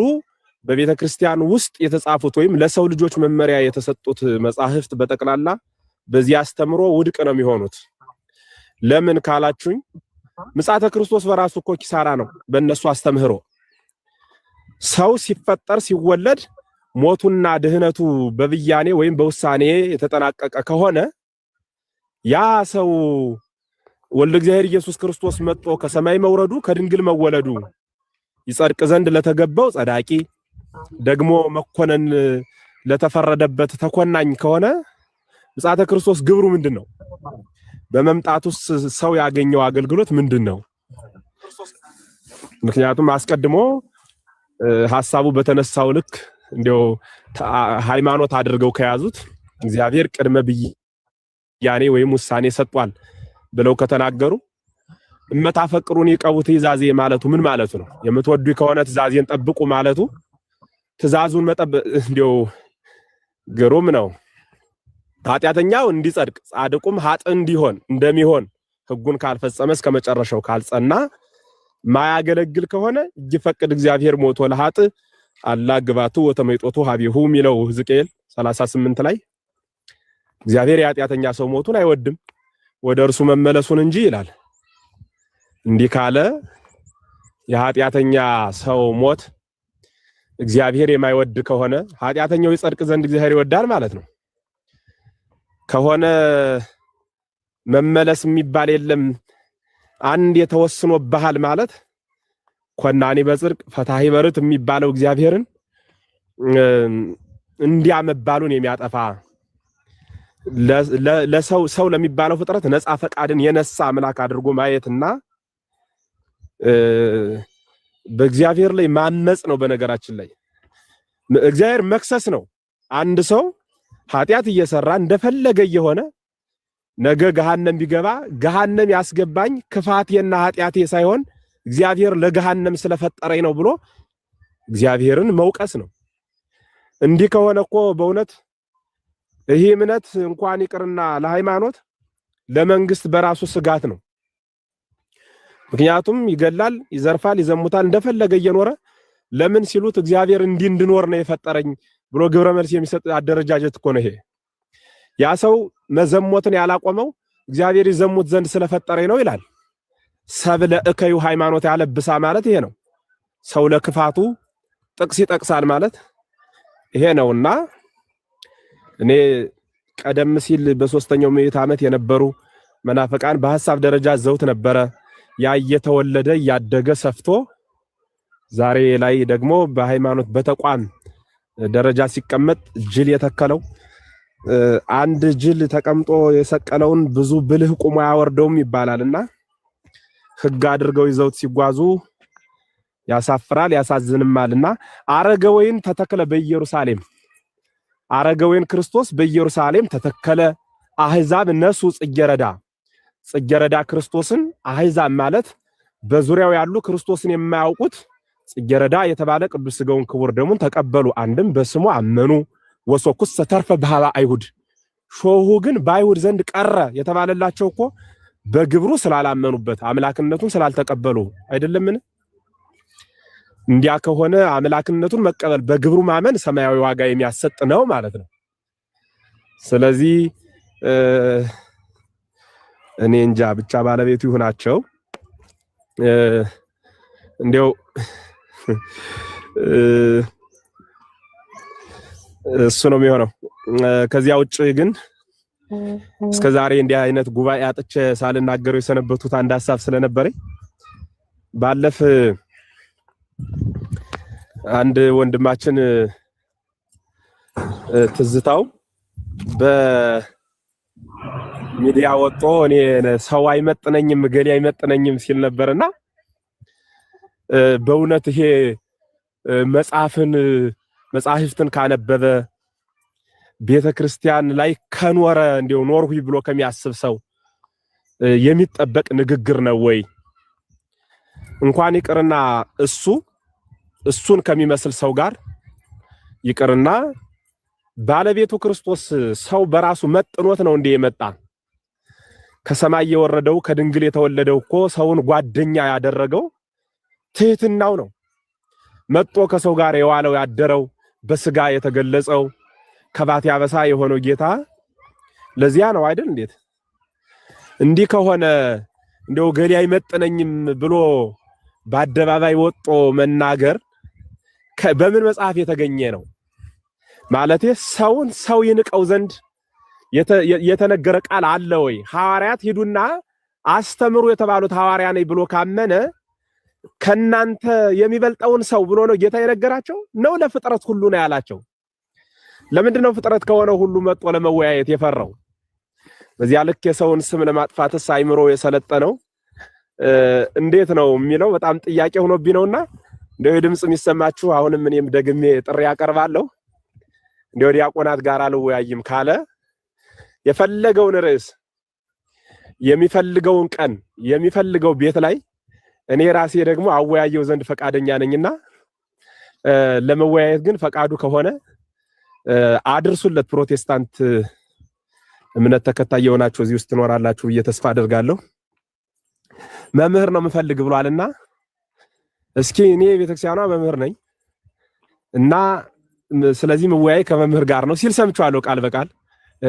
Speaker 12: በቤተ ክርስቲያን ውስጥ የተጻፉት ወይም ለሰው ልጆች መመሪያ የተሰጡት መጻሕፍት በጠቅላላ በዚህ አስተምሮ ውድቅ ነው የሚሆኑት። ለምን ካላችሁኝ ምጽአተ ክርስቶስ በራሱ እኮ ኪሳራ ነው። በእነሱ አስተምህሮ ሰው ሲፈጠር ሲወለድ ሞቱና ድህነቱ በብያኔ ወይም በውሳኔ የተጠናቀቀ ከሆነ ያ ሰው ወልደ እግዚአብሔር ኢየሱስ ክርስቶስ መጥቶ ከሰማይ መውረዱ ከድንግል መወለዱ ይጸድቅ ዘንድ ለተገባው ጸዳቂ ደግሞ መኮነን ለተፈረደበት ተኮናኝ ከሆነ ምጽአተ ክርስቶስ ግብሩ ምንድነው? በመምጣቱስ ሰው ያገኘው አገልግሎት ምንድነው? ምክንያቱም አስቀድሞ ሐሳቡ በተነሳው ልክ እንዲያው ሃይማኖት አድርገው ከያዙት እግዚአብሔር ቅድመ ብያኔ ወይም ውሳኔ ሰጥቷል ብለው ከተናገሩ እመታፈቅሩን ይቀቡ ትእዛዜ ማለቱ ምን ማለቱ ነው? የምትወዱ ከሆነ ትእዛዜን ጠብቁ ማለቱ ትእዛዙን መጠበቅ እንዲያው ግሩም ነው። ኃጢአተኛው እንዲጸድቅ ጻድቁም ኃጥ እንዲሆን እንደሚሆን ሕጉን ካልፈጸመ እስከ መጨረሻው ካልጸና ማያገለግል ከሆነ ይፈቅድ እግዚአብሔር ሞቶ ለኃጥ አላ ግባቱ ወተመይጦቱ ሀቢሁ ሚለው ሕዝቅኤል 38 ላይ እግዚአብሔር የኃጢአተኛ ሰው ሞቱን አይወድም ወደ እርሱ መመለሱን እንጂ ይላል። እንዲህ ካለ የኃጢአተኛ ሰው ሞት እግዚአብሔር የማይወድ ከሆነ ኃጢአተኛው ይጸድቅ ዘንድ እግዚአብሔር ይወዳል ማለት ነው። ከሆነ መመለስ የሚባል የለም አንድ የተወስኖ ባህል ማለት ኮናኒ በጽድቅ ፈታሂ በርት የሚባለው እግዚአብሔርን እንዲያመባሉን የሚያጠፋ ለሰው ለሚባለው ፍጥረት ነፃ ፈቃድን የነሳ አምላክ አድርጎ ማየትና በእግዚአብሔር ላይ ማመጽ ነው። በነገራችን ላይ እግዚአብሔር መክሰስ ነው። አንድ ሰው ኃጢአት እየሰራ እንደፈለገ የሆነ ነገ ገሃነም ቢገባ ገሃነም ያስገባኝ ክፋቴና ኃጢአቴ ሳይሆን እግዚአብሔር ለገሃነም ስለፈጠረኝ ነው ብሎ እግዚአብሔርን መውቀስ ነው። እንዲህ ከሆነ እኮ በእውነት ይሄ እምነት እንኳን ይቅርና ለሃይማኖት ለመንግስት በራሱ ስጋት ነው። ምክንያቱም ይገላል፣ ይዘርፋል፣ ይዘሙታል እንደፈለገ እየኖረ ለምን ሲሉት እግዚአብሔር እንዲህ እንድኖር ነው የፈጠረኝ ብሎ ግብረ መልስ የሚሰጥ አደረጃጀት እኮ ነው ይሄ። ያ ሰው መዘሞትን ያላቆመው እግዚአብሔር ይዘሙት ዘንድ ስለፈጠረኝ ነው ይላል። ሰብለ እከዩ ሃይማኖት ያለብሳ ማለት ይሄ ነው። ሰው ለክፋቱ ጥቅስ ይጠቅሳል ማለት ይሄ ነውና እኔ ቀደም ሲል በሶስተኛው ምዕተ ዓመት የነበሩ መናፍቃን በሐሳብ ደረጃ ዘውት ነበረ። ያ እየተወለደ ያደገ ሰፍቶ ዛሬ ላይ ደግሞ በሃይማኖት በተቋም ደረጃ ሲቀመጥ ጅል የተከለው አንድ ጅል ተቀምጦ የሰቀለውን ብዙ ብልህ ቁሞ ያወርደውም ይባላልና ሕግ አድርገው ይዘውት ሲጓዙ ያሳፍራል ያሳዝንማልና አረገ ወይን ተተከለ በኢየሩሳሌም አረገወይን ክርስቶስ በኢየሩሳሌም ተተከለ። አህዛብ ነሱ ጽጌረዳ ክርስቶስን አህዛብ ማለት በዙሪያው ያሉ ክርስቶስን የማያውቁት ጽጌረዳ የተባለ ቅዱስ ሥጋውን ክቡር ደሙን ተቀበሉ። አንድም በስሙ አመኑ። ወሶኩስ ተተርፈ በሃባ አይሁድ ሾሁ ግን በአይሁድ ዘንድ ቀረ የተባለላቸው እኮ በግብሩ ስላላመኑበት አምላክነቱን ስላልተቀበሉ አይደለምን? እንዲያ ከሆነ አምላክነቱን መቀበል በግብሩ ማመን ሰማያዊ ዋጋ የሚያሰጥ ነው ማለት ነው። ስለዚህ እኔ እንጃ ብቻ ባለቤቱ ይሁናቸው። እንዲያው እሱ ነው የሚሆነው። ከዚያ ውጭ ግን እስከዛሬ እንዲህ አይነት ጉባኤ አጥቼ ሳልናገረው የሰነበቱት አንድ ሐሳብ ስለነበረኝ ባለፈ አንድ ወንድማችን ትዝታው በሚዲያ ወጥቶ እኔ ሰው አይመጥነኝም ገሌ አይመጥነኝም ሲል ነበርና በእውነት ይሄ መጽሐፍትን ካነበበ ቤተክርስቲያን ላይ ከኖረ እንደው ኖርሁይ ብሎ ከሚያስብ ሰው የሚጠበቅ ንግግር ነው ወይ? እንኳን ይቅርና እሱን ከሚመስል ሰው ጋር ይቅርና ባለቤቱ ክርስቶስ ሰው በራሱ መጥኖት ነው እንደ የመጣ ከሰማይ የወረደው ከድንግል የተወለደው እኮ ሰውን ጓደኛ ያደረገው ትህትናው ነው። መጥቶ ከሰው ጋር የዋለው ያደረው በስጋ የተገለጸው ከባቴ አበሳ የሆነው ጌታ ለዚያ ነው አይደል? እንዴት እንዲህ ከሆነ እንደው ገሌ አይመጥነኝም ብሎ በአደባባይ ወጦ መናገር በምን መጽሐፍ የተገኘ ነው? ማለቴ ሰው ይንቀው ዘንድ የተነገረ ቃል አለ ወይ? ሐዋርያት ሂዱና አስተምሩ የተባሉት ሐዋርያ ነኝ ብሎ ካመነ ከናንተ የሚበልጠውን ሰው ብሎ ነው ጌታ የነገራቸው ነው? ለፍጥረት ሁሉ ነው ያላቸው? ለምንድነው ፍጥረት ከሆነ ሁሉ መጥቶ ለመወያየት የፈራው? በዚያ ልክ የሰውን ስም ለማጥፋትስ አይምሮ የሰለጠነው እንዴት ነው የሚለው በጣም ጥያቄ ሆኖብኝ ነውና እንደው ድምጽ የሚሰማችሁ አሁንም እኔም ደግሜ ጥሪ ያቀርባለሁ። እንደው ዲያቆናት ጋር አልወያይም ካለ የፈለገውን ርዕስ የሚፈልገውን ቀን የሚፈልገው ቤት ላይ እኔ ራሴ ደግሞ አወያየው ዘንድ ፈቃደኛ ነኝና ለመወያየት ግን ፈቃዱ ከሆነ አድርሱለት። ፕሮቴስታንት እምነት ተከታይ የሆናችሁ እዚህ ውስጥ ትኖራላችሁ ብዬ ተስፋ አደርጋለሁ። መምህር ነው የምፈልግ ብሏልና እስኪ እኔ ቤተክርስቲያኗ መምህር ነኝ እና ስለዚህ መወያይ ከመምህር ጋር ነው ሲል ሰምቻለሁ ቃል በቃል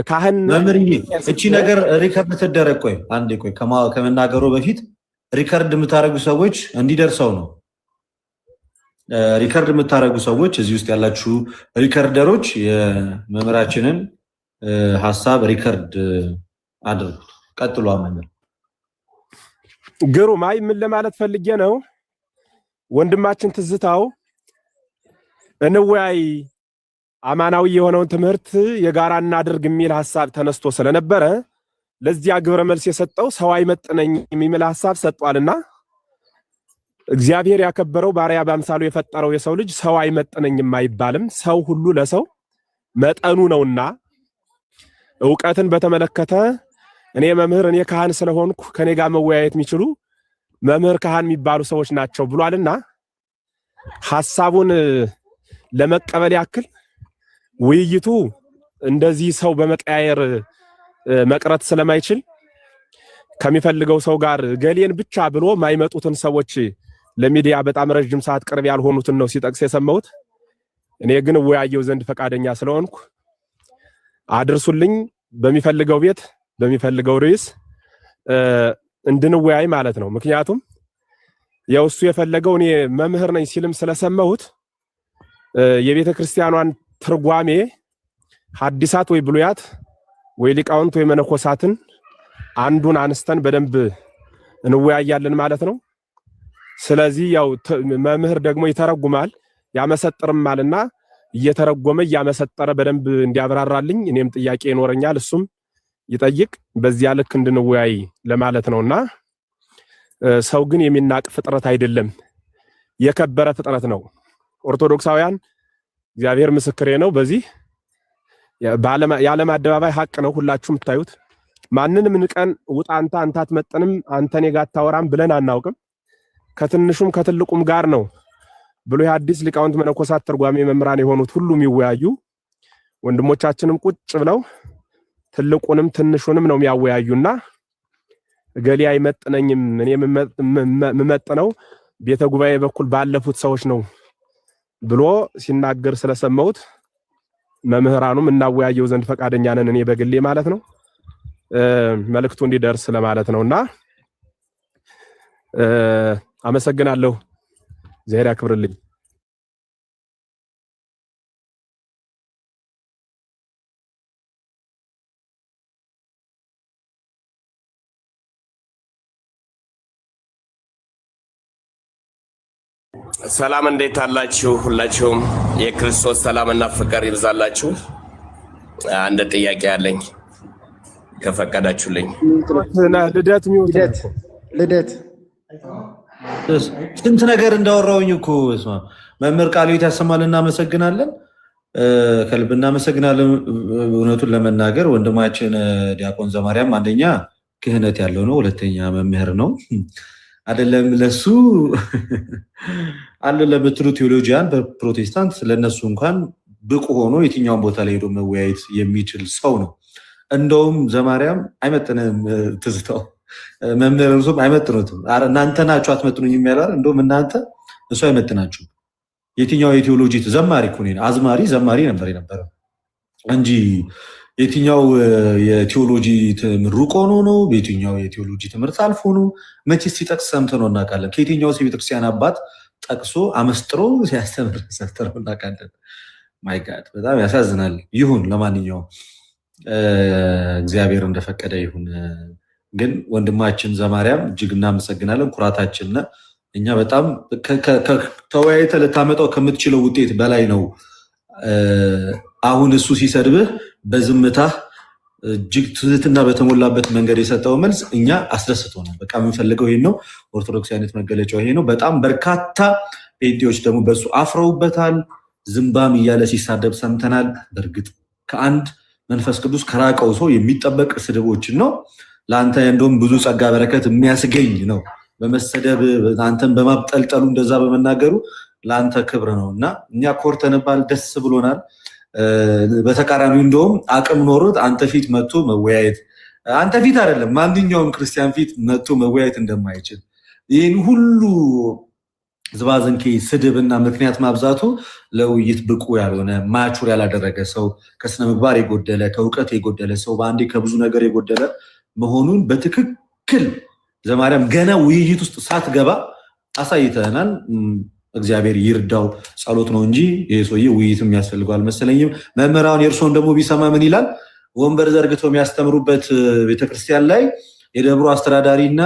Speaker 12: ካህን
Speaker 1: መምህርዬ እቺ ነገር ሪከርድ ተደረገ። ቆይ አንዴ ቆይ ከመናገሩ በፊት ሪከርድ የምታረጉ ሰዎች እንዲደርሰው ነው። ሪከርድ የምታረጉ ሰዎች እዚህ ውስጥ ያላችሁ ሪከርደሮች የመምህራችንን ሐሳብ ሪከርድ አድርጉት። ቀጥሉ። መምህር
Speaker 12: ግሩም። አይ ምን ለማለት ፈልጌ ነው ወንድማችን ትዝታው እንወያይ አማናዊ የሆነውን ትምህርት የጋራ እናድርግ የሚል ሐሳብ ተነስቶ ስለነበረ ለዚያ ግብረ መልስ የሰጠው ሰው አይመጥነኝ የሚል ሐሳብ ሰጥቷልና እግዚአብሔር ያከበረው ባሪያ በአምሳሉ የፈጠረው የሰው ልጅ ሰው አይመጥነኝም አይባልም። ሰው ሁሉ ለሰው መጠኑ ነውና ዕውቀትን በተመለከተ እኔ መምህር እኔ ካህን ስለሆንኩ ከኔ ጋር መወያየት የሚችሉ መምህር ካህን የሚባሉ ሰዎች ናቸው ብሏልና ሐሳቡን ለመቀበል ያክል ውይይቱ እንደዚህ ሰው በመቀያየር መቅረት ስለማይችል ከሚፈልገው ሰው ጋር ገሌን ብቻ ብሎ ማይመጡትን ሰዎች ለሚዲያ በጣም ረጅም ሰዓት ቅርብ ያልሆኑትን ነው ሲጠቅስ የሰማሁት። እኔ ግን ወያየው ዘንድ ፈቃደኛ ስለሆንኩ አድርሱልኝ በሚፈልገው ቤት በሚፈልገው ርዕስ እንድንወያይ ማለት ነው። ምክንያቱም ያው እሱ የፈለገው እኔ መምህር ነኝ ሲልም ስለሰማሁት የቤተ ክርስቲያኗን ትርጓሜ ሐዲሳት ወይ ብሉያት ወይ ሊቃውንት ወይ መነኮሳትን አንዱን አንስተን በደንብ እንወያያለን ማለት ነው። ስለዚህ ያው መምህር ደግሞ ይተረጉማል ያመሰጥርማልና እየተረጎመ ያመሰጠረ በደንብ እንዲያብራራልኝ እኔም ጥያቄ ይኖረኛል፣ እሱም ይጠይቅ። በዚያ ልክ እንድንወያይ ለማለት ነውና ሰው ግን የሚናቅ ፍጥረት አይደለም፣ የከበረ ፍጥረት ነው። ኦርቶዶክሳውያን እግዚአብሔር ምስክሬ ነው። በዚህ የዓለም አደባባይ ሐቅ ነው ሁላችሁም ታዩት። ማንንም ንቀን ውጣ አንተ አትመጥንም አንተ እኔ ጋር አታወራም ብለን አናውቅም። ከትንሹም ከትልቁም ጋር ነው ብሉይ ሐዲስ ሊቃውንት መነኮሳት ትርጓሜ መምህራን የሆኑት ሁሉም ይወያዩ። ወንድሞቻችንም ቁጭ ብለው ትልቁንም ትንሹንም ነው የሚያወያዩና ገሌ አይመጥነኝም እኔ የምመጥነው ቤተ ጉባኤ በኩል ባለፉት ሰዎች ነው ብሎ ሲናገር ስለሰማሁት መምህራኑም እናወያየው ዘንድ ፈቃደኛ ነን እኔ በግሌ ማለት ነው። መልእክቱ እንዲደርስ ለማለት ነውና አመሰግናለሁ። እግዚአብሔር ያክብርልኝ።
Speaker 14: ሰላም እንዴት አላችሁ? ሁላችሁም የክርስቶስ ሰላምና ፍቅር ይብዛላችሁ። አንድ ጥያቄ አለኝ ከፈቀዳችሁልኝ።
Speaker 1: ልደት ስንት ነገር እንዳወራውኝ እኮ መምህር ቃልዮት ያሰማል። እናመሰግናለን። ከልብ እናመሰግናለን። እውነቱን ለመናገር ወንድማችን ዲያቆን ዘማርያም አንደኛ ክህነት ያለው ነው፣ ሁለተኛ መምህር ነው። አይደለም ለሱ አለ ለምትሉ ቴዎሎጂያን በፕሮቴስታንት ለነሱ እንኳን ብቁ ሆኖ የትኛውን ቦታ ላይ ሄዶ መወያየት የሚችል ሰው ነው። እንደውም ዘማርያም አይመጥንም፣ ትዝታው መምህር እርሱም አይመጥኑትም። እናንተ ናችሁ አትመጥኑኝ የሚያላር እንደውም እናንተ እሱ አይመጥናችሁ። የትኛው የቴዎሎጂ ዘማሪ እኮ ነው፣ አዝማሪ ዘማሪ ነበር የነበረው እንጂ የትኛው የቴዎሎጂ ምሩቅ ሆኖ ነው? የትኛው የቴዎሎጂ ትምህርት አልፎ ነው? መቼስ ሲጠቅስ ሰምተነው እናውቃለን? ከየትኛው የቤተክርስቲያን አባት ጠቅሶ አመስጥሮ ሲያስተምር ሰምተነው እናውቃለን? ማይ ጋድ በጣም ያሳዝናል። ይሁን ለማንኛውም እግዚአብሔር እንደፈቀደ ይሁን። ግን ወንድማችን ዘማርያም እጅግ እናመሰግናለን፣ ኩራታችን ነህ። እኛ በጣም ተወያይተህ ልታመጣው ከምትችለው ውጤት በላይ ነው። አሁን እሱ ሲሰድብህ በዝምታ እጅግ ትህትና በተሞላበት መንገድ የሰጠው መልስ እኛ አስደስቶናል። በቃ የምንፈልገው ይሄን ነው። ኦርቶዶክሳዊነት መገለጫው ይሄ ነው። በጣም በርካታ ጴንጤዎች ደግሞ በሱ አፍረውበታል። ዝምባም እያለ ሲሳደብ ሰምተናል። በእርግጥ ከአንድ መንፈስ ቅዱስ ከራቀው ሰው የሚጠበቅ ስድቦችን ነው። ለአንተ እንደውም ብዙ ጸጋ በረከት የሚያስገኝ ነው። በመሰደብ አንተን በማብጠልጠሉ እንደዛ በመናገሩ ለአንተ ክብር ነው እና እኛ ኮርተንባል፣ ደስ ብሎናል። በተቃራኒው እንደውም አቅም ኖሮት አንተ ፊት መጥቶ መወያየት፣ አንተ ፊት አይደለም ማንኛውም ክርስቲያን ፊት መጥቶ መወያየት እንደማይችል ይህን ሁሉ ዝባዝንኬ ስድብና ምክንያት ማብዛቱ ለውይይት ብቁ ያልሆነ ማቹር ያላደረገ ሰው፣ ከስነ ምግባር የጎደለ ከእውቀት የጎደለ ሰው፣ በአንዴ ከብዙ ነገር የጎደለ መሆኑን በትክክል ዘማርያም ገና ውይይት ውስጥ ሳትገባ አሳይተናል። እግዚአብሔር ይርዳው። ጸሎት ነው እንጂ ይሄ ሰውዬ ውይይት የሚያስፈልገው አልመሰለኝም። መምህራን የእርሶን ደግሞ ቢሰማ ምን ይላል? ወንበር ዘርግተው የሚያስተምሩበት ቤተክርስቲያን ላይ የደብሩ አስተዳዳሪ እና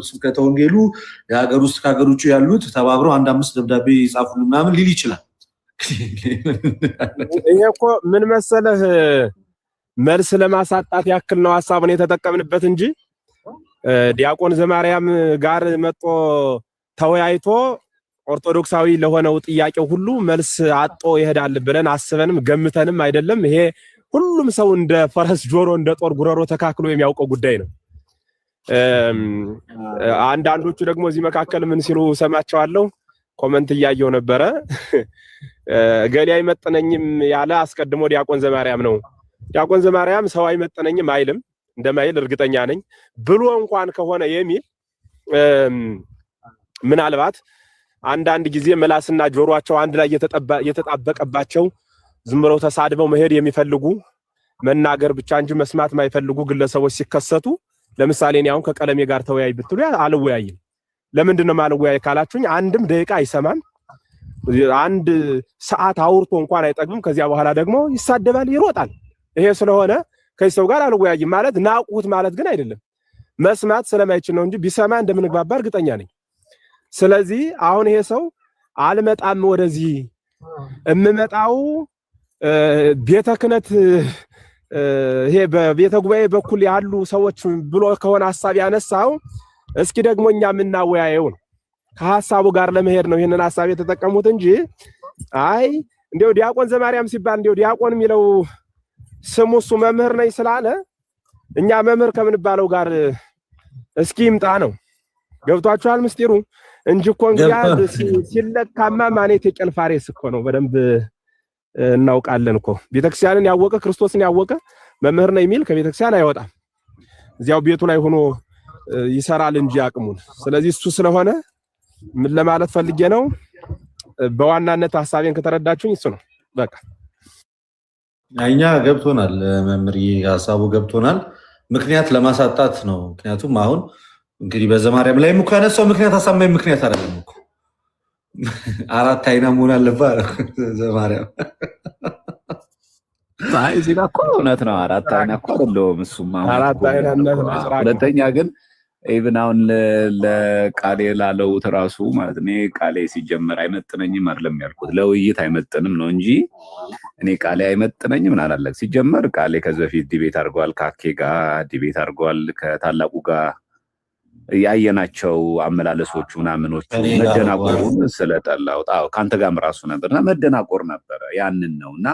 Speaker 1: ስብከተ ወንጌሉ የሀገር ውስጥ ከሀገር ውጭ ያሉት ተባብረው 1-5 ደብዳቤ ይጻፉሉ ምናምን ሊል ይችላል።
Speaker 12: ይሄ እኮ ምን መሰለህ መልስ ለማሳጣት ያክል ነው ሐሳቡን የተጠቀምንበት እንጂ ዲያቆን ዘማርያም ጋር መጥቶ ተወያይቶ ኦርቶዶክሳዊ ለሆነው ጥያቄው ሁሉ መልስ አጦ ይሄዳል ብለን አስበንም ገምተንም አይደለም። ይሄ ሁሉም ሰው እንደ ፈረስ ጆሮ እንደ ጦር ጉረሮ ተካክሎ የሚያውቀው ጉዳይ ነው። አንዳንዶቹ ደግሞ እዚህ መካከል ምን ሲሉ ሰማቸዋለሁ፣ ኮመንት እያየው ነበረ። ገሌ አይመጥነኝም ያለ አስቀድሞ ዲያቆን ዘማርያም ነው። ዲያቆን ዘማርያም ሰው አይመጥነኝም አይልም፣ እንደማይል እርግጠኛ ነኝ ብሎ እንኳን ከሆነ የሚል ምናልባት አንዳንድ ጊዜ ምላስና ጆሮአቸው አንድ ላይ የተጣበቀባቸው ዝም ብለው ተሳድበው መሄድ የሚፈልጉ መናገር ብቻ እንጂ መስማት የማይፈልጉ ግለሰቦች ሲከሰቱ፣ ለምሳሌ እኔ አሁን ከቀለሜ ጋር ተወያይ ብትሉ አልወያይም። ለምንድን ነው የማልወያይ ካላችሁኝ፣ አንድም ደቂቃ አይሰማም። አንድ ሰዓት አውርቶ እንኳን አይጠግብም። ከዚያ በኋላ ደግሞ ይሳደባል፣ ይሮጣል። ይሄ ስለሆነ ከዚህ ሰው ጋር አልወያይም ማለት ናቁት ማለት ግን አይደለም። መስማት ስለማይችል ነው እንጂ ቢሰማ እንደምንግባባ እርግጠኛ ነኝ። ስለዚህ አሁን ይሄ ሰው አልመጣም ወደዚህ እምመጣው ቤተ ክህነት ይሄ በቤተ ጉባኤ በኩል ያሉ ሰዎች ብሎ ከሆነ ሐሳብ ያነሳው፣ እስኪ ደግሞ እኛ የምናወያየው ነው። ከሐሳቡ ጋር ለመሄድ ነው ይሄንን ሐሳብ የተጠቀሙት እንጂ አይ እንዲያው ዲያቆን ዘማርያም ሲባል እንዲያው ዲያቆን የሚለው ስሙ እሱ መምህር ነኝ ስላለ እኛ መምህር ከምንባለው ጋር እስኪ ይምጣ ነው። ገብቷችኋል ምስጢሩ? እንጂ እኮ እንግዲህ ሲለካማ ማኔት የጨልፋሬስ እኮ ነው። በደንብ እናውቃለን እኮ ቤተክርስቲያንን ያወቀ ክርስቶስን ያወቀ መምህር ነው የሚል ከቤተክርስቲያን አይወጣም። እዚያው ቤቱ ላይ ሆኖ ይሰራል እንጂ አቅሙን። ስለዚህ እሱ ስለሆነ ምን ለማለት ፈልጌ ነው፣ በዋናነት ሐሳቤን ከተረዳችሁኝ እሱ ነው በቃ።
Speaker 1: እኛ ገብቶናል መምህር፣ ሐሳቡ ገብቶናል። ምክንያት ለማሳጣት ነው። ምክንያቱም አሁን እንግዲህ በዘማርያም ላይ እኮ ያነሳው ምክንያት አሳማኝ ምክንያት አይደለም እኮ። 4 አይና መሆን አለበት ዘማርያም።
Speaker 8: አይ እዚህ ጋር እኮ እውነት ነው። 4 አይና እኮ አይደለም እሱማ።
Speaker 12: 4 አይናነት ነው።
Speaker 8: ሁለተኛ ግን ኢቭን አሁን ለቃሌ ላለውት ራሱ ማለት እኔ ቃሌ ሲጀመር አይመጥነኝም አይደለም ያልኩት፣ ለውይይት አይመጥንም ነው እንጂ እኔ ቃሌ አይመጥነኝም አላለም። ሲጀመር ቃሌ ከዚህ በፊት ዲቤት አድርጓል፣ ከአኬ ጋር ዲቤት አድርጓል፣ ከታላቁ ጋር ያየናቸው አመላለሶቹ ምናምኖቹ መደናቆሩን ስለጠላሁት ከአንተ ጋርም ራሱ ነበርና መደናቆር ነበረ። ያንን ነውና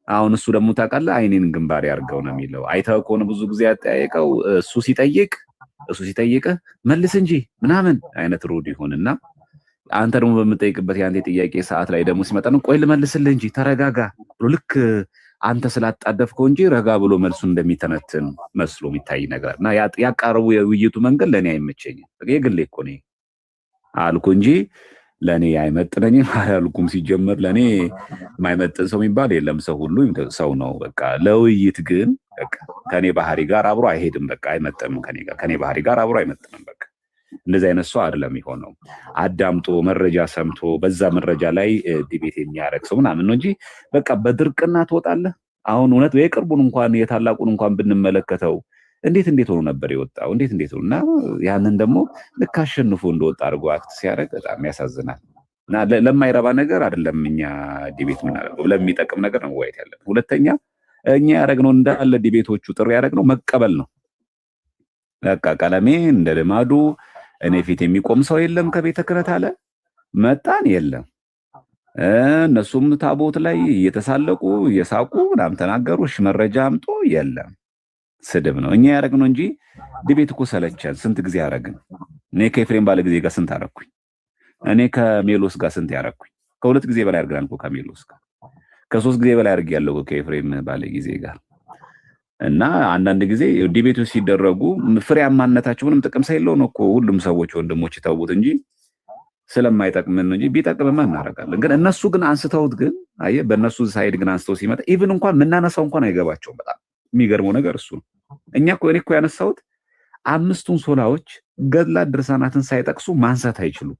Speaker 8: አሁን እሱ ደግሞ ታውቃለህ አይኔን ግንባር ያርገው ነው የሚለው። አይተው ከሆነ ብዙ ጊዜ ያጠያየቀው እሱ ሲጠይቅ መልስ እንጂ ምናምን አይነት ሩድ ይሆንና አንተ ደግሞ በምጠይቅበት ያንተ ጥያቄ ሰዓት ላይ ደግሞ ሲመጣ ነው ቆይ ልመልስልህ እንጂ ተረጋጋ ብሎ ልክ አንተ ስላጣደፍከው እንጂ ረጋ ብሎ መልሱን እንደሚተነትን መስሎ የሚታይ ነገር እና ያቃረቡ የውይይቱ መንገድ ለኔ አይመቸኝም። የግሌ እኮ ነው አልኩ እንጂ ለኔ አይመጥነኝም አላልኩም። ሲጀመር ለኔ የማይመጥን ሰው የሚባል የለም። ሰው ሁሉ ሰው ነው። በቃ ለውይይት ግን በቃ ከኔ ባህሪ ጋር አብሮ አይሄድም። በቃ አይመጥንም። ከኔ ባህሪ ጋር አብሮ አይመጥንም። በቃ እንደዚህ አይነት ሰው አይደለም የሚሆነው። አዳምጦ መረጃ ሰምቶ በዛ መረጃ ላይ ዲቤት የሚያደርግ ሰው ምናምን ነው እንጂ በቃ በድርቅና ትወጣለህ። አሁን እውነት የቅርቡን እንኳን የታላቁን እንኳን ብንመለከተው እንዴት ሆኖ ነበር የወጣው? እንዴት ሆኖ እና ያንን ደግሞ ልክ አሸንፎ እንደወጣ አድርጎ አክት ሲያደርግ በጣም ያሳዝናል። እና ለማይረባ ነገር አይደለም እኛ ዲቤት የምናደርገው፣ ለሚጠቅም ነገር ነው ወይት ያለን። ሁለተኛ እኛ ያደረግነው እንዳለ ዲቤቶቹ ጥሪ ያደረግነው መቀበል ነው። በቃ ቀለሜ እንደ ልማዱ እኔ ፊት የሚቆም ሰው የለም ከቤተ ክህነት አለ መጣን የለም። እነሱም ታቦት ላይ እየተሳለቁ እየሳቁ ምናምን ተናገሩ። እሺ መረጃ አምጦ የለም። ስድብ ነው እኛ ያደረግነው እንጂ ዲቤት እኮ ሰለቸን። ስንት ጊዜ ያደረግን። እኔ ከኤፍሬም ባለ ጊዜ ጋር ስንት አደረኩኝ። እኔ ከሜሎስ ጋር ስንት ያደረኩኝ። ከሁለት ጊዜ በላይ አድርገናል እኮ ከሜሎስ ጋር። ከሶስት ጊዜ በላይ አድርጌያለሁ ከኤፍሬም ባለ ጊዜ ጋር። እና አንዳንድ ጊዜ ዲቤቶች ሲደረጉ ፍሬያማነታቸው ምንም ጥቅም ሳይለው ነው እኮ ሁሉም ሰዎች ወንድሞች ይተውት እንጂ ስለማይጠቅምን እንጂ ቢጠቅምማ እናደርጋለን። ግን እነሱ ግን አንስተውት ግን አየህ በእነሱ ሳይድ ግን አንስተው ሲመጣ ኢቭን እንኳን የምናነሳው እንኳን አይገባቸውም። በጣም የሚገርመው ነገር እሱ ነው። እኔ እኮ ያነሳሁት አምስቱን ሶላዎች ገድላት ድርሳናትን ሳይጠቅሱ ማንሳት አይችሉም።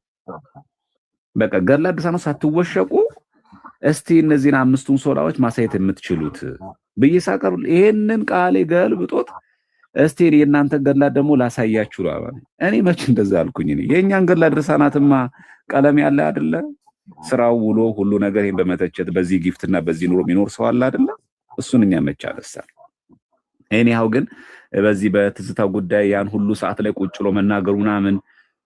Speaker 8: በቃ ገድላት ድርሳናት ሳትወሸቁ እስቲ እነዚህን አምስቱን ሶላዎች ማሳየት የምትችሉት ብዬ ሳቀርብ ይሄንን ቃሌ ገልብጦት እስቲ የእናንተ ገድላት ደግሞ ላሳያችሁ ነው። እኔ መች እንደዛ አልኩኝ። የእኛን ገድላት ድርሳናትማ ቀለም ያለ አይደለ? ስራው ውሎ ሁሉ ነገር ይሄን በመተቸት በዚህ ጊፍትና በዚህ ኑሮ የሚኖር ሰው አለ አይደለ? እሱን እኛ መች አነሳል። እኔው ግን በዚህ በትዝታው ጉዳይ ያን ሁሉ ሰዓት ላይ ቁጭ ብሎ መናገሩ ምናምን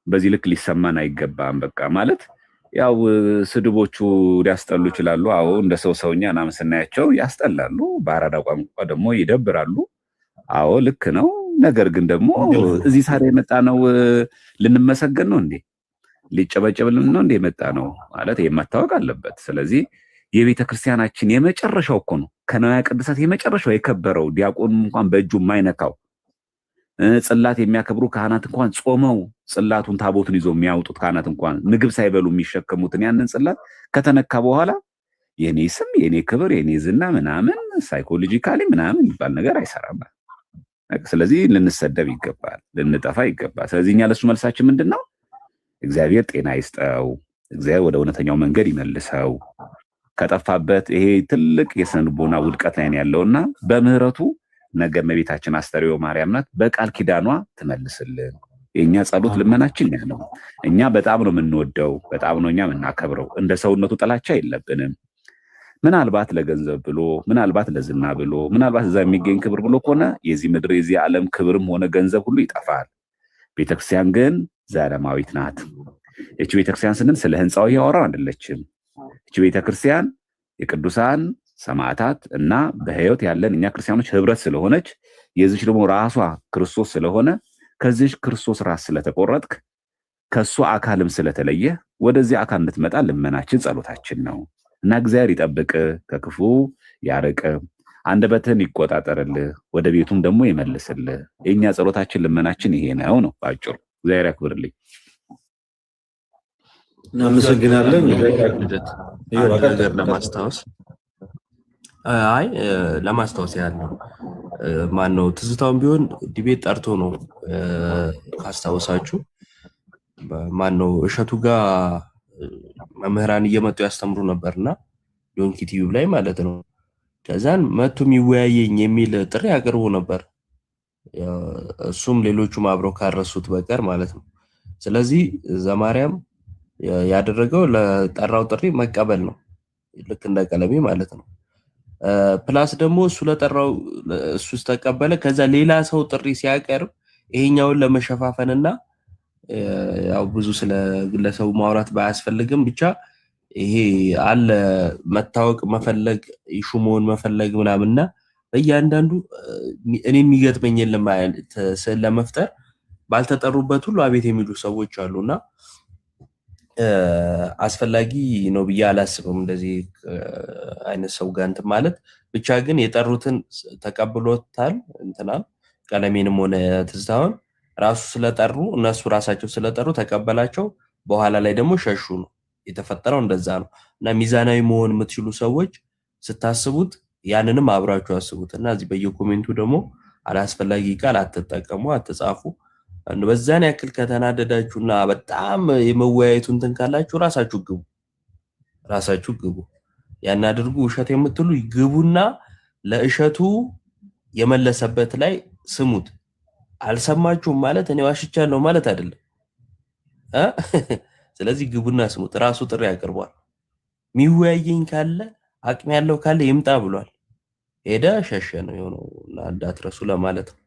Speaker 8: በዚህ ልክ ሊሰማን አይገባም። በቃ ማለት ያው ስድቦቹ ሊያስጠሉ ይችላሉ። አዎ እንደ ሰውኛ ምናምን ስናያቸው ያስጠላሉ። በአራዳ ቋንቋ ደግሞ ይደብራሉ። አዎ ልክ ነው። ነገር ግን ደግሞ እዚህ ሳር የመጣ ነው ልንመሰገን ነው እንዴ? ሊጨበጨብልን ነው እንዴ የመጣ ነው ማለት የማታወቅ አለበት። ስለዚህ የቤተ ክርስቲያናችን የመጨረሻው እኮ ነው ከነዋያ ቅድሳት የመጨረሻው የከበረው ዲያቆን እንኳን በእጁ የማይነካው ጽላት የሚያከብሩ ካህናት እንኳን ጾመው ጽላቱን ታቦቱን ይዞ የሚያወጡት ካህናት እንኳን ምግብ ሳይበሉ የሚሸከሙትን ያንን ጽላት ከተነካ በኋላ የኔ ስም የኔ ክብር የኔ ዝና ምናምን ሳይኮሎጂካሊ ምናምን የሚባል ነገር አይሰራም። ስለዚህ ልንሰደብ ይገባል፣ ልንጠፋ ይገባል። ስለዚህ እኛ ለሱ መልሳችን ምንድነው? እግዚአብሔር ጤና ይስጠው፣ እግዚአብሔር ወደ እውነተኛው መንገድ ይመልሰው። ከጠፋበት ይሄ ትልቅ የስነ ልቦና ውድቀት ላይ ያለውና በምህረቱ ነገ እመቤታችን አስተርእዮ ማርያም ናት በቃል ኪዳኗ ትመልስልን። የኛ ጸሎት ልመናችን ያ ነው። እኛ በጣም ነው የምንወደው፣ በጣም ነው እኛ የምናከብረው። እንደ ሰውነቱ ጥላቻ የለብንም። ምናልባት ለገንዘብ ብሎ ምናልባት ለዝና ብሎ ምናልባት እዛ የሚገኝ ክብር ብሎ ከሆነ የዚህ ምድር የዚህ ዓለም ክብርም ሆነ ገንዘብ ሁሉ ይጠፋል። ቤተክርስቲያን ግን ዘላለማዊት ናት። እቺ ቤተክርስቲያን ስንል ስለ ህንፃው ያወራን አይደለችም። እቺ ቤተክርስቲያን የቅዱሳን ሰማዕታት እና በህይወት ያለን እኛ ክርስቲያኖች ህብረት ስለሆነች የዚች ደግሞ ራሷ ክርስቶስ ስለሆነ ከዚህ ክርስቶስ ራስ ስለተቆረጥክ ከሱ አካልም ስለተለየ ወደዚህ አካል እንድትመጣ ልመናችን ጸሎታችን ነው። እና እግዚአብሔር ይጠብቅ፣ ከክፉ ያርቅ፣ አንደበትን ይቆጣጠርልህ፣ ወደ ቤቱም ደግሞ ይመልስልህ። የኛ ጸሎታችን ልመናችን ይሄ ነው ባጭሩ። እግዚአብሔር ያክብርልኝ።
Speaker 1: እናመሰግናለን።
Speaker 6: ነገር ለማስታወስ ያህል ነው። ማነው ትዝታውን ቢሆን ዲቤት ጠርቶ ነው ካስታወሳችሁ። ማነው እሸቱ ጋር መምህራን እየመጡ ያስተምሩ ነበርና ዶንኪ ቲዩብ ላይ ማለት ነው። ከዛን መጥቶ የሚወያየኝ የሚል ጥሪ አቅርቦ ነበር። እሱም ሌሎቹም አብረው ካረሱት በቀር ማለት ነው። ስለዚህ ዘማርያም ያደረገው ለጠራው ጥሪ መቀበል ነው፣ ልክ እንደ ቀለሜ ማለት ነው። ፕላስ ደግሞ እሱ ለጠራው እሱ ተቀበለ። ከዛ ሌላ ሰው ጥሪ ሲያቀርብ ይሄኛውን ለመሸፋፈንና ያው ብዙ ስለ ግለሰቡ ማውራት ባያስፈልግም ብቻ ይሄ አለ መታወቅ መፈለግ ሹሞን መፈለግ ምናምንና በእያንዳንዱ እኔ የሚገጥመኝ የለም ስዕል ለመፍጠር ባልተጠሩበት ሁሉ አቤት የሚሉ ሰዎች አሉና አስፈላጊ ነው ብዬ አላስብም። እንደዚህ አይነት ሰው ጋር እንትን ማለት ብቻ ግን የጠሩትን ተቀብሎታል እንትናል ቀለሜንም ሆነ ትዝታውን ራሱ ስለጠሩ እነሱ ራሳቸው ስለጠሩ ተቀበላቸው። በኋላ ላይ ደግሞ ሸሹ ነው የተፈጠረው። እንደዛ ነው እና ሚዛናዊ መሆን የምትችሉ ሰዎች ስታስቡት ያንንም አብራችሁ አስቡት እና እዚህ በየኮሜንቱ ደግሞ አላስፈላጊ ቃል አትጠቀሙ፣ አትጻፉ። በዛን ያክል ከተናደዳችሁና በጣም የመወያየቱ እንትን ካላችሁ ራሳችሁ ግቡ። ያን አድርጉ። ውሸት የምትሉ ግቡና ለእሸቱ የመለሰበት ላይ ስሙት። አልሰማችሁም ማለት እኔ ዋሽቻለሁ ማለት አይደለም። ስለዚህ ግቡና ስሙት። ራሱ ጥሪ ያቀርቧል። ሚወያየኝ ካለ አቅም ያለው ካለ ይምጣ ብሏል። ሄደ ሸሸ ነው የሆነው እና እንዳትረሱ ለማለት ነው።